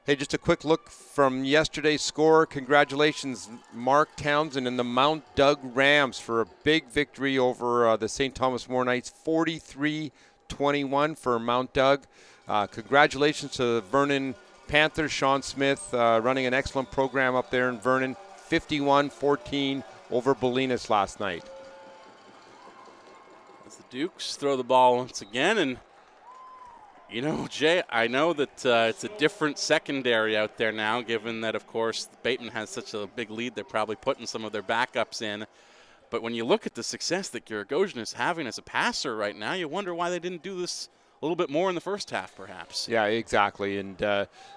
hey, just a quick look from yesterday's score. Congratulations, Mark Townsend and the Mount Doug Rams for a big victory over the St. Thomas More Knights, 43-21 for Mount Doug. Congratulations to the Vernon Panthers, Sean Smith running an excellent program up there in Vernon, 51-14 over Bolinas last night. As the Dukes throw the ball once again, and Jay, I know that it's a different secondary out there now, given that, of course, Bateman has such a big lead. They're probably putting some of their backups in. But when you look at the success that Garagosian is having as a passer right now, you wonder why they didn't do this a little bit more in the first half, perhaps. Yeah, exactly. And,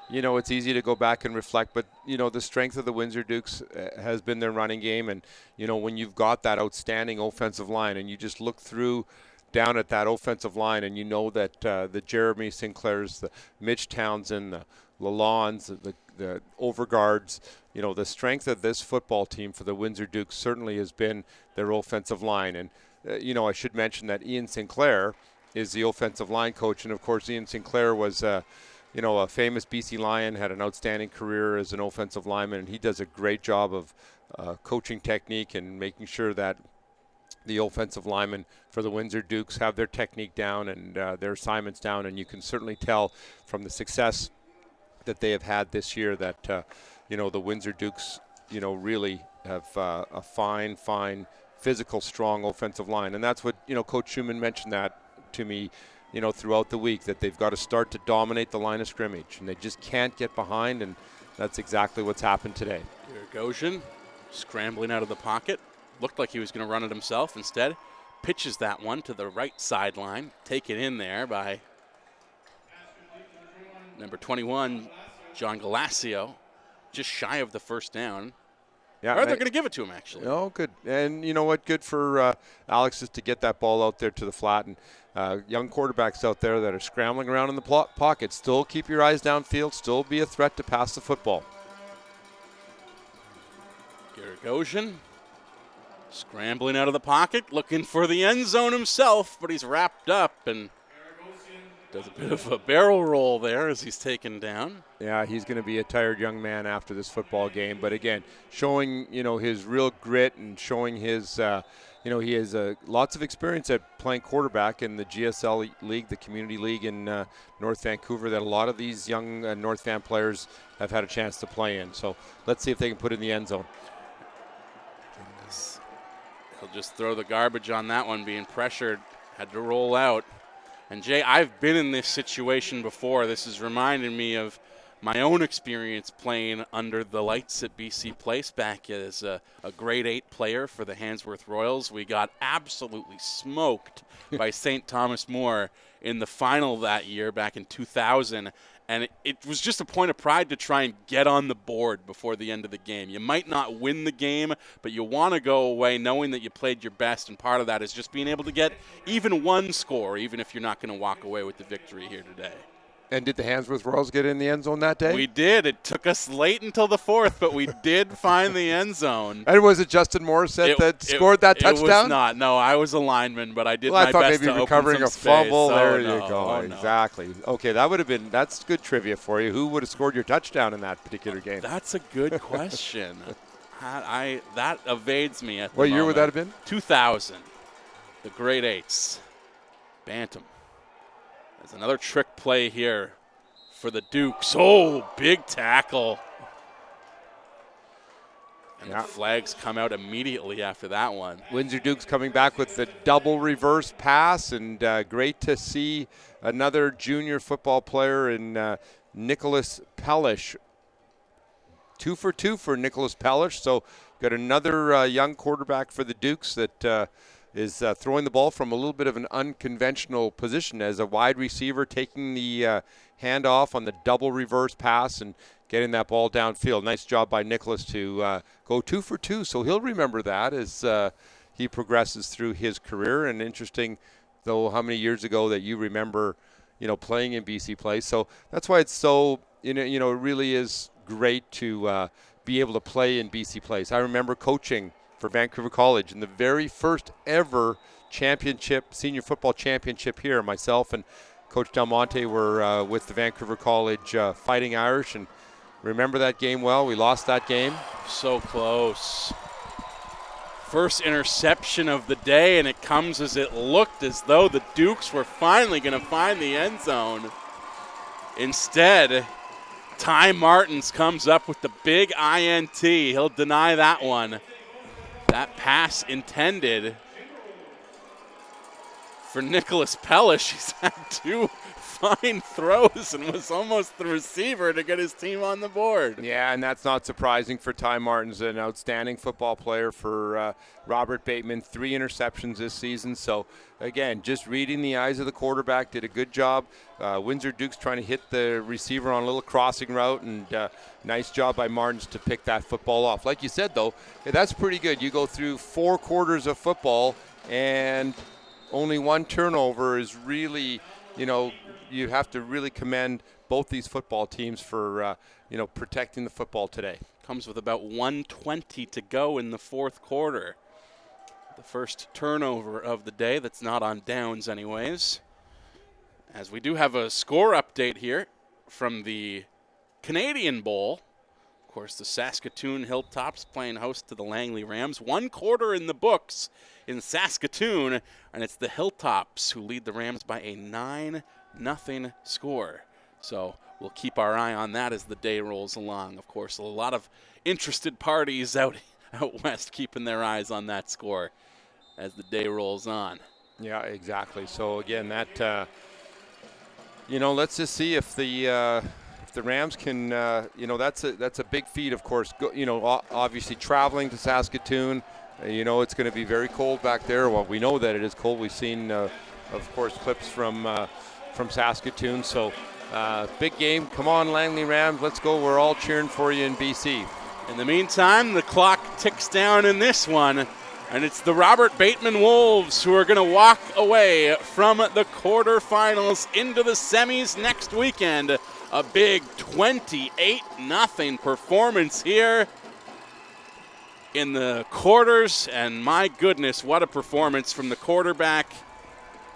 it's easy to go back and reflect, but, the strength of the Windsor Dukes has been their running game. And, when you've got that outstanding offensive line and you just look through down at that offensive line and that the Jeremy Sinclairs, the Mitch Townsend, the Lalondes, the Overguards, the strength of this football team for the Windsor Dukes certainly has been their offensive line. And, I should mention that Ian Sinclair is the offensive line coach. And, of course, Ian Sinclair was, a famous BC Lion, had an outstanding career as an offensive lineman, and he does a great job of coaching technique and making sure that the offensive linemen for the Windsor Dukes have their technique down and their assignments down. And you can certainly tell from the success that they have had this year that, the Windsor Dukes, really have a fine physical, strong offensive line. And that's what, Coach Schumann mentioned that to me, throughout the week, that they've got to start to dominate the line of scrimmage. And they just can't get behind, and that's exactly what's happened today. Goshen scrambling out of the pocket. Looked like he was going to run it himself. Instead, pitches that one to the right sideline. Taken in there by number 21, John Galasio, just shy of the first down. Yeah, or they're going to give it to him, actually. Oh, good. And you know what? Good for Alex is to get that ball out there to the flat. And young quarterbacks out there that are scrambling around in the pocket, still keep your eyes downfield, still be a threat to pass the football. Goshen scrambling out of the pocket, looking for the end zone himself, but he's wrapped up and does a bit of a barrel roll there as he's taken down. Yeah, he's going to be a tired young man after this football game. But again, showing, his real grit and showing his, he has lots of experience at playing quarterback in the GSL League, the community league in North Vancouver, that a lot of these young North Van players have had a chance to play in. So let's see if they can put it in the end zone. He'll just throw the garbage on that one, being pressured, had to roll out. And Jay, I've been in this situation before. This is reminding me of my own experience playing under the lights at BC Place back as a grade 8 player for the Handsworth Royals. We got absolutely smoked by St. Thomas More in the final that year back in 2000. And it was just a point of pride to try and get on the board before the end of the game. You might not win the game, but you want to go away knowing that you played your best, and part of that is just being able to get even one score, even if you're not going to walk away with the victory here today. And did the Handsworth Royals get in the end zone that day? We did. It took us late until the fourth, but we did find the end zone. And was it Justin Morissette that scored that touchdown? It was not. No, I was a lineman, but I did my best to open some space. I thought maybe recovering a fumble. There you go. Oh, exactly. No. Okay, that's good trivia for you. Who would have scored your touchdown in that particular game? That's a good question. That evades me at the What moment. year would that have been? 2000. The grade 8s. Bantam. There's another trick play here for the Dukes. Oh, big tackle. And the flags come out immediately after that one. Windsor Dukes coming back with the double reverse pass, and great to see another junior football player in Nicholas Pellish. 2 for 2 for Nicholas Pellish. So got another young quarterback for the Dukes that is throwing the ball from a little bit of an unconventional position as a wide receiver, taking the handoff on the double reverse pass and getting that ball downfield. Nice job by Nicholas to go 2 for 2. So he'll remember that as he progresses through his career. And interesting, though, how many years ago that you remember, playing in BC Place. So that's why it's so, it really is great to be able to play in BC Place. I remember coaching for Vancouver College in the very first ever senior football championship here. Myself and Coach Del Monte were with the Vancouver College Fighting Irish, and remember that game well. We lost that game. So close. First interception of the day, and it comes as it looked as though the Dukes were finally going to find the end zone. Instead, Ty Martins comes up with the big INT. He'll deny that one. That pass intended for Nicholas Pellish. He's had 2 fine throws and was almost the receiver to get his team on the board. Yeah, and that's not surprising for Ty Martins, an outstanding football player for Robert Bateman. 3 interceptions this season. So, again, just reading the eyes of the quarterback, did a good job. Windsor Dukes trying to hit the receiver on a little crossing route, and nice job by Martins to pick that football off. Like you said, though, that's pretty good. You go through 4 quarters of football, and only 1 turnover is really, you have to really commend both these football teams for, protecting the football today. Comes with about 1:20 to go in the fourth quarter. The first turnover of the day that's not on downs anyways. As we do have a score update here from the Canadian Bowl. Of course, the Saskatoon Hilltops playing host to the Langley Rams. 1 quarter in the books in Saskatoon, and it's the Hilltops who lead the Rams by a 9-0 score. So we'll keep our eye on that as the day rolls along. Of course, a lot of interested parties out west keeping their eyes on that score. as the day rolls on. Yeah, exactly. So again, that let's just see if the Rams can. That's a big feat, of course. Obviously traveling to Saskatoon. It's going to be very cold back there. Well, we know that it is cold. We've seen, of course, clips from Saskatoon. So big game. Come on, Langley Rams. Let's go. We're all cheering for you in BC. In the meantime, the clock ticks down in this one, and it's the Robert Bateman Wolves who are going to walk away from the quarterfinals into the semis next weekend. A big 28-0 performance here in the quarters, and my goodness, what a performance from the quarterback,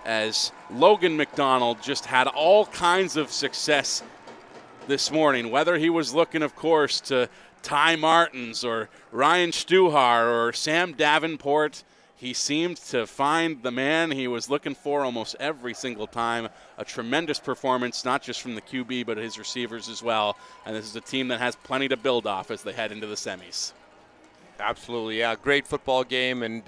as Logan McDonald just had all kinds of success this morning, whether he was looking, of course, to Ty Martins or Ryan Stuhar or Sam Davenport. He seemed to find the man he was looking for almost every single time. A tremendous performance, not just from the QB, but his receivers as well. And this is a team that has plenty to build off as they head into the semis. Absolutely, yeah. Great football game, and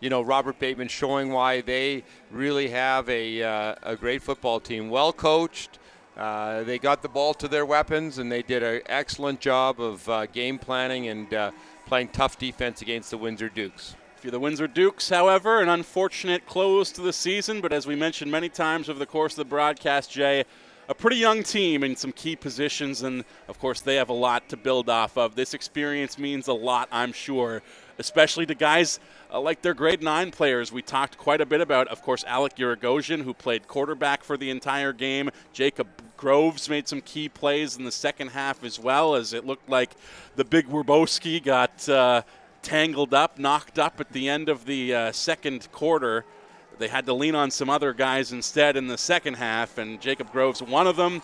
Robert Bateman showing why they really have a great football team. Well coached. They got the ball to their weapons, and they did an excellent job of game planning and playing tough defense against the Windsor Dukes. For the Windsor Dukes, however, an unfortunate close to the season, but as we mentioned many times over the course of the broadcast, Jay, a pretty young team in some key positions, and of course they have a lot to build off of. This experience means a lot, I'm sure, especially to guys like their grade 9 players. We talked quite a bit about, of course, Alec Uragosian, who played quarterback for the entire game. Jacob Groves made some key plays in the second half as well, as it looked like the big Werbowski got tangled up, knocked up at the end of the second quarter. They had to lean on some other guys instead in the second half, and Jacob Groves, one of them.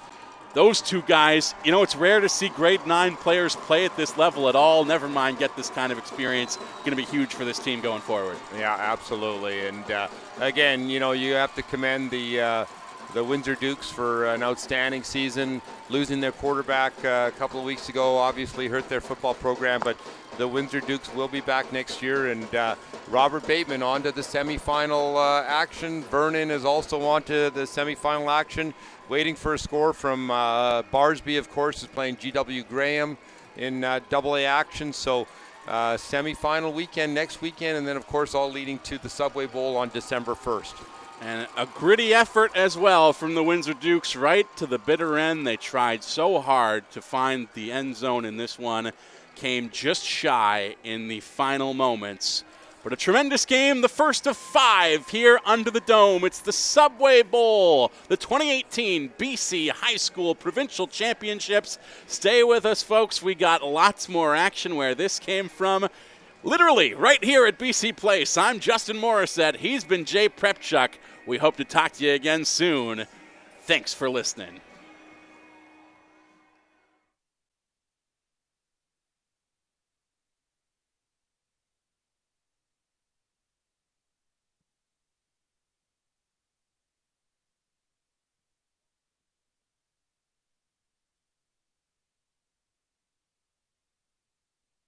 Those two guys, it's rare to see grade 9 players play at this level at all, never mind get this kind of experience. Going to be huge for this team going forward. Yeah, absolutely. And again, you have to commend the Windsor Dukes for an outstanding season. Losing their quarterback a couple of weeks ago obviously hurt their football program, but the Windsor Dukes will be back next year, and Robert Bateman on to the semifinal action. Vernon is also on to the semifinal action, waiting for a score from Barsby, of course, is playing GW Graham in AA action. So semifinal weekend next weekend, and then, of course, all leading to the Subway Bowl on December 1st. And a gritty effort as well from the Windsor Dukes right to the bitter end. They tried so hard to find the end zone in this one. Came just shy in the final moments. But a tremendous game, the first of 5 here under the dome. It's the Subway Bowl, the 2018 BC High School Provincial Championships. Stay with us, folks. We got lots more action where this came from. Literally right here at BC Place. I'm Justin Morissette. He's been Jay Prepchuk. We hope to talk to you again soon. Thanks for listening.